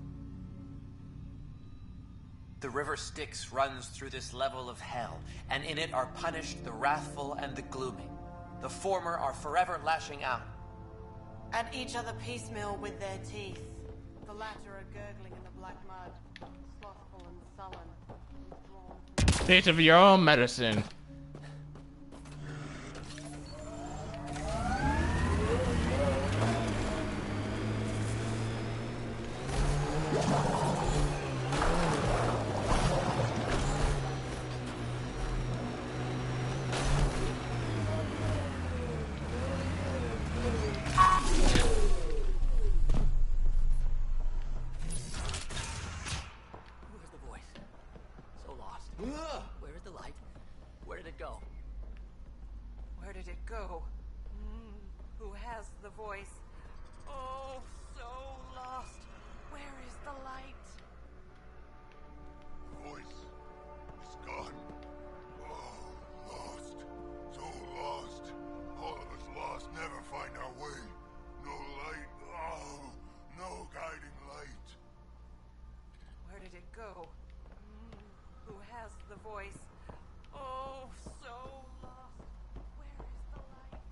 The river Styx runs through this level of hell, and in it are punished the wrathful and the gloomy. The former are forever lashing out. At each other piecemeal with their teeth. The latter are gurgling in the black mud, slothful and sullen, withdrawn. Taste of your own medicine.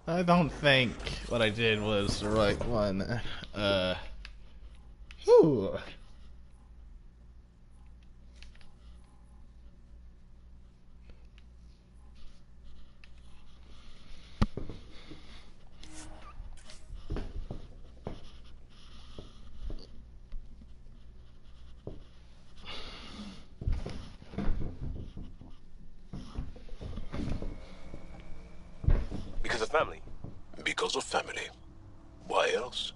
I don't think what I did was the right one. Whew. Because of family. Because of family. Why else?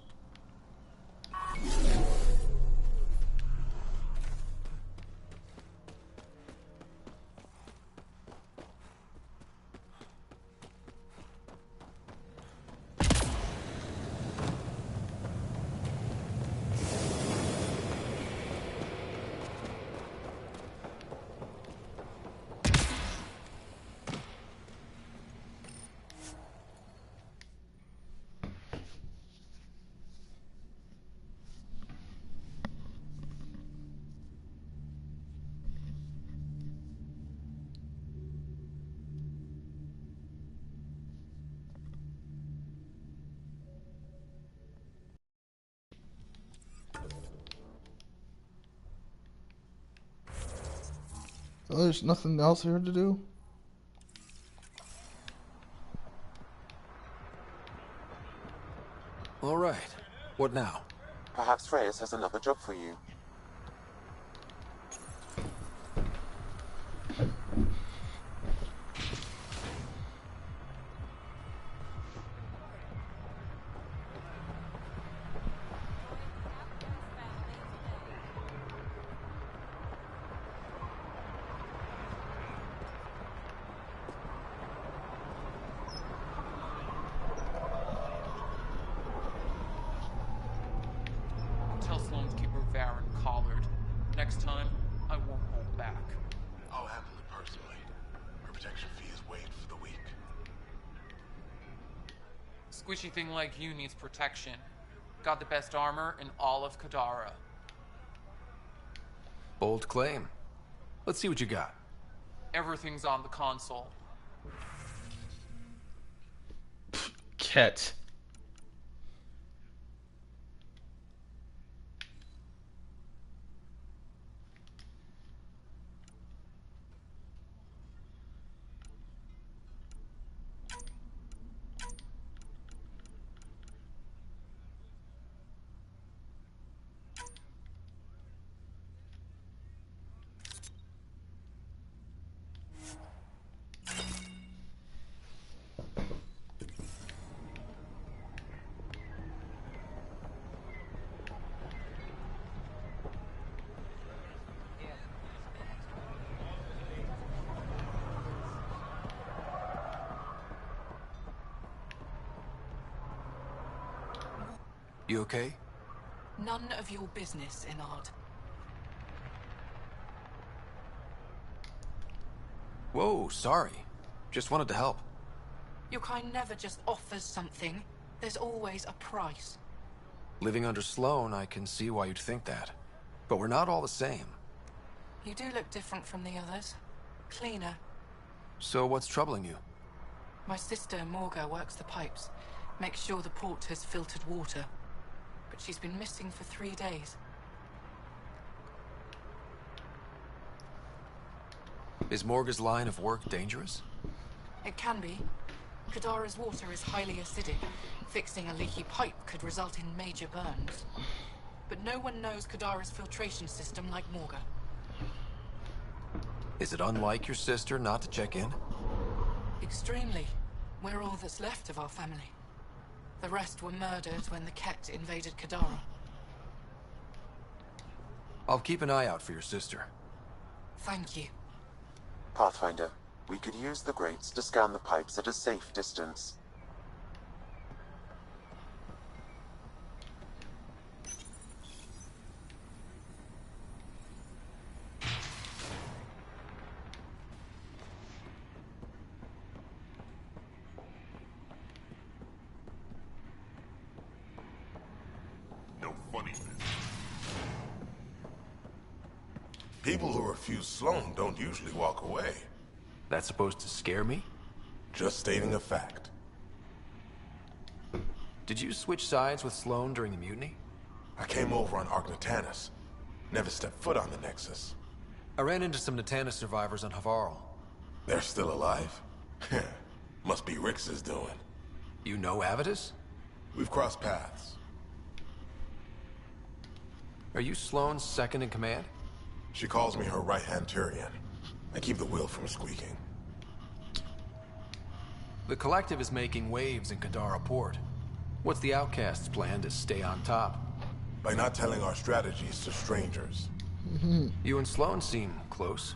Oh, there's nothing else here to do? All right. What now? Perhaps Reyes has another job for you. Tell Sloane's keeper Varen collared. Next time, I won't hold back. I'll handle it personally. Her protection fee is waived for the week. Squishy thing like you needs protection. Got the best armor in all of Kadara. Bold claim. Let's see what you got. Everything's on the console. Ket. You okay? None of your business, Inard. Whoa, sorry. Just wanted to help. Your kind never just offers something. There's always a price. Living under Sloane, I can see why you'd think that. But we're not all the same. You do look different from the others. Cleaner. So what's troubling you? My sister, Morga, works the pipes. Makes sure the port has filtered water. But she's been missing for 3 days. Is Morga's line of work dangerous? It can be. Kadara's water is highly acidic. Fixing a leaky pipe could result in major burns. But no one knows Kadara's filtration system like Morga. Is it unlike your sister not to check in? Extremely. We're all that's left of our family. The rest were murdered when the Ket invaded Kadara. I'll keep an eye out for your sister. Thank you. Pathfinder, we could use the grates to scan the pipes at a safe distance. No funny business. People who refuse Sloane don't usually walk away. That's supposed to scare me? Just stating a fact. Did you switch sides with Sloane during the mutiny? I came over on Argnatanus. Never stepped foot on the Nexus. I ran into some Natanus survivors on Havarl. They're still alive? Must be Rix's doing. You know Avitus? We've crossed paths. Are you Sloane's second in command? She calls me her right-hand Turian. I keep the wheel from squeaking. The Collective is making waves in Kadara Port. What's the Outcast's plan to stay on top? By not telling our strategies to strangers. You and Sloane seem close.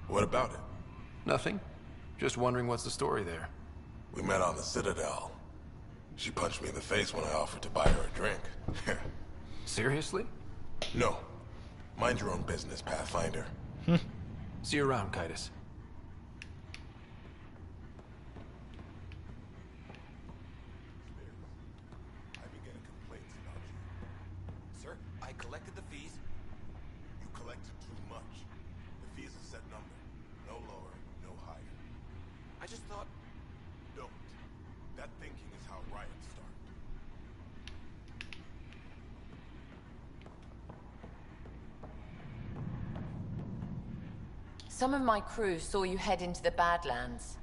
What about it? Nothing. Just wondering what's the story there. We met on the Citadel. She punched me in the face when I offered to buy her a drink. Seriously? No. Mind your own business, Pathfinder. See you around, Kitus. I've been getting complaints about you. Sir, I collected the fees. You collected too much. The fee is a set number. No lower, no higher. I just thought... Don't. That thinking is how riots start. Some of my crew saw you head into the Badlands.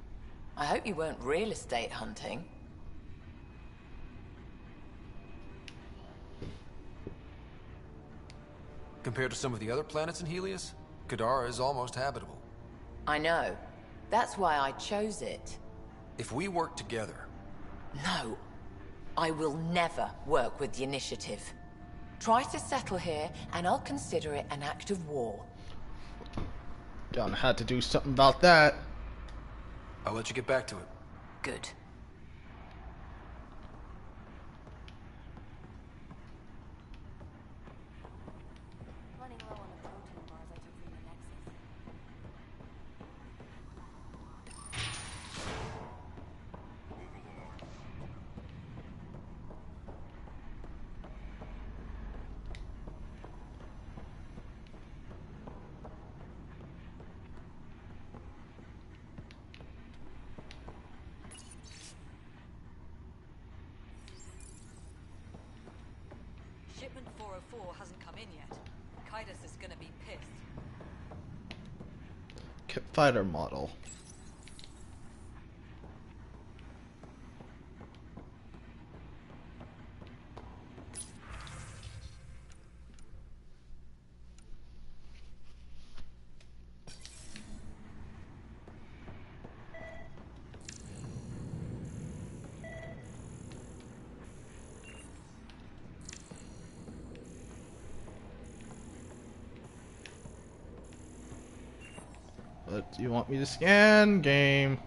I hope you weren't real estate hunting. Compared to some of the other planets in Helios, Kadara is almost habitable. I know. That's why I chose it. If we work together... No. I will never work with the Initiative. Try to settle here, and I'll consider it an act of war. Gonna have to do something about that. I'll let you get back to it. Good. Running low on the protein bars I took from the Nexus. Shipment 404 hasn't come in yet. Kaidos is gonna be pissed. Fighter model. What do you want me to scan? Game.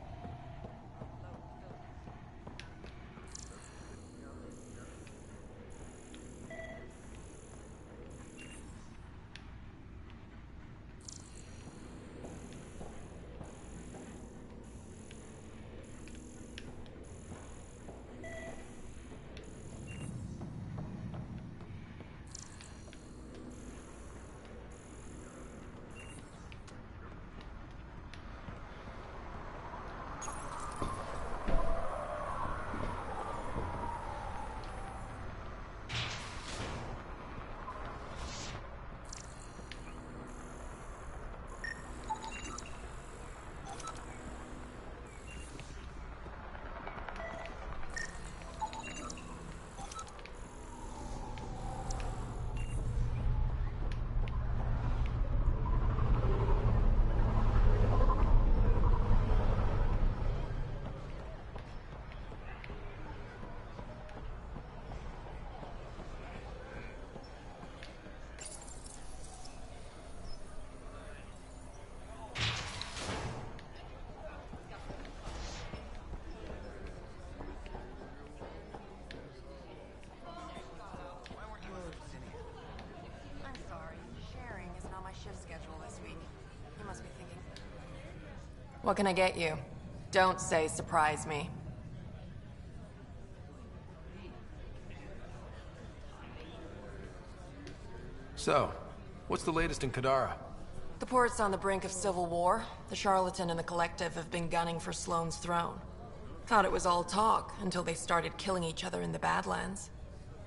What can I get you? Don't say surprise me. So, what's the latest in Kadara? The port's on the brink of civil war. The Charlatan and the Collective have been gunning for Sloane's throne. Thought it was all talk until they started killing each other in the Badlands.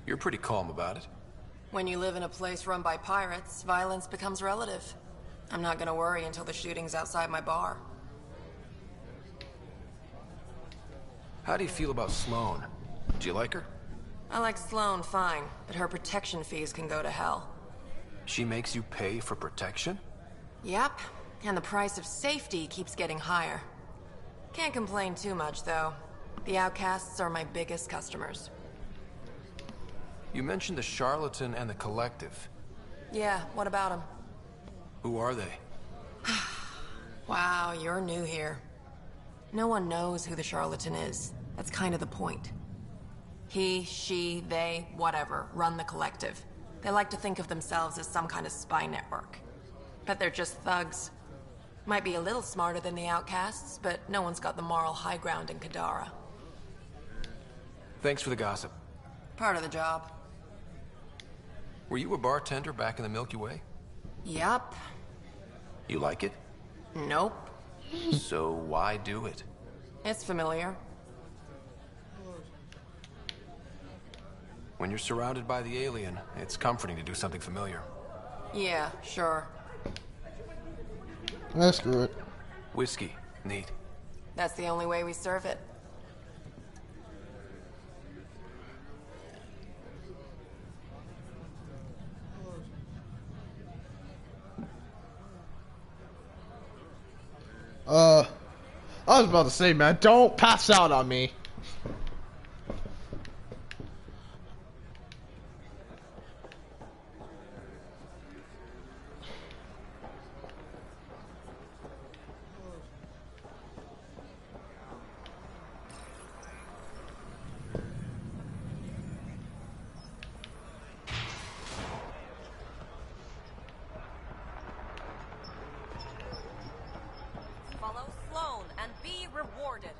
You're pretty calm about it. When you live in a place run by pirates, violence becomes relative. I'm not gonna worry until the shooting's outside my bar. How do you feel about Sloane? Do you like her? I like Sloane fine, but her protection fees can go to hell. She makes you pay for protection? Yep, and the price of safety keeps getting higher. Can't complain too much, though. The outcasts are my biggest customers. You mentioned the Charlatan and the Collective. Yeah, what about them? Who are they? Wow, you're new here. No one knows who the Charlatan is. That's kind of the point. He, she, they, whatever, run the Collective. They like to think of themselves as some kind of spy network. But they're just thugs. Might be a little smarter than the outcasts, but no one's got the moral high ground in Kadara. Thanks for the gossip. Part of the job. Were you a bartender back in the Milky Way? Yup. You like it? Nope. So why do it? It's familiar. When you're surrounded by the alien, it's comforting to do something familiar. Yeah, sure. Screw it. Whiskey. Neat. That's the only way we serve it. I was about to say, man, don't pass out on me. Follow Sloan and be rewarded.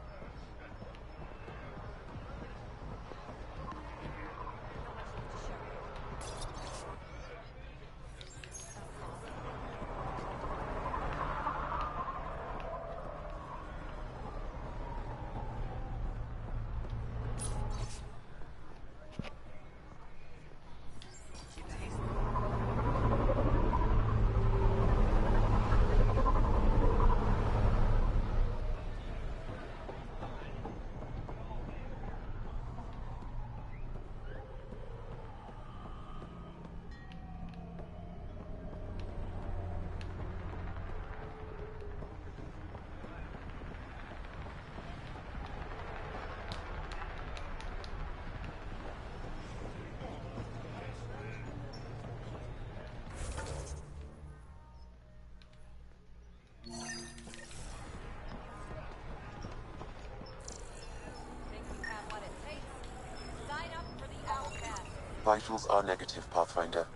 Vitals are negative, Pathfinder.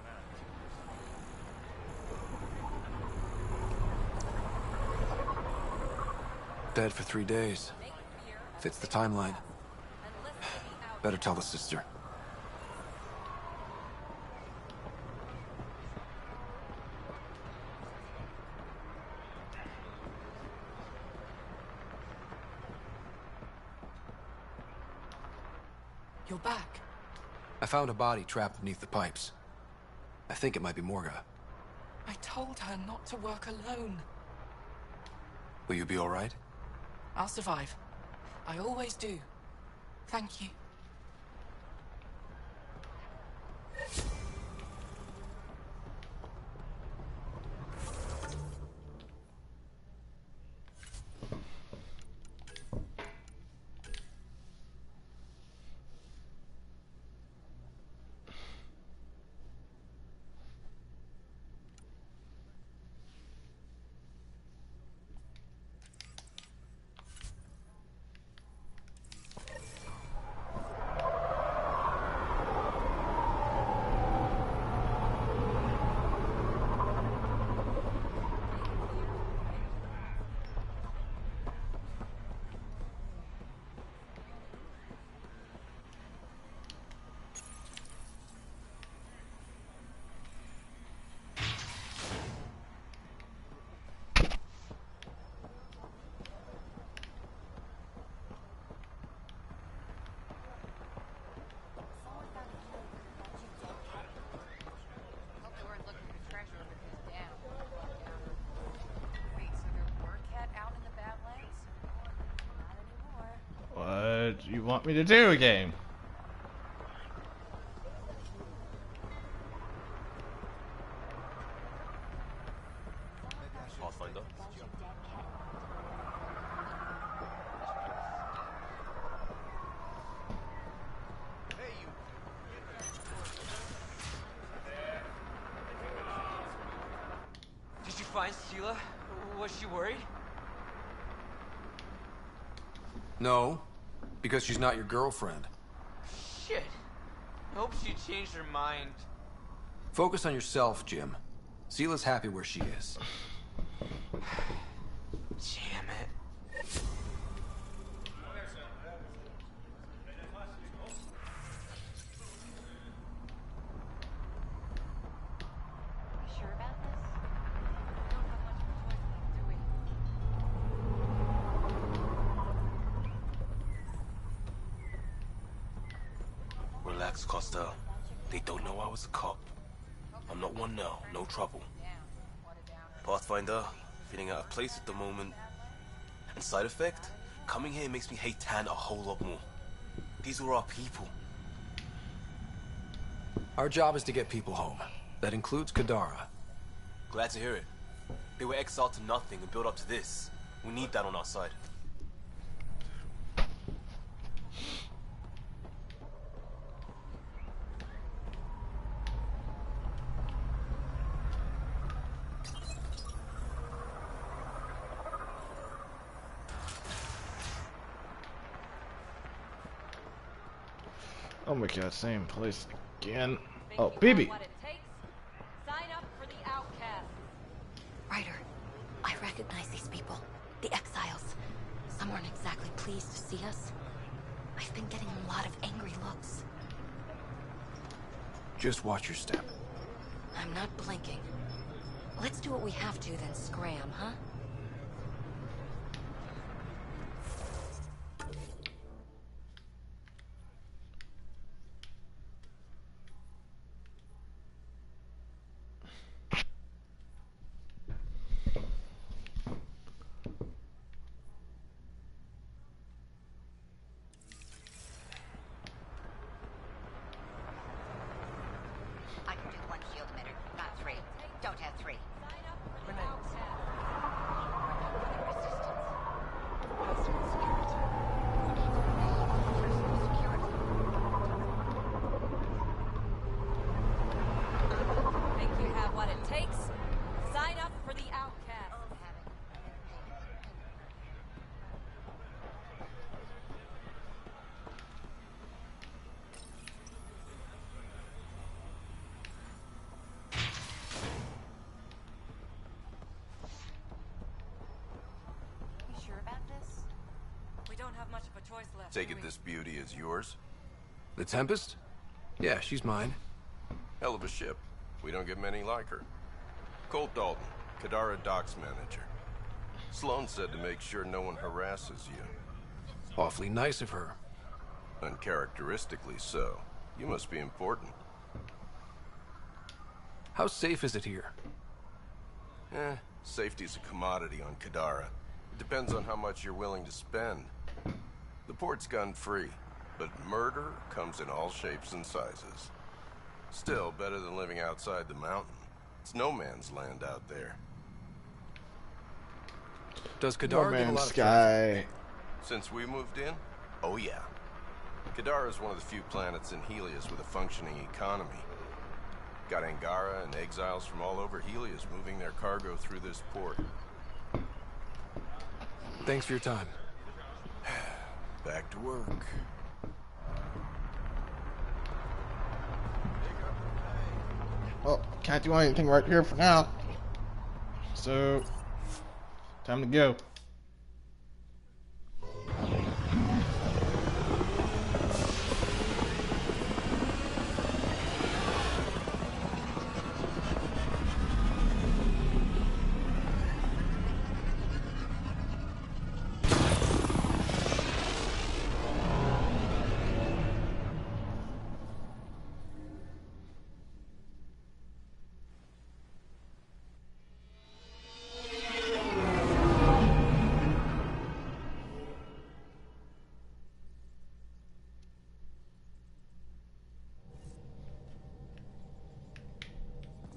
Dead for 3 days. Fits the timeline. Better tell the sister. You're back. I found a body trapped beneath the pipes. I think it might be Morga. I told her not to work alone. Will you be all right? I'll survive. I always do. Thank you. What do you want me to do, game? Pathfinder. Did you find Sheila? Was she worried? No, because she's not your girlfriend. Shit. I hope she changed her mind. Focus on yourself, Jim. Sela's happy where she is. Damn it. Sure about this? We don't have much of a choice left, do we? Relax, Costa. They don't know I was a cop. I'm not one now, no trouble. Pathfinder, feeling out of place at the moment. And side effect? Coming here makes me hate Tan a whole lot more. These were our people. Our job is to get people home. That includes Kadara. Glad to hear it. They were exiled to nothing and built up to this. We need that on our side. Oh my god, same place again. Oh, BB. Sign up for the outcasts. Ryder, I recognize these people. The exiles. Some aren't exactly pleased to see us. I've been getting a lot of angry looks. Just watch your step. I'm not blinking. Let's do what we have to, then scram, huh? I can do one shield emitter, not three. Don't have three. Think you have what it takes? Sign up for the outcasts. You sure about this? We don't have much of a choice left. Take do it we? this beauty is yours? The Tempest? Yeah, she's mine. Hell of a ship. We don't get many like her. Colt Dalton, Kadara Docks Manager. Sloan said to make sure no one harasses you. Awfully nice of her. Uncharacteristically so. You must be important. How safe is it here? Safety's a commodity on Kadara. It depends on how much you're willing to spend. The port's gun-free, but murder comes in all shapes and sizes. Still, better than living outside the mountain. It's no man's land out there. Does No Kadara get a Man's lot of Sky. Since we moved in? Oh yeah. Kadara is one of the few planets in Helios with a functioning economy. Got Angara and exiles from all over Helios moving their cargo through this port. Thanks for your time. Back to work. Well, can't do anything right here for now. So, time to go.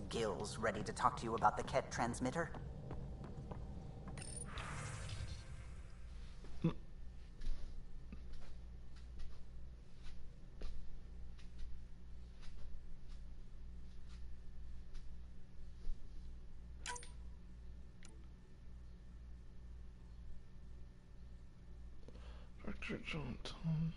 Gil's ready to talk to you about the Ket transmitter? Dr. Johnson.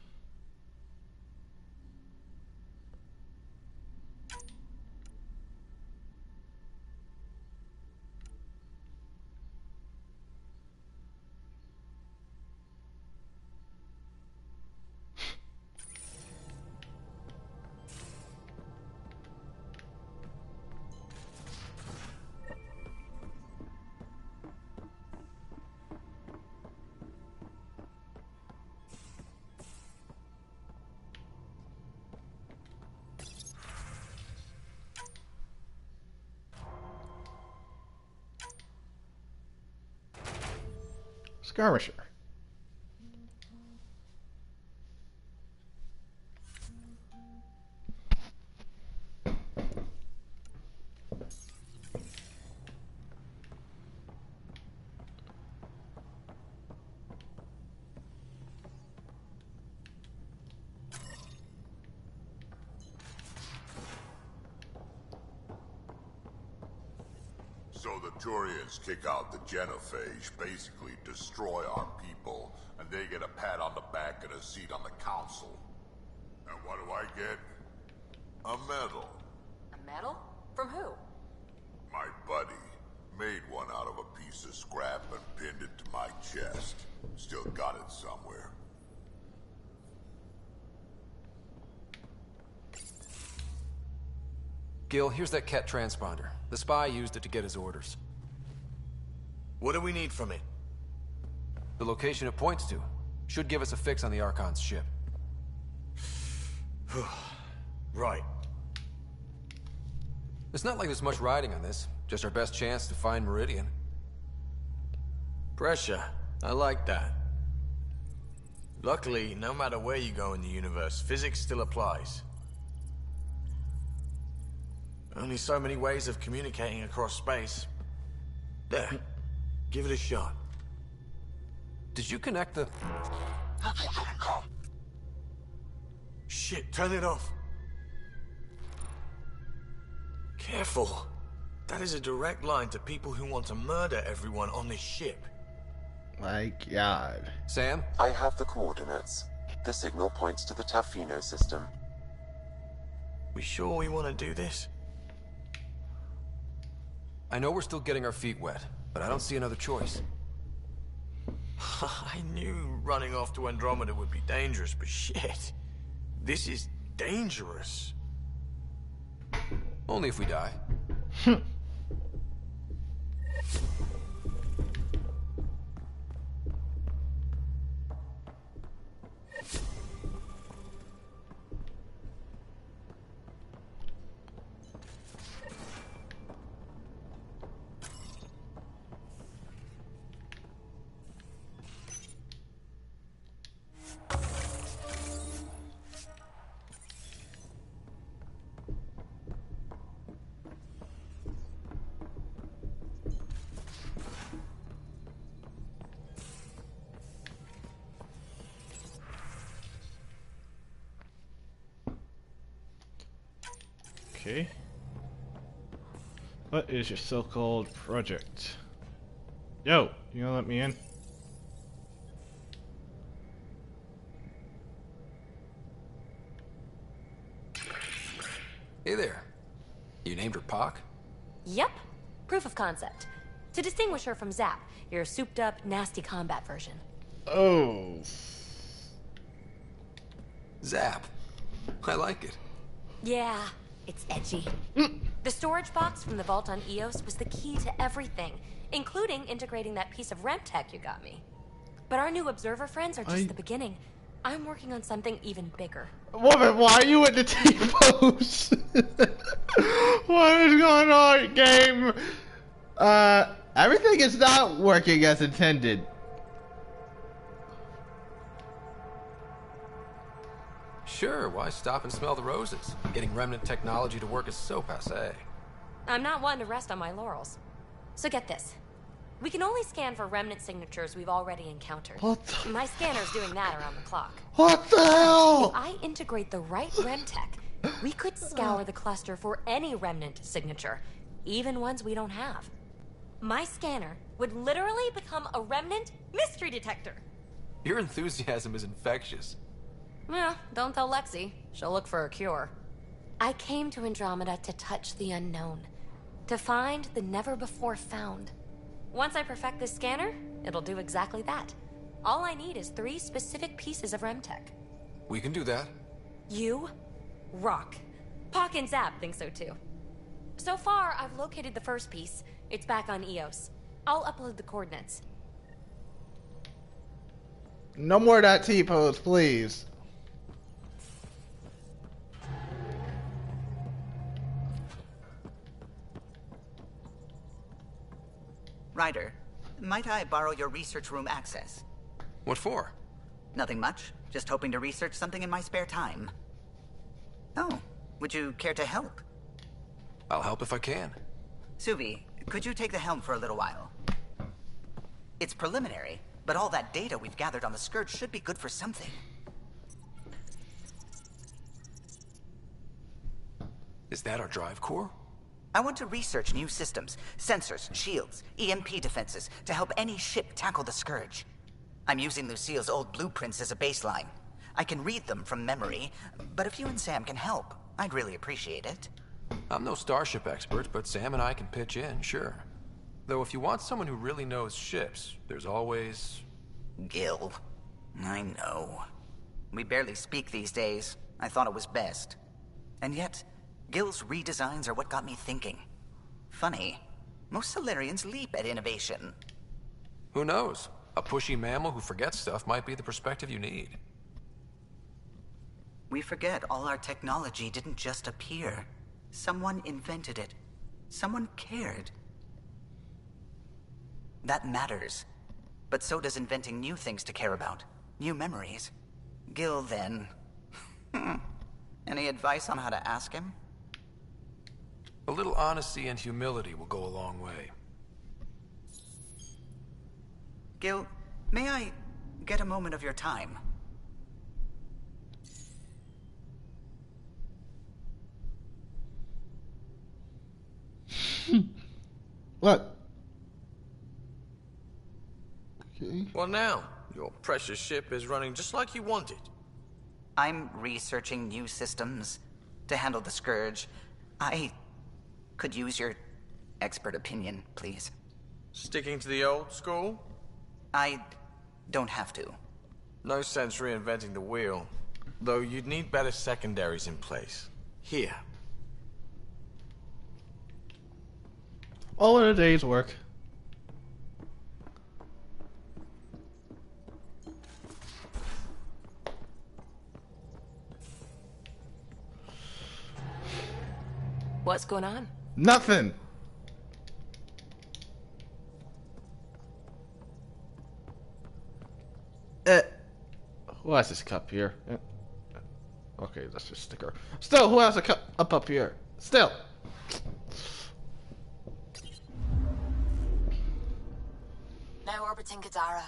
Skirmisher. So the Turians kick out the Genophage, basically destroy our people, and they get a pat on the back and a seat on the council. And what do I get? A medal. A medal? From who? My buddy made one out of a piece of scrap and pinned it to my chest. Still got it somewhere. Gil, here's that Ket transponder. The spy used it to get his orders. What do we need from it? The location it points to. Should give us a fix on the Archon's ship. Right. It's not like there's much riding on this. Just our best chance to find Meridian. Pressure. I like that. Luckily, no matter where you go in the universe, physics still applies. Only so many ways of communicating across space. There. Give it a shot. Did you connect the... Shit, turn it off. Careful. That is a direct line to people who want to murder everyone on this ship. My God. Sam? I have the coordinates. The signal points to the Tafino system. We sure we want to do this? I know we're still getting our feet wet, but I don't see another choice. I knew running off to Andromeda would be dangerous, but shit. This is dangerous. Only if we die. Okay. What is your so-called project? Yo, you gonna let me in? Hey there. You named her Pak? Yep. Proof of concept. To distinguish her from Zap, your souped-up, nasty combat version. Oh. Zap. I like it. Yeah, it's edgy. The storage box from the vault on Eos was the key to everything, including integrating that piece of REM tech you got me. But our new observer friends are just the beginning. I'm working on something even bigger. Woman, why are you in the T-pose? What is going on, game? Everything is not working as intended. Sure, why stop and smell the roses? Getting remnant technology to work is so passé. I'm not one to rest on my laurels. So get this. We can only scan for remnant signatures we've already encountered. What the... My scanner's doing that around the clock. What the hell? If I integrate the right rem tech, we could scour the cluster for any remnant signature, even ones we don't have. My scanner would literally become a remnant mystery detector. Your enthusiasm is infectious. Yeah, don't tell Lexi. She'll look for a cure. I came to Andromeda to touch the unknown, to find the never-before-found. Once I perfect this scanner, it'll do exactly that. All I need is 3 specific pieces of REM tech. We can do that. You rock. Pak and Zap think so too. So far, I've located the first piece. It's back on Eos. I'll upload the coordinates. No more of that T-pose, please. Ryder, might I borrow your research room access? What for? Nothing much. Just hoping to research something in my spare time. Oh, would you care to help? I'll help if I can. Suvi, could you take the helm for a little while? It's preliminary, but all that data we've gathered on the Scourge should be good for something. Is that our drive core? I want to research new systems, sensors, shields, EMP defenses, to help any ship tackle the Scourge. I'm using Lucille's old blueprints as a baseline. I can read them from memory, but if you and Sam can help, I'd really appreciate it. I'm no starship expert, but Sam and I can pitch in, sure. Though if you want someone who really knows ships, there's always... Gil. I know. We barely speak these days. I thought it was best. And yet, Gil's redesigns are what got me thinking. Funny, most Solarians leap at innovation. Who knows? A pushy mammal who forgets stuff might be the perspective you need. We forget all our technology didn't just appear. Someone invented it. Someone cared. That matters. But so does inventing new things to care about. New memories. Gil, then. Any advice on how to ask him? A little honesty and humility will go a long way. Gil, may I get a moment of your time? What? Okay. Well now, your precious ship is running just like you wanted. I'm researching new systems to handle the Scourge. I could use your expert opinion, please. Sticking to the old school? I don't have to. No sense reinventing the wheel. Though you'd need better secondaries in place. Here. All in a day's work. What's going on? Nothing. Who has this cup here? Okay, that's just a sticker. Still, who has a cup up here? Still. Now orbiting Kadara.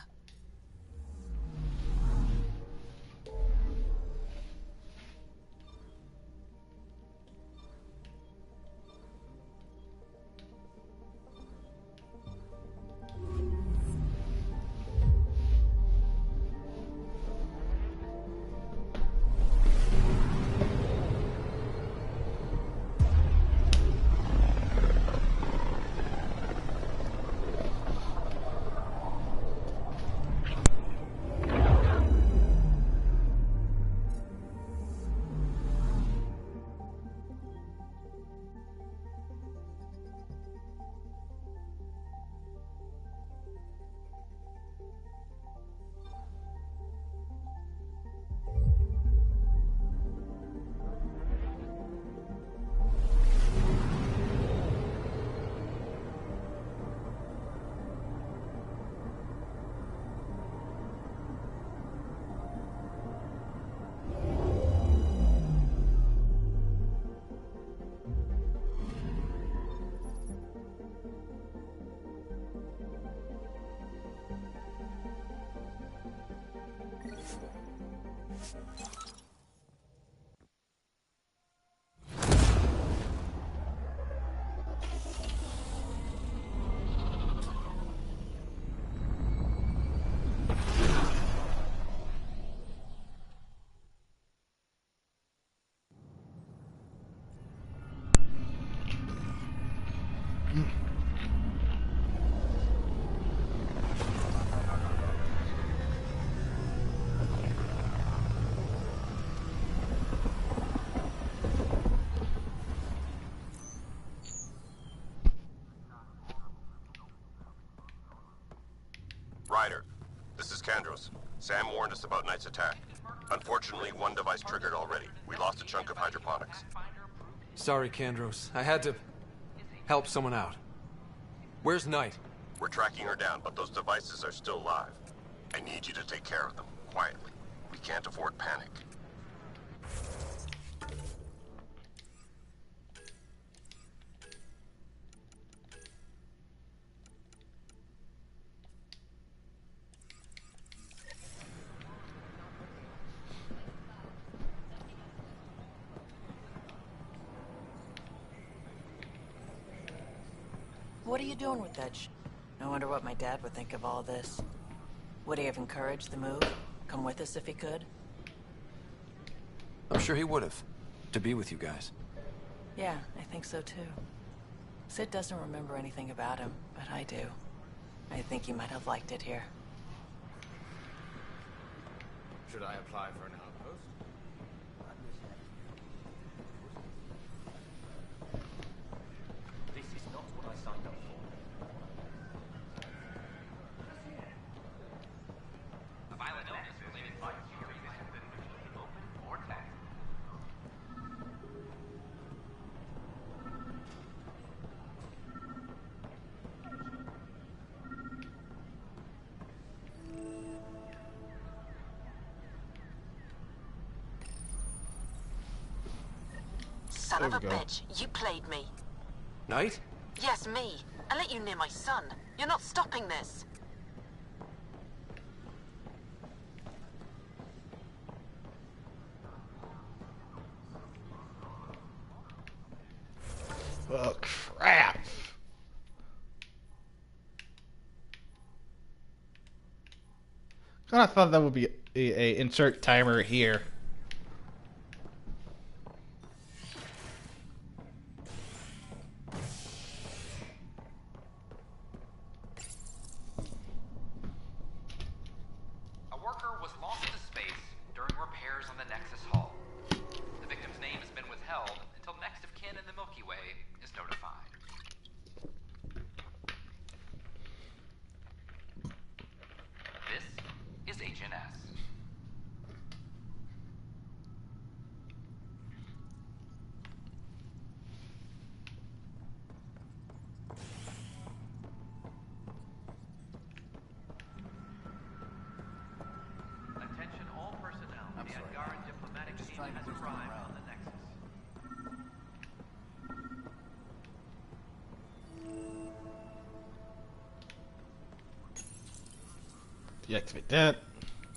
Ryder, this is Kandros. Sam warned us about Knight's attack. Unfortunately, one device triggered already. We lost a chunk of hydroponics. Sorry, Kandros. I had to help someone out. Where's Knight? We're tracking her down, but those devices are still live. I need you to take care of them, quietly. We can't afford panic. What are you doing with Dutch? I wonder what my dad would think of all this. Would he have encouraged the move? Come with us if he could? sure he would have. To be with you guys. Yeah, I think so too. Sid doesn't remember anything about him, but I do. I think he might have liked it here. Should I apply for an outpost? This is not what I signed up for. A violent illness related by open or tag. Son of a bitch, you played me. Knight? Yes, me. I let you near my son. You're not stopping this. Oh, crap. I thought that would be a insert timer here. A worker was lost to space during repairs on the Nexus hull. The victim's name has been withheld until next of kin in the Milky Way is notified. This is HNS. Attention all personnel. The Angaran diplomatic team has arrived on the Nexus. Deactivate that.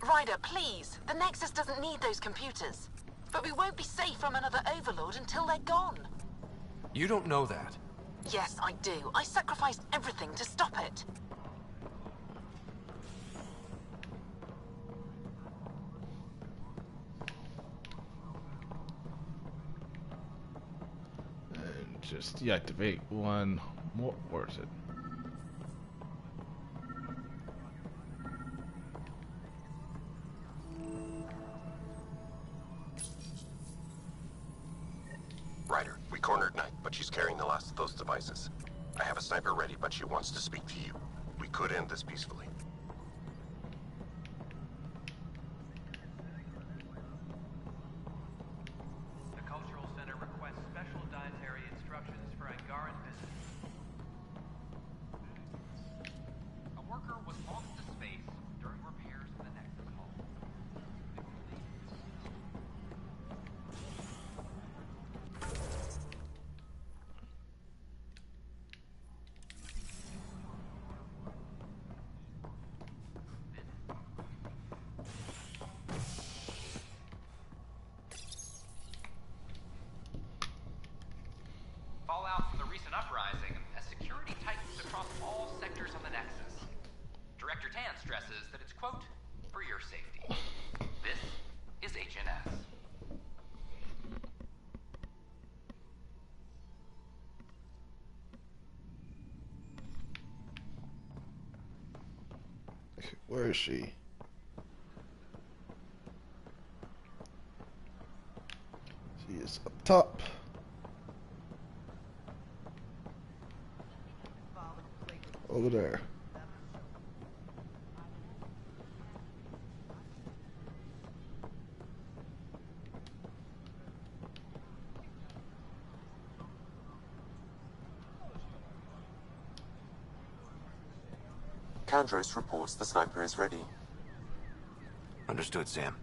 Ryder, please. The Nexus doesn't need those computers. But we won't be safe from another Overlord until they're gone. You don't know that. Yes, I do. I sacrificed everything to stop it. And just deactivate one more. Where is it? Ryder, we cornered Knight, but she's carrying the last of those devices. I have a sniper ready, but she wants to speak to you. We could end this peacefully. The Cultural Center requests special dietary instructions for Angaran visitors. A worker was lost to space during repairs on the Nexus hull. Fallout from the recent uprising has security tightens across all sectors on the Nexus. Director Tan stresses that it's, quote, for your safety. This is HNS. Where is she? She is up top. Over there. Kandros reports the sniper is ready. Understood, Sam.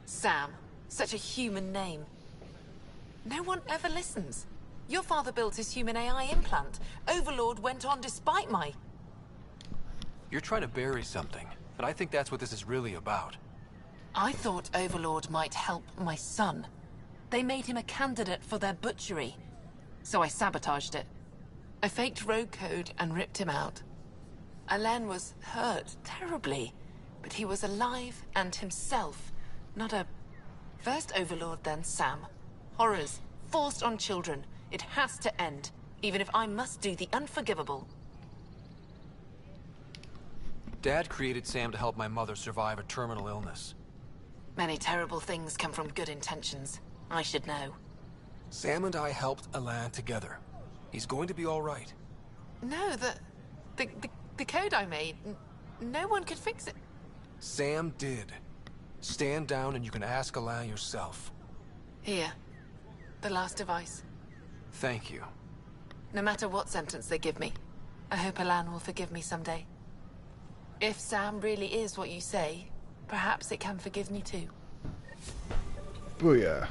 Sam. Such a human name. No one ever listens. Your father built his human AI implant. Overlord went on despite my... You're trying to bury something, and I think that's what this is really about. I thought Overlord might help my son. They made him a candidate for their butchery. So I sabotaged it. I faked rogue code and ripped him out. Alain was hurt terribly, but he was alive and himself, Not a... First Overlord, then Sam. Horrors. Forced on children. It has to end. Even if I must do the unforgivable. Dad created Sam to help my mother survive a terminal illness. Many terrible things come from good intentions. I should know. Sam and I helped Alain together. He's going to be all right. No, the code I made, no one could fix it. Sam did. Stand down and you can ask Alain yourself. Here. The last device. Thank you. No matter what sentence they give me, I hope Alain will forgive me someday. If Sam really is what you say, perhaps it can forgive me too. Booyah.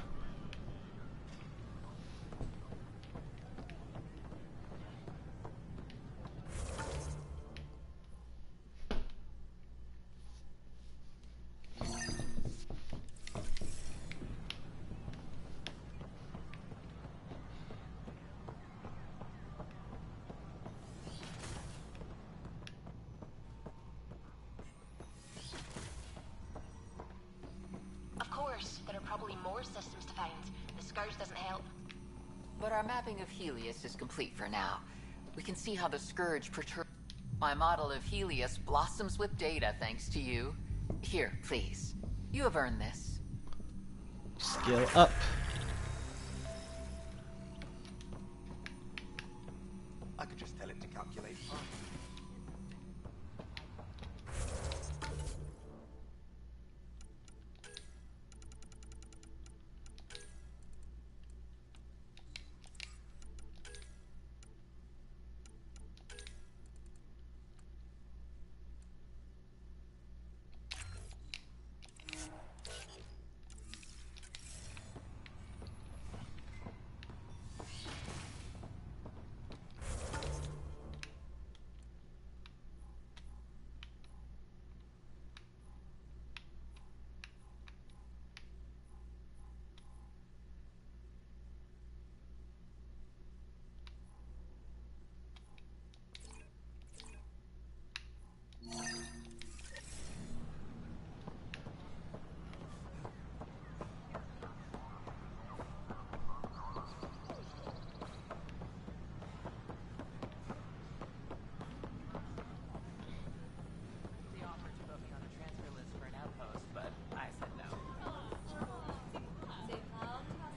Systems to find. The Scourge doesn't help. But our mapping of Helios is complete for now. We can see how the Scourge perturbs. My model of Helios blossoms with data thanks to you. Here, please. You have earned this. Skill up. I could just tell it to calculate.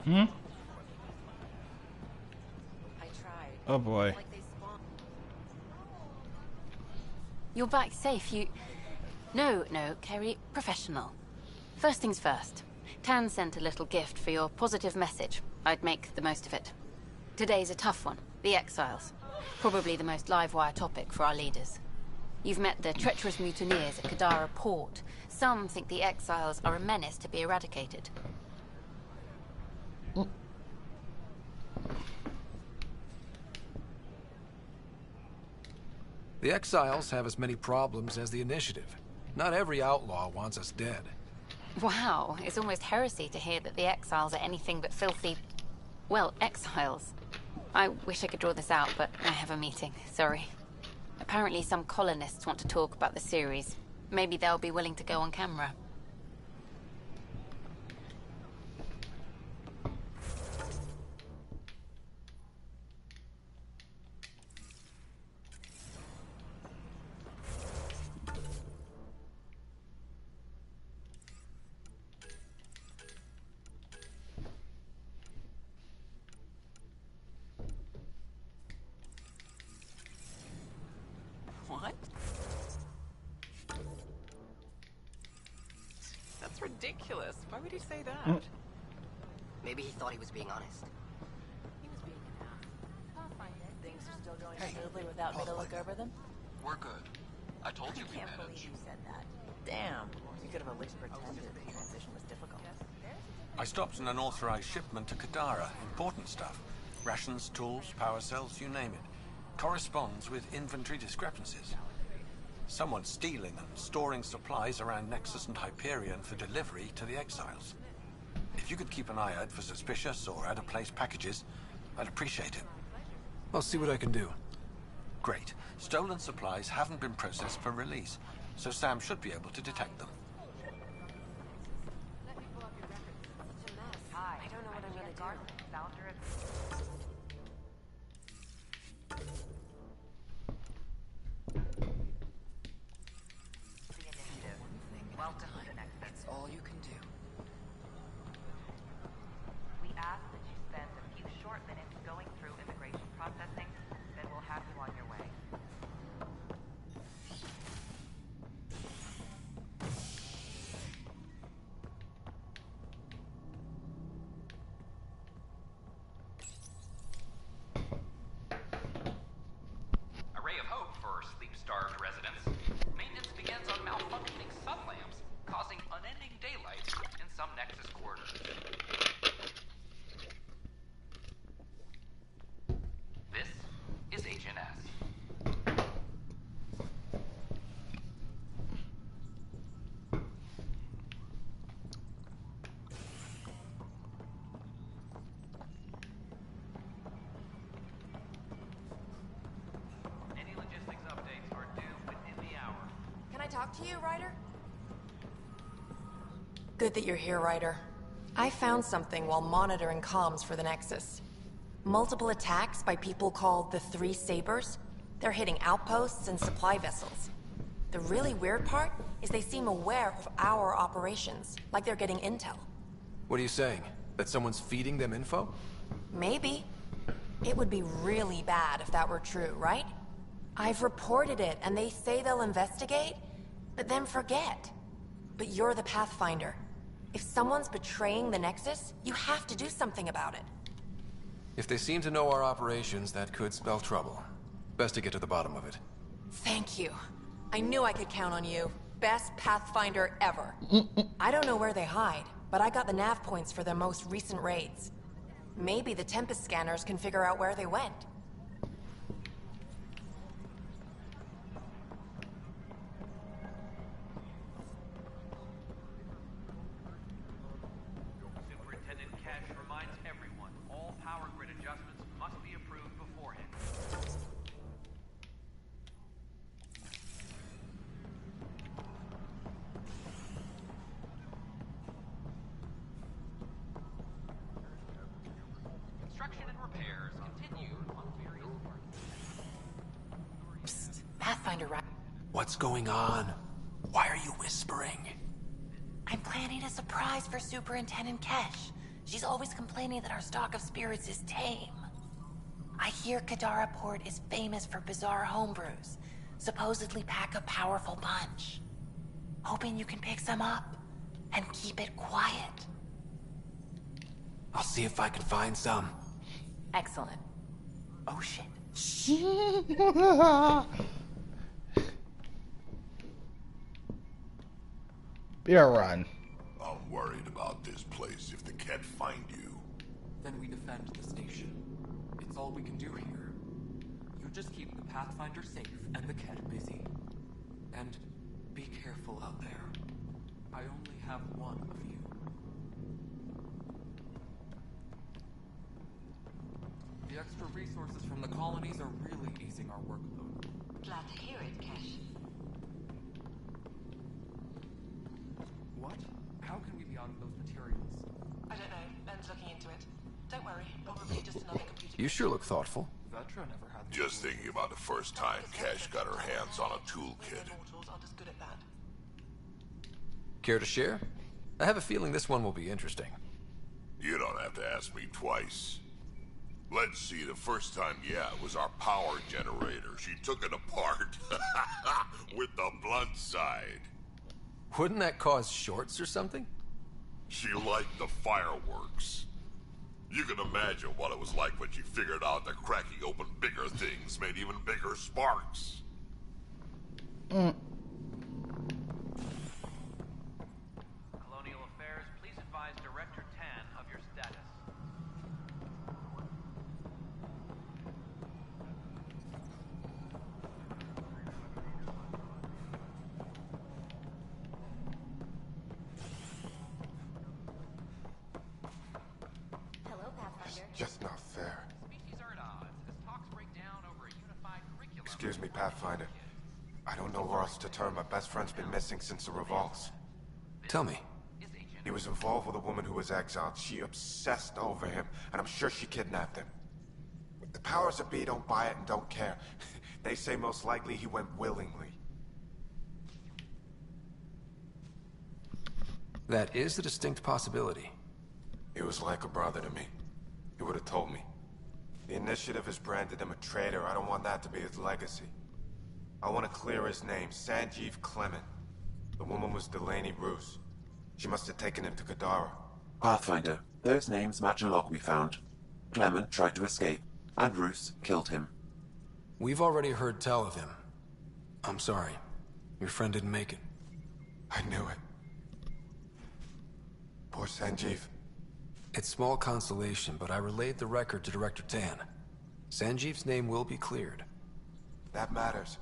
Hmm? I tried. Oh boy. Like they You're back safe, you... No, Kerry, professional. First things first. Tan sent a little gift for your positive message. I'd make the most of it. Today's a tough one. The Exiles. Probably the most live-wire topic for our leaders. You've met the treacherous mutineers at Kadara Port. Some think the Exiles are a menace to be eradicated. The Exiles have as many problems as the Initiative. Not every outlaw wants us dead. Wow, it's almost heresy to hear that the Exiles are anything but filthy... well, exiles. I wish I could draw this out, but I have a meeting. Sorry. Apparently some colonists want to talk about the series. Maybe they'll be willing to go on camera. What? That's ridiculous. Why would he say that? Maybe he thought he was being honest. He was being an ass. Things are still going smoothly without me to look over them? We're good. I told you we can't managed. believe you said that. Damn. You could have at least pretended the transition was difficult. I stopped an unauthorized shipment to Kadara. Important stuff. Rations, tools, power cells, you name it. Corresponds with inventory discrepancies. Someone's stealing and storing supplies around Nexus and Hyperion for delivery to the Exiles. If you could keep an eye out for suspicious or out-of-place packages, I'd appreciate it. I'll see what I can do. Great. Stolen supplies haven't been processed for release, so Sam should be able to detect them. Nexus quarters. This is HNS. Any logistics updates are due within the hour. Can I talk to you, Ryder? Good that you're here, Ryder. I found something while monitoring comms for the Nexus. Multiple attacks by people called the Three Sabers. They're hitting outposts and supply vessels. The really weird part is they seem aware of our operations, like they're getting intel. What are you saying? That someone's feeding them info? Maybe. It would be really bad if that were true, right? I've reported it, and they say they'll investigate, but then forget. But you're the Pathfinder. If someone's betraying the Nexus, you have to do something about it. If they seem to know our operations, that could spell trouble. Best to get to the bottom of it. Thank you. I knew I could count on you. Best Pathfinder ever. I don't know where they hide, but I got the nav points for their most recent raids. Maybe the Tempest scanners can figure out where they went. Superintendent Cash reminds everyone all power grid adjustments must be approved beforehand. Construction and repairs continue on various Psst. Pathfinder, right? What's going on? Why are you whispering? I'm planning a surprise for Superintendent Kesh. She's always complaining that our stock of spirits is tame. I hear Kadara Port is famous for bizarre homebrews. Supposedly pack a powerful punch. Hoping you can pick some up and keep it quiet. I'll see if I can find some. Excellent. Oh shit. Be a run. I'm worried about this place if they can't find you. Then we defend the station. It's all we can do here. You just keep the Pathfinder safe and the Ket busy. And be careful out there. I only have one of you. The extra resources from the colonies are really easing our workload. Glad to hear it, Kesh. What? How can we be out of those materials? I don't know. Ben's looking into it. Don't worry. Probably just another computer. You sure look thoughtful. Vetra never had Just thinking about the first time Cash got her hands on a toolkit. Mortals are just good at that. Care to share? I have a feeling this one will be interesting. You don't have to ask me twice. Let's see, the first time, yeah, it was our power generator. She took it apart. With the blunt side. Wouldn't that cause shorts or something? She liked the fireworks. You can imagine what it was like when she figured out that cracking open bigger things made even bigger sparks. Colonial Affairs, please advise Director Tan of your status. Hello, Pathfinder. Just not fair. Species are at odds as talks break down over a unified curriculum. Excuse me, Pathfinder. I don't know where else to turn. My best friend's been missing since the revolts. Tell me. He was involved with a woman who was exiled. She obsessed over him, and I'm sure she kidnapped him. The powers that be don't buy it and don't care. They say most likely he went willingly. That is a distinct possibility. He was like a brother to me. He would have told me. The Initiative has branded him a traitor. I don't want that to be his legacy. I want to clear his name, Sanjeev Clement. The woman was Delaney Roos. She must have taken him to Kadara. Pathfinder, those names match a log we found. Clement tried to escape, and Roos killed him. We've already heard tell of him. I'm sorry. Your friend didn't make it. I knew it. Poor Sanjeev. It's small consolation, but I relayed the record to Director Tan. Sanjeev's name will be cleared. That matters.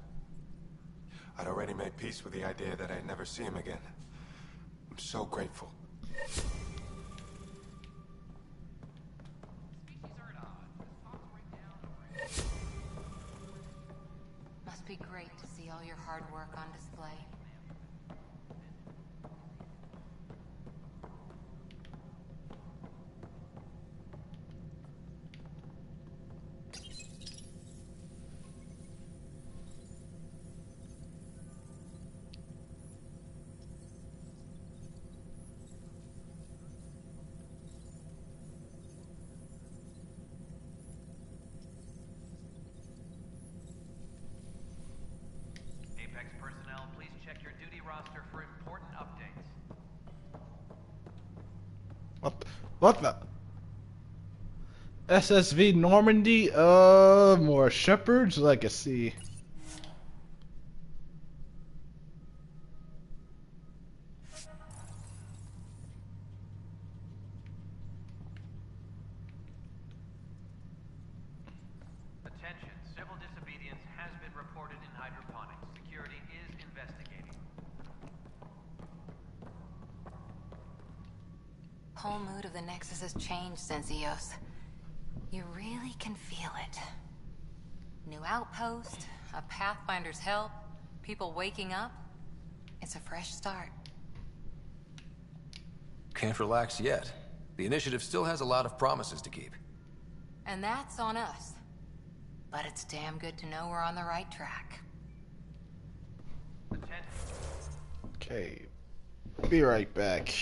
I'd already made peace with the idea that I'd never see him again. I'm so grateful. Must be great to see all your hard work on display. Apex personnel, please check your duty roster for important updates. What the? SSV Normandy? More Shepherd's Legacy. Attention, civil disobedience has been reported in hydroponics. Security is investigating. Whole mood of the Nexus has changed since Eos. You really can feel it. New outpost, a Pathfinder's help, people waking up. It's a fresh start. Can't relax yet. The initiative still has a lot of promises to keep. And that's on us. But it's damn good to know we're on the right track. Okay. Be right back.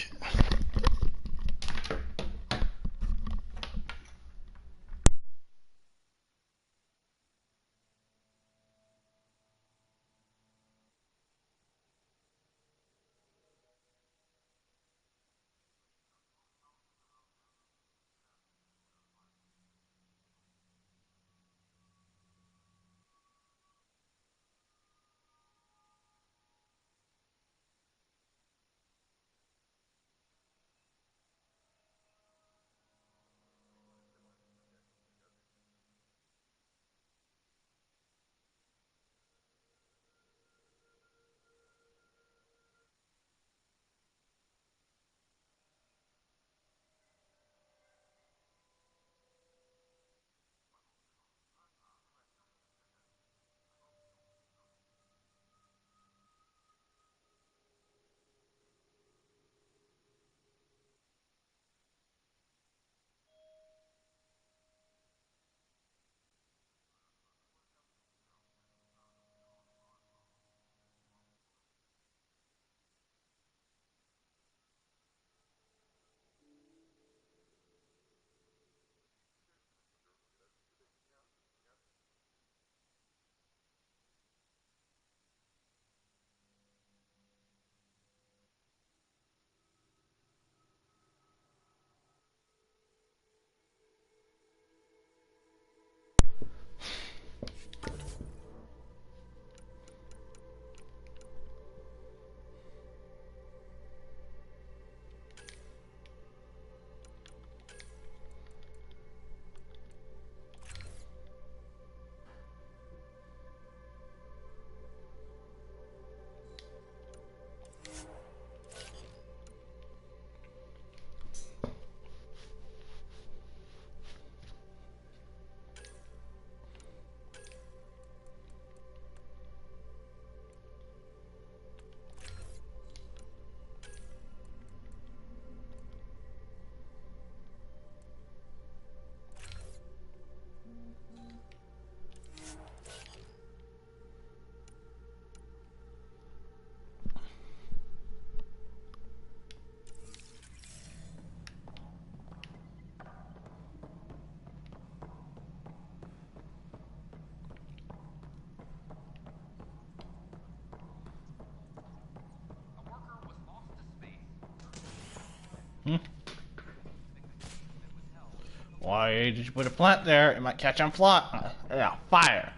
Why did you put a plant there? It might catch on fire. Yeah, fire.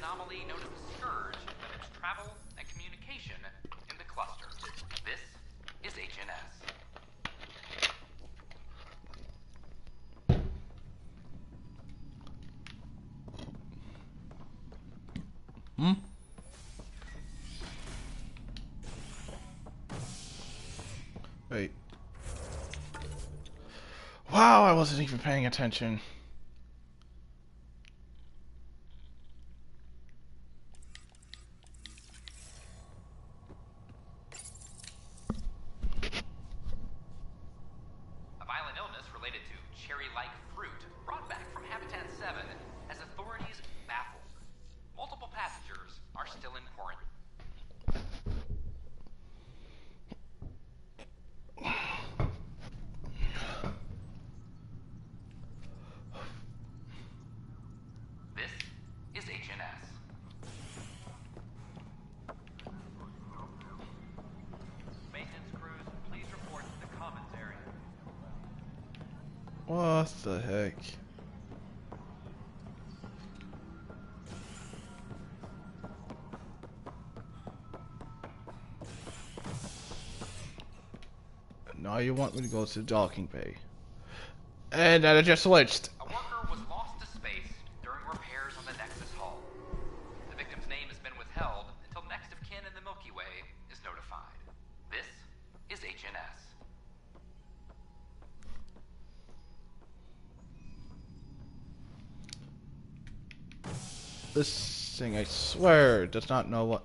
anomaly known as the Scourge limits travel and communication in the cluster. This is HNS. Wait. Wow, I wasn't even paying attention. A violent illness related to cherry-like fruit brought back from Habitat 7 has authorities baffled. Multiple passengers are still in quarantine. This is HNS. Maintenance crews, please report to the commons area. What the heck? Now you want me to go to the docking bay. And then I just switched. A worker was lost to space during repairs on the Nexus hull. The victim's name has been withheld until next of kin in the Milky Way is notified. This is HNS. This thing, I swear, does not know what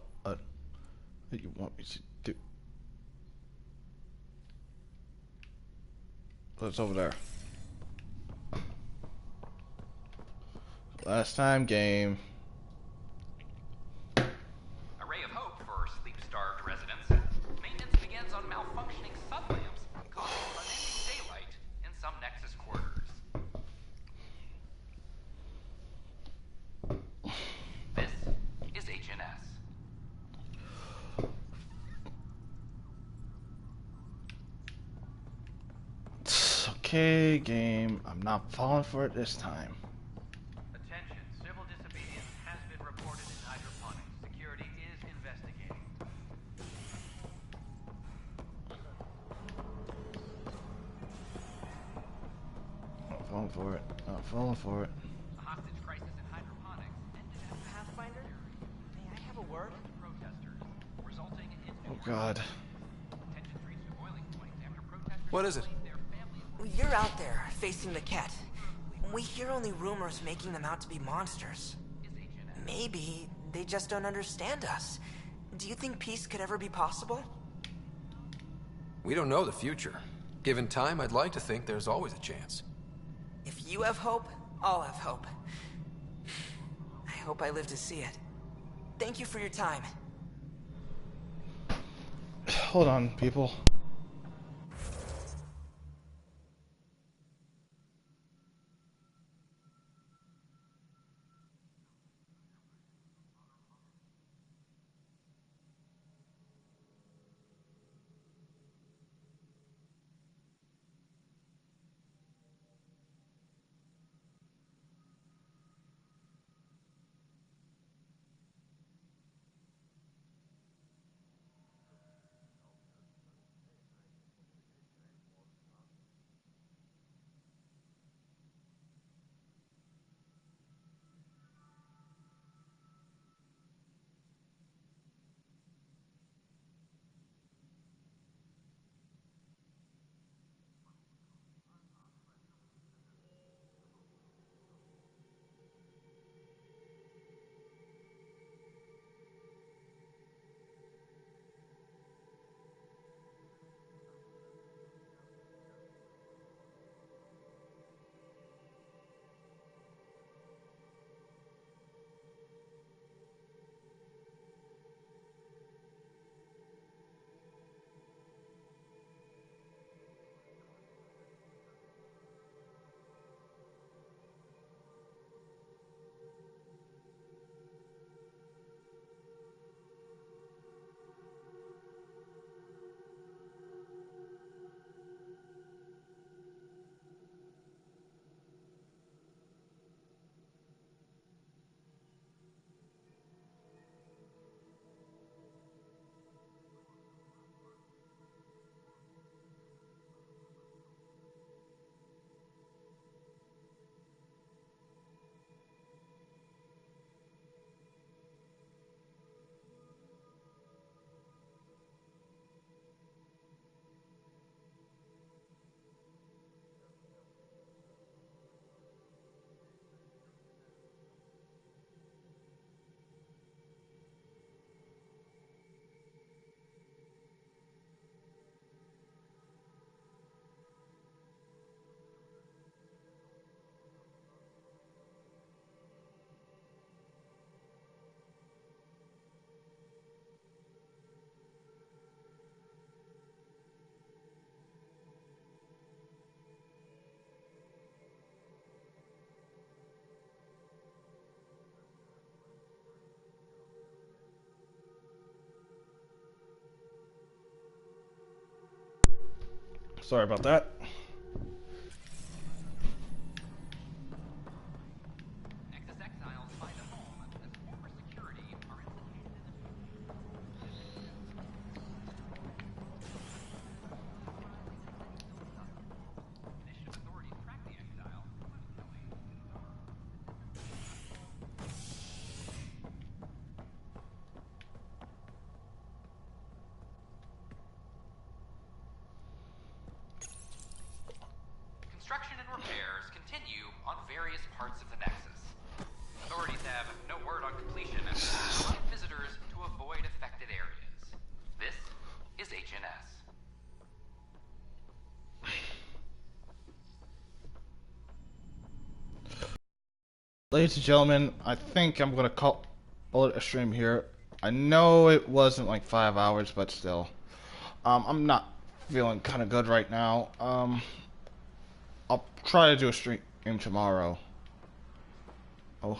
you want me to do. What's over there? Last time game. A ray of hope for sleep-starved residents. Maintenance begins on malfunctioning sunlamps, causing unending daylight in some Nexus quarters. This is HNS. It's okay, game. I'm not falling for it this time. Attention, civil disobedience has been reported in hydroponics. Security is investigating. Not falling for it. Not falling for it. The hostage crisis in hydroponics ended after Pathfinder, may I have a word? protesters, resulting in Oh God. tensions reached a boiling point after protesters What is it? their families. You're out there, facing the Ket. We hear only rumors making them out to be monsters. Maybe they just don't understand us. Do you think peace could ever be possible? We don't know the future. Given time, I'd like to think there's always a chance. If you have hope, I'll have hope. I hope I live to see it. Thank you for your time. Hold on, people. Sorry about that. Construction and repairs continue on various parts of the Nexus. Authorities have no word on completion and allow visitors to avoid affected areas. This is HNS. Ladies and gentlemen, I think I'm gonna call it a stream here. I know it wasn't like 5 hours, but still. I'm not feeling kind of good right now. I'll try to do a stream tomorrow. Oh.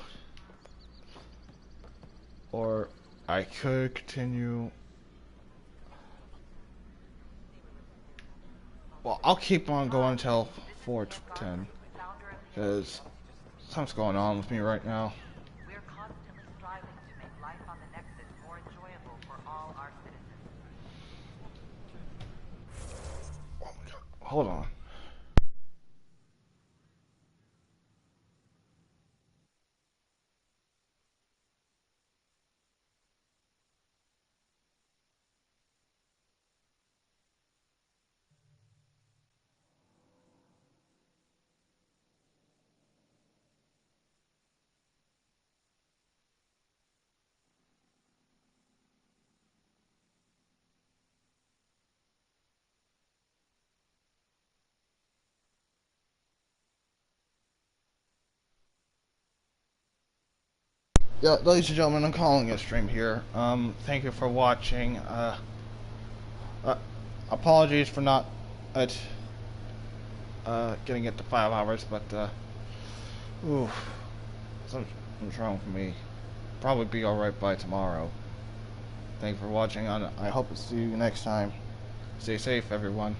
Or I could continue. Well, I'll keep on going until 4:10, because something's going on with me right now. We're constantly striving to make life on the Nexus more enjoyable for all our citizens. Oh my God. Hold on. Yeah, ladies and gentlemen, I'm calling it a stream here. Thank you for watching. Apologies for not getting it to 5 hours, but ooh, something's wrong with me. Probably be alright by tomorrow. Thank you for watching, and I hope to see you next time. Stay safe, everyone.